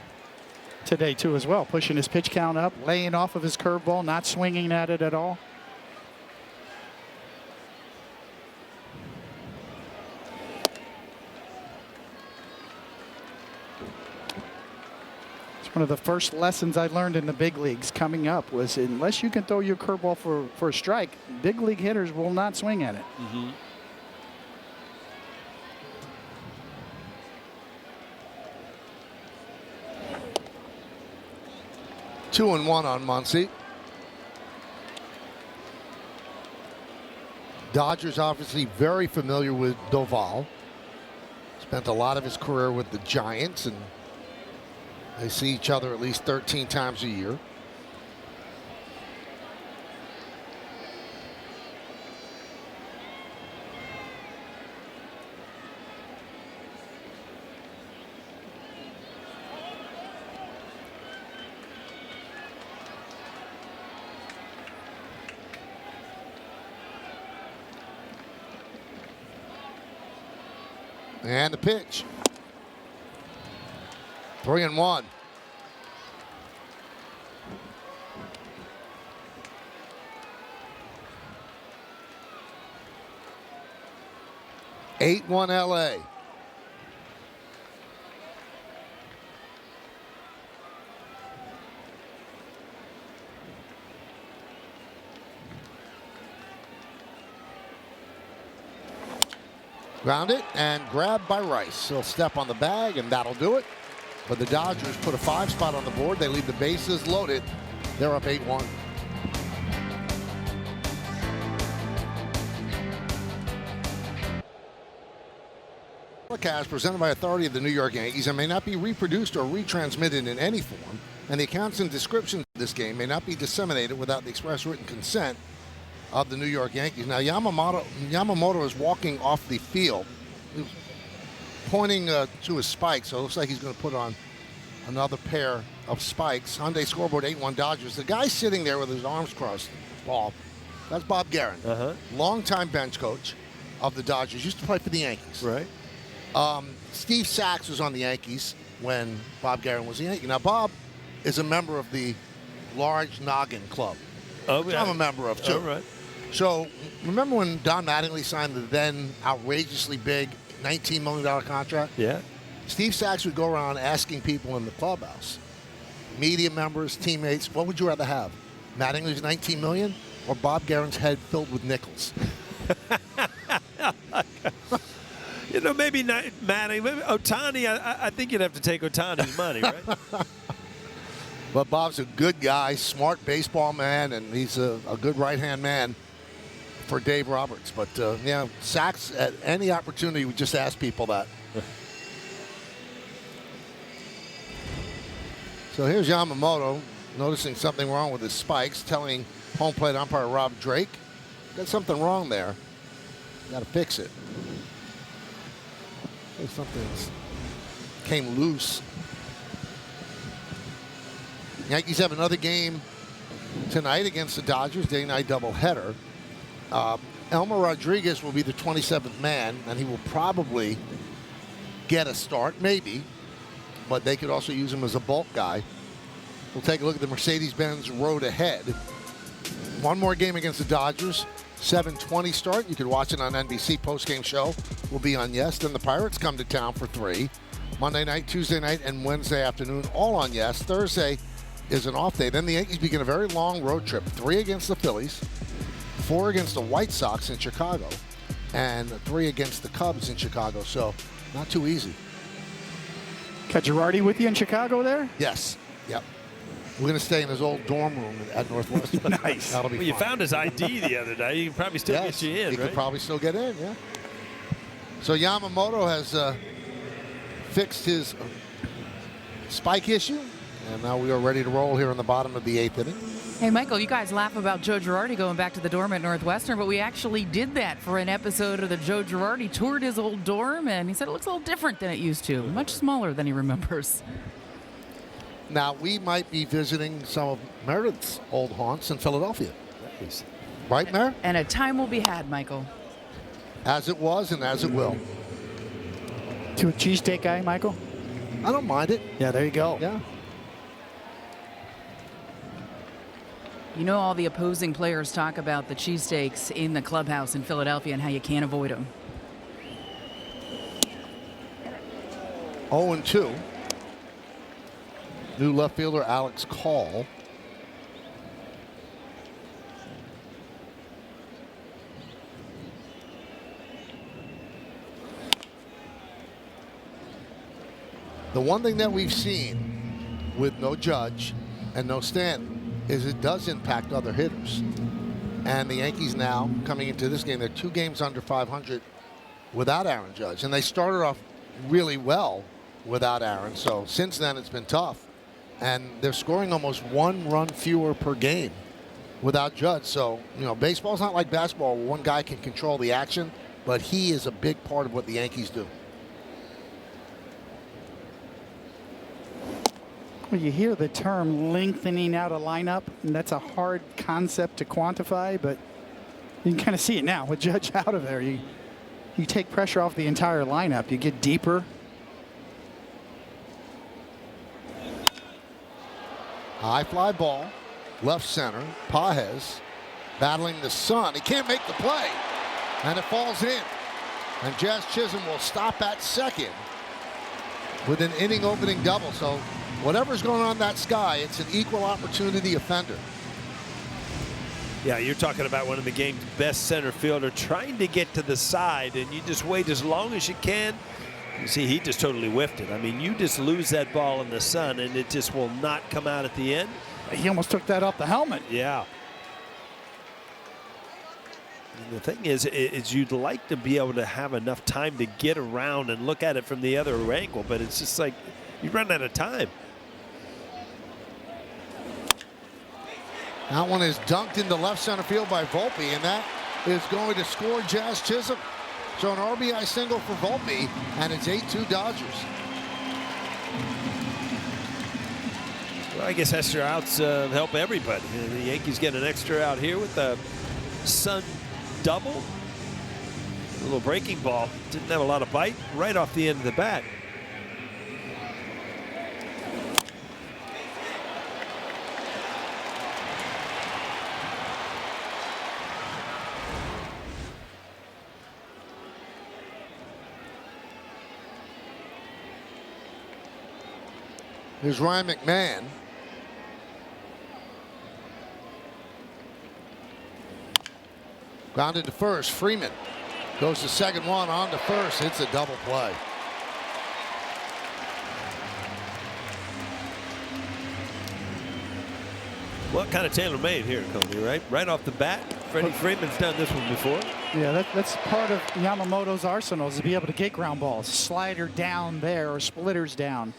today too as well, pushing his pitch count up, laying off of his curveball, not swinging at it at all. One of the first lessons I learned in the big leagues coming up was unless you can throw your curveball for a strike, big league hitters will not swing at it.
2-1 on Muncy. Dodgers obviously very familiar with Doval. Spent a lot of his career with the Giants, and they see each other at least 13 times a year. And the pitch. 3-1. Eight 1 LA. Grounded and grabbed by Rice. He'll step on the bag, and that'll do it. But the Dodgers put a 5 spot on the board. They leave the bases loaded. They're up 8-1. Telecast presented by authority of the New York Yankees and may not be reproduced or retransmitted in any form, and the accounts and descriptions of this game may not be disseminated without the express written consent of the New York Yankees. Now, Yamamoto is walking off the field, pointing to his spikes, so it looks like he's going to put on another pair of spikes. Hyundai scoreboard 8-1 Dodgers. The guy sitting there with his arms crossed, Paul, that's Bob Guerin, longtime bench coach of the Dodgers. Used to play for the Yankees.
Right.
Steve Sachs was on the Yankees when Bob Guerin was a Yankee. Now, Bob is a member of the Large Noggin Club,
Oh,
which I'm a member of, too.
All right.
So remember when Don Mattingly signed the then outrageously big $19 million contract?
Yeah.
Steve Sachs would go around asking people in the clubhouse, media members, teammates, what would you rather have? Mattingly's $19 million or Bob Guerin's head filled with nickels?
You know, maybe not Matting. Maybe Ohtani, I think you'd have to take Ohtani's money, right?
But Bob's a good guy, smart baseball man, and he's a good right-hand man for Dave Roberts. But, yeah, Sachs, at any opportunity, would just ask people that. So here's Yamamoto noticing something wrong with his spikes, telling home plate umpire Rob Drake, got something wrong there. Got to fix it. Something came loose. Yankees have another game tonight against the Dodgers, day-night doubleheader. Elmer Rodriguez will be the 27th man, and he will probably get a start, maybe, but they could also use him as a bulk guy. We'll take a look at the Mercedes-Benz road ahead. One more game against the Dodgers, 7:20 start. You can watch it on NBC. Post-game show will be on Yes. Then the Pirates come to town for 3. Monday night, Tuesday night, and Wednesday afternoon, all on Yes. Thursday is an off day. Then the Yankees begin a very long road trip. 3 against the Phillies, 4 against the White Sox in Chicago, and 3 against the Cubs in Chicago. So not too easy.
Got Girardi with you in Chicago there?
Yes. Yep. We're going to stay in his old dorm room at Northwestern.
Nice.
That'll be
Well, you
fun.
found his ID the other day. You can probably still
Yes,
get you in,
he
right?
could probably still get in, yeah. So Yamamoto has fixed his spike issue, and now we are ready to roll here in the bottom of the 8th inning.
Hey, Michael, you guys laugh about Joe Girardi going back to the dorm at Northwestern, but we actually did that for an episode of the Joe Girardi toured his old dorm, and he said it looks a little different than it used to, much smaller than he remembers.
Now, we might be visiting some of Meredith's old haunts in Philadelphia.
Nice.
Right, Mer?
And a time will be had, Michael.
As it was and as it will.
To a cheesesteak guy, Michael?
I don't mind it.
Yeah, there you go.
Yeah.
You know, all the opposing players talk about the cheesesteaks in the clubhouse in Philadelphia and how you can't avoid them.
0-2. New left fielder Alex Call. The one thing that we've seen with no Judge and no Stanton is it does impact other hitters. And the Yankees now, coming into this game, they're 2 games under 500 without Aaron Judge. And they started off really well without Aaron. So since then, it's been tough. And they're scoring almost 1 run fewer per game without Judge. So, you know, baseball's not like basketball where one guy can control the action, but he is a big part of what the Yankees do.
Well, you hear the term lengthening out a lineup, and that's a hard concept to quantify, but you can kind of see it now with Judge out of there. You take pressure off the entire lineup. You get deeper.
High fly ball, left center. Pages battling the sun. He can't make the play, and it falls in. And Jazz Chisholm will stop at second with an inning-opening double. So whatever's going on in that sky, it's an equal opportunity offender.
Yeah, you're talking about one of the game's best center fielder trying to get to the side, and you just wait as long as you can. You see, he just totally whiffed it. I mean, you just lose that ball in the sun, and it just will not come out at the end.
He almost took that off the helmet.
Yeah. And the thing is you'd like to be able to have enough time to get around and look at it from the other angle, but it's just like you run out of time.
That one is dunked into left center field by Volpe, and that is going to score Jazz Chisholm. So an RBI single for Volpe, and it's 8-2 Dodgers.
Well, I guess extra outs help everybody. The Yankees get an extra out here with the Sun double. A little breaking ball. Didn't have a lot of bite. Right off the end of the bat.
Here's Ryan McMahon. Grounded to first. Freeman goes to second, one on to first. Hits a double play.
What kind of tailor-made here, Cody, right? Right off the bat. Freddie Freeman's done this one before.
Yeah, that's part of Yamamoto's arsenal, is to be able to get ground balls. Slider down there or splitters down.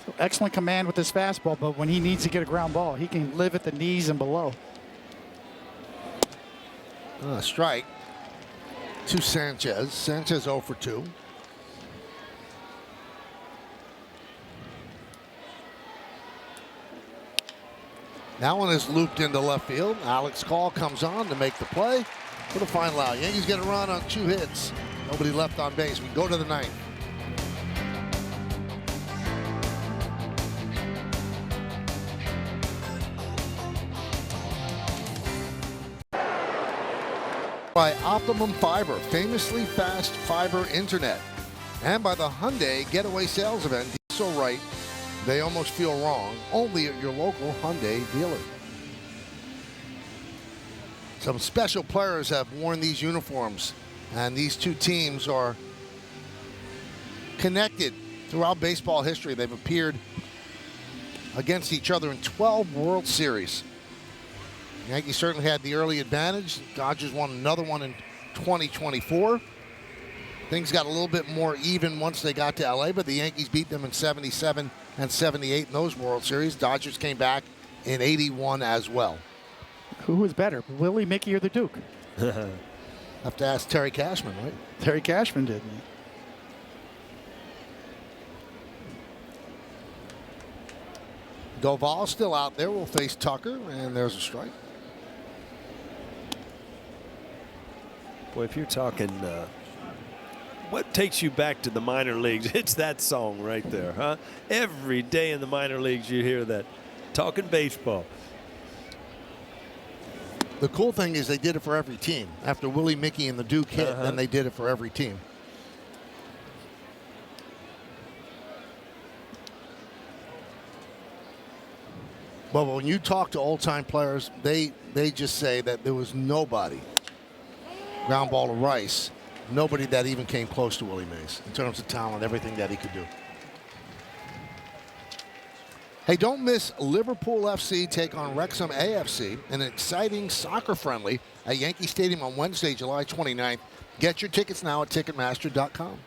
So excellent command with his fastball, but when he needs to get a ground ball, he can live at the knees and below.
Strike to Sanchez. Sanchez 0 for 2. That one is looped into left field. Alex Call comes on to make the play for the final out. Yankees get a run on 2 hits. Nobody left on base. We go to the 9th. By Optimum Fiber, famously fast fiber internet. And by the Hyundai Getaway Sales Event, so right, they almost feel wrong, only at your local Hyundai dealer. Some special players have worn these uniforms, and these two teams are connected throughout baseball history. They've appeared against each other in 12 World Series. Yankees certainly had the early advantage. Dodgers won another one in 2024. Things got a little bit more even once they got to LA, but the Yankees beat them in 77 and 78 in those World Series. Dodgers came back in 81 as well.
Who was better, Willie, Mickey, or the Duke?
Have to ask Terry Cashman, right?
Terry Cashman did.
Doval still out there. Will face Tucker, and there's a strike.
Boy, if you're talking what takes you back to the minor leagues, it's that song right there, huh? Every day in the minor leagues you hear that. Talking baseball.
The cool thing is they did it for every team. After Willie, Mickey, and the Duke hit, then they did it for every team. But when you talk to old-time players, they just say that there was nobody, ground ball to Rice, nobody that even came close to Willie Mays in terms of talent, everything that he could do. Hey, don't miss Liverpool FC take on Wrexham AFC, an exciting soccer friendly at Yankee Stadium on Wednesday, July 29th. Get your tickets now at Ticketmaster.com.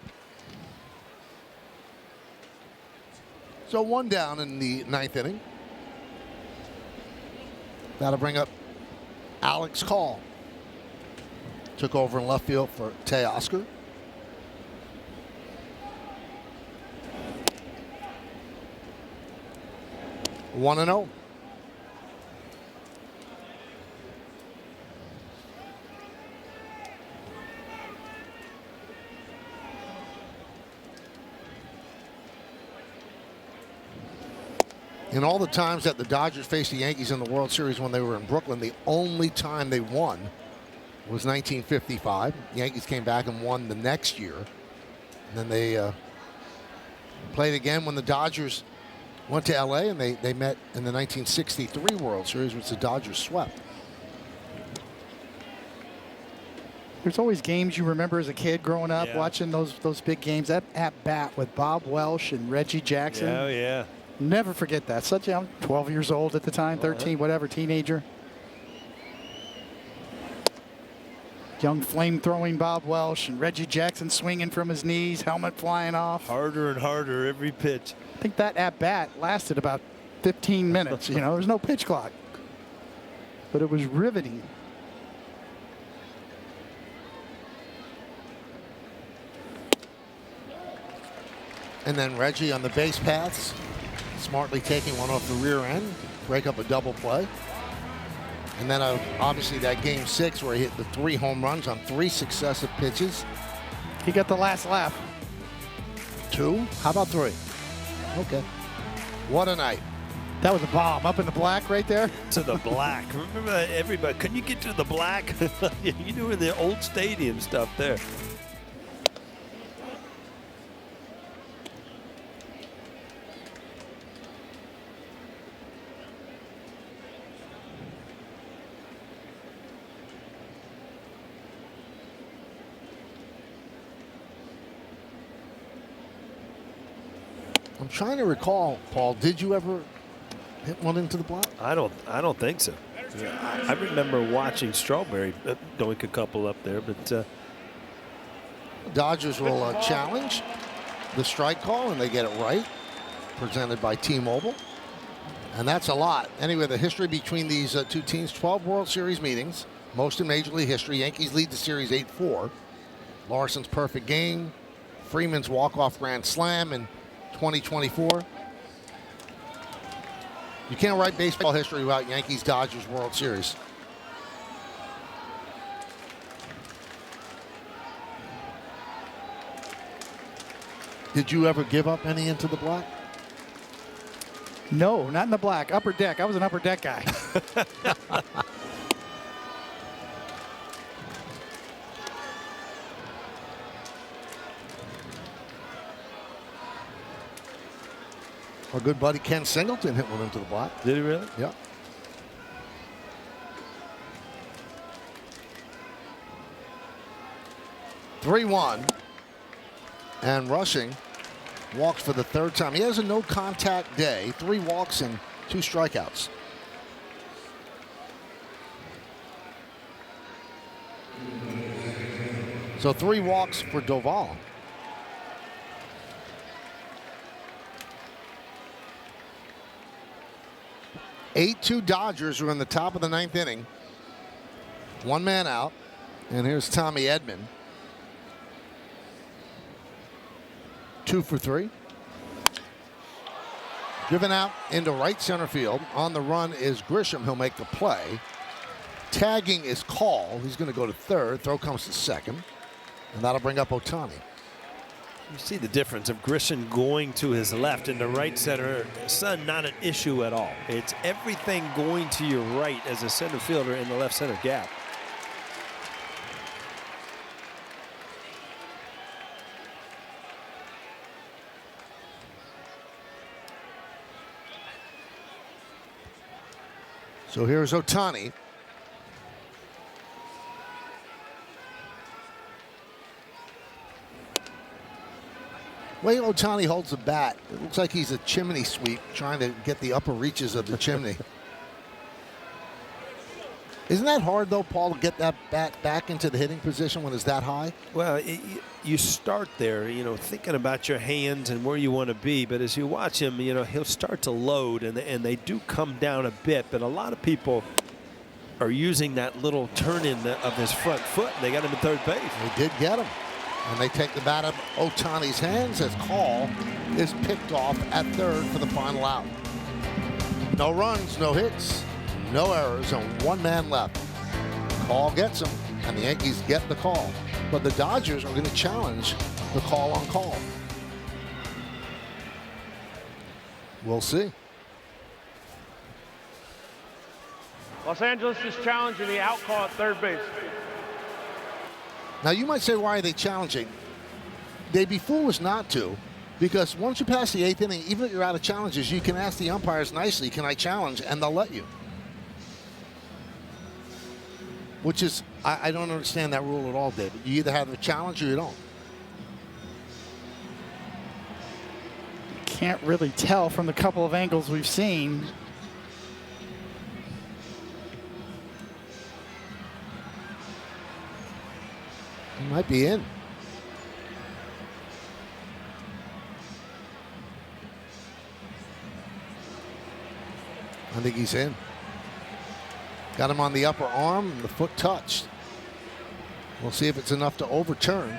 So 1 down in the 9th inning. That'll bring up Alex Call. Took over in left field for Teoscar. One and 0. In all the times that the Dodgers faced the Yankees in the World Series when they were in Brooklyn, the only time they won was 1955. The Yankees came back and won the next year. And then they played again when the Dodgers went to LA, and they met in the 1963 World Series, which the Dodgers swept.
There's always games you remember as a kid growing up, watching those big games. That at bat with Bob Welsh and Reggie Jackson.
Oh, yeah.
Never forget that. Such young, 12 years old at the time, 13, whatever, teenager. Young flame-throwing Bob Welsh and Reggie Jackson swinging from his knees, helmet flying off.
Harder and harder every pitch.
I think that at-bat lasted about 15 minutes. You know, there's no pitch clock. But it was riveting.
And then Reggie on the base paths, smartly taking one off the rear end, break up a double play. And then obviously that game 6 where he hit the 3 home runs on 3 successive pitches.
He got the last laugh.
2? How about 3? Okay. What a night.
That was a bomb up in the black right there.
To the black. Remember that, everybody? Can you get to the black? You doing the old stadium stuff there.
trying to recall, Paul, did you ever hit one into the block?
I don't think so. I remember watching Strawberry doink a couple up there, but
Dodgers will challenge the strike call, and they get it right. Presented by T-Mobile. And that's a lot. Anyway, the history between these two teams, 12 World Series meetings, most in Major League history. Yankees lead the series 8-4. Larson's perfect game, Freeman's walk-off grand slam in 2024. You can't write baseball history without Yankees-Dodgers World Series. Did you ever give up any into the block?
No, not in the black. Upper deck. I was an upper deck guy.
Our good buddy Ken Singleton hit one into the block.
did he really?
Yeah. (3-1) and rushing walks for the third time. He has a no contact day, 3 walks and 2 strikeouts. So 3 walks for Doval. (8-2) Dodgers are in the top of the 9th inning. 1 man out. And here's Tommy Edman. 2 for 3. Driven out into right center field. On the run is Grisham. He'll make the play. Tagging is Call. He's going to go to third. Throw comes to second. And that'll bring up Ohtani.
You see the difference of Grisham going to his left and the right center. Son, not an issue at all. It's everything going to your right as a center fielder in the left center gap.
So here's Ohtani. Way Ohtani holds the bat, it looks like he's a chimney sweep trying to get the upper reaches of the chimney. Isn't that hard, though, Paul, to get that bat back into the hitting position when it's that high?
Well, you start there, thinking about your hands and where you want to be. But as you watch him, he'll start to load, and they do come down a bit. But a lot of people are using that little turn in of his front foot. And they got him at third base.
They did get him. And they take the bat out of Ohtani's hands as Call is picked off at third for the final out. No runs, no hits, no errors, and 1 man left. Call gets him, and the Yankees get the call. But the Dodgers are going to challenge the call on Call. We'll see.
Los Angeles is challenging the out call at third base.
Now, you might say, why are they challenging? They'd be foolish not to, because once you pass the 8th inning, even if you're out of challenges, you can ask the umpires nicely, can I challenge? And they'll let you. Which is, I don't understand that rule at all, David. You either have a challenge or you don't.
Can't really tell from the couple of angles we've seen.
He might be in. I think he's in. Got him on the upper arm, the foot touched. We'll see if it's enough to overturn.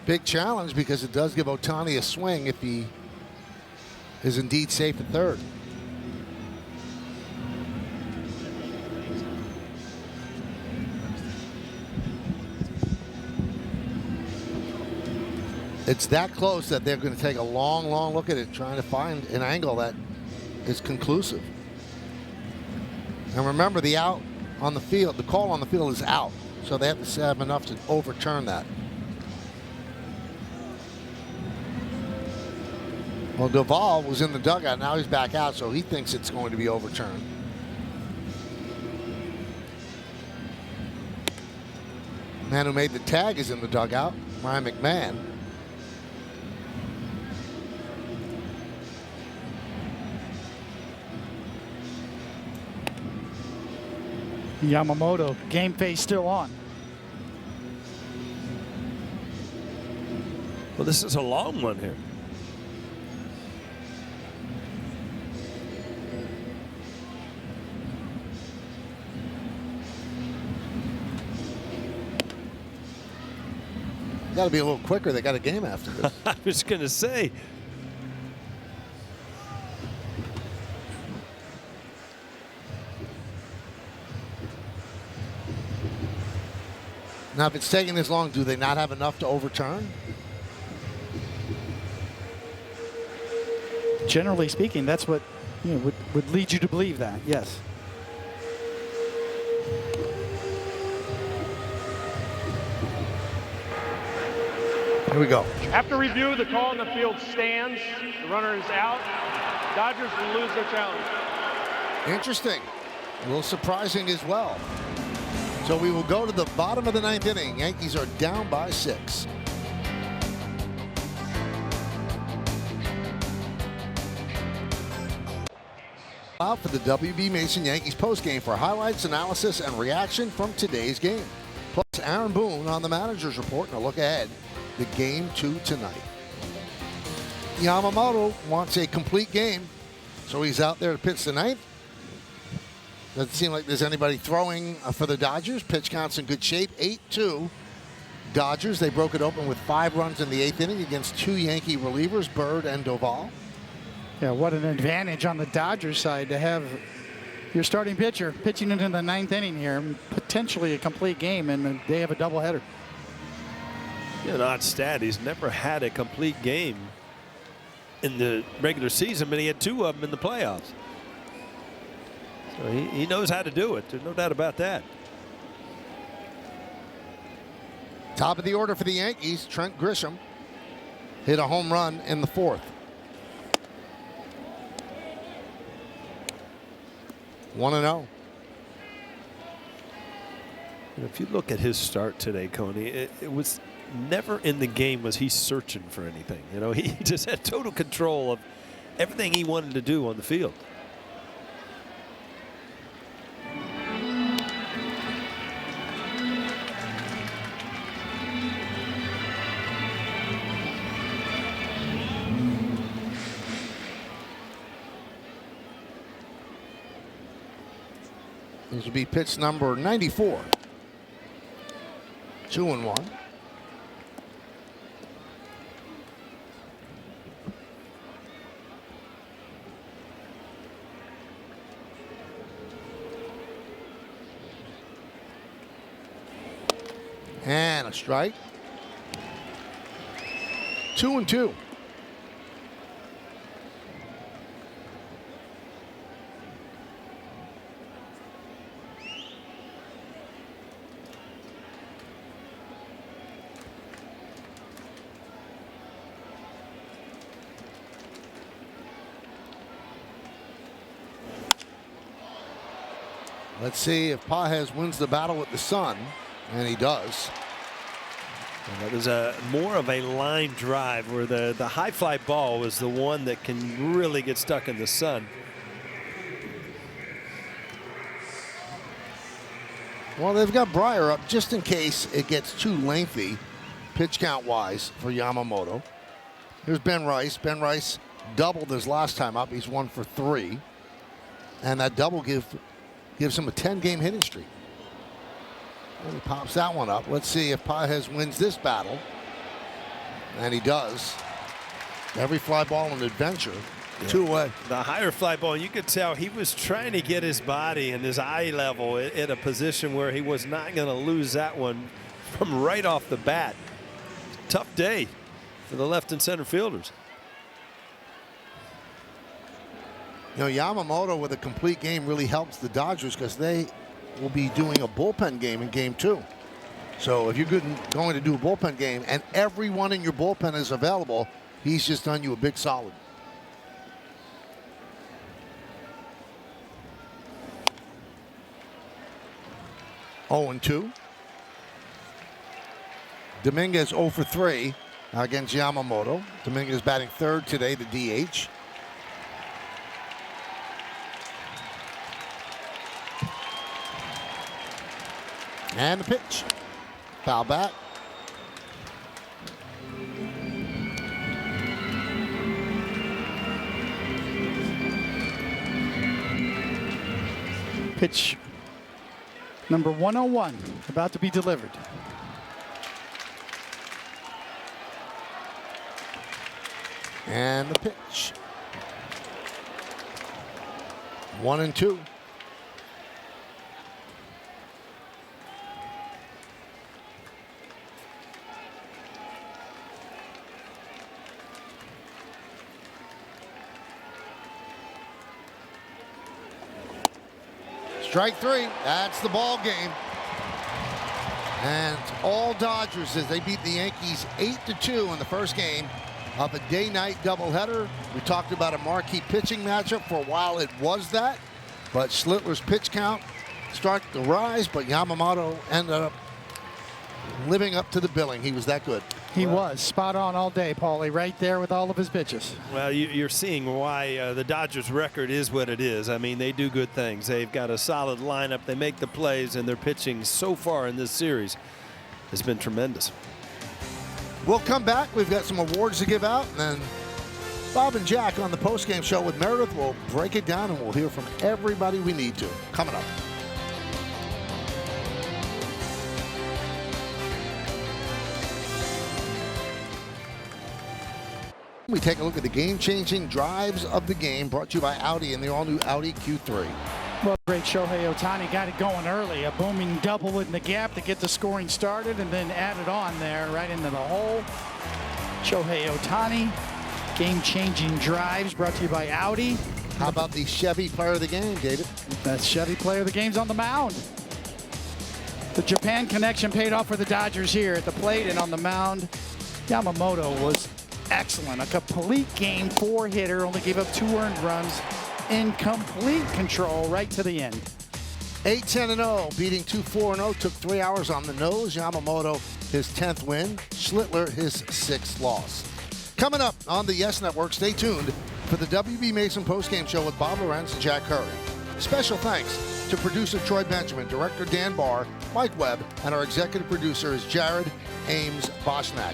Big challenge because it does give Ohtani a swing if he is indeed safe at third. It's that close that they're going to take a long, long look at it, trying to find an angle that is conclusive. And remember, the out on the field, the call on the field is out. So they have to have enough to overturn that. Well, Duvall was in the dugout. Now he's back out, so he thinks it's going to be overturned. Man who made the tag is in the dugout, Ryan McMahon.
Yamamoto, game face still on.
Well, this is a long one here.
Got to be a little quicker. They got a game after this.
I was going to say.
Now, if it's taking this long, do they not have enough to overturn?
Generally speaking, that's what would lead you to believe that. Yes.
Here we go.
After review, the call on the field stands. The runner is out. Dodgers will lose their challenge.
Interesting. A little surprising as well. So we will go to the bottom of the 9th inning. Yankees are down by 6. Out for the WB Mason Yankees postgame for highlights, analysis, and reaction from today's game. Plus Aaron Boone on the manager's report and a look ahead to Game 2 tonight. Yamamoto wants a complete game, so he's out there to pitch the 9th. Doesn't seem like there's anybody throwing for the Dodgers. Pitch count's in good shape, 8-2. Dodgers, they broke it open with 5 runs in the 8th inning against 2 Yankee relievers, Bird and Duvall.
Yeah, what an advantage on the Dodgers side to have your starting pitcher pitching into the 9th inning here, potentially a complete game, and they have a doubleheader.
Yeah, an odd stat. He's never had a complete game in the regular season, but he had 2 of them in the playoffs. So he knows how to do it. There's no doubt about that.
Top of the order for the Yankees, Trent Grisham hit a home run in the 4th. 1-0.
And if you look at his start today, Coney, it was never in the game was he searching for anything. You know, he just had total control of everything he wanted to do on the field.
This will be pitch number 94. 2-1. And a strike. 2-2. Let's see if Pages wins the battle with the sun, and he does.
And that was more of a line drive where the high fly ball was the one that can really get stuck in the sun.
Well, they've got Breyer up just in case it gets too lengthy pitch count wise for Yamamoto. Here's Ben Rice. Ben Rice doubled his last time up. He's 1 for 3. And that double gives him a 10-game hitting streak. And he pops that one up. Let's see if Pages wins this battle. And he does. Every fly ball an adventure. Yeah. 2 away.
The higher fly ball, you could tell he was trying to get his body and his eye level at a position where he was not going to lose that one from right off the bat. Tough day for the left and center fielders.
You know, Yamamoto with a complete game really helps the Dodgers because they will be doing a bullpen game in Game 2. So if you're going to do a bullpen game and everyone in your bullpen is available, he's just done you a big solid. Oh and 2. Dominguez 0 for 3 against Yamamoto. Dominguez batting third today, the DH. And the pitch. Foul bat.
Pitch number 101 about to be delivered.
And the pitch. 1 and 2. Strike 3. That's the ball game. And all Dodgers as they beat the Yankees 8-2 in the first game of a day-night doubleheader. We talked about a marquee pitching matchup. For a while it was that, but Schlittler's pitch count started to rise, but Yamamoto ended up living up to the billing. He was that good.
He was spot on all day, Paulie, right there with all of his pitches.
Well, you're seeing why the Dodgers record is what it is. I mean, they do good things. They've got a solid lineup. They make the plays, and their pitching so far in this series has been tremendous.
We'll come back. We've got some awards to give out, and then Bob and Jack on the postgame show with Meredith will break it down, and we'll hear from everybody we need to. Coming up. We take a look at the game-changing drives of the game, brought to you by Audi and the all-new Audi Q3.
Well, great Shohei Ohtani got it going early. A booming double in the gap to get the scoring started, and then added on there right into the hole. Shohei Ohtani, game-changing drives brought to you by Audi.
How about the Chevy player of the game, David?
That Chevy player of the game's on the mound. The Japan connection paid off for the Dodgers here at the plate and on the mound. Yamamoto was excellent. A complete game, 4-hitter, only gave up 2 earned runs. In complete control right to the end.
8-10-0, beating 2-4-0, took 3 hours on the nose. Yamamoto, his 10th win. Schlittler, his 6th loss. Coming up on the Yes Network, stay tuned for the WB Mason postgame show with Bob Lorenz and Jack Curry. Special thanks to producer Troy Benjamin, director Dan Barr, Mike Webb, and our executive producer is Jared Ames Boschnack.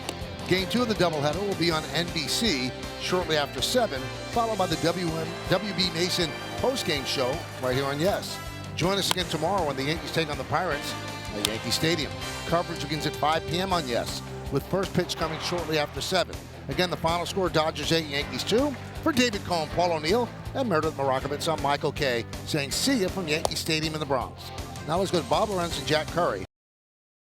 Game 2 of the doubleheader will be on NBC shortly after 7, followed by the WB Mason postgame show right here on Yes. Join us again tomorrow when the Yankees take on the Pirates at Yankee Stadium. Coverage begins at 5 p.m. on Yes, with first pitch coming shortly after 7. Again, the final score, Dodgers 8, Yankees 2. For David Cohen, Paul O'Neill, and Meredith Marakovitz, I'm Michael Kay saying see ya from Yankee Stadium in the Bronx. Now let's go to Bob Lorenz and Jack Curry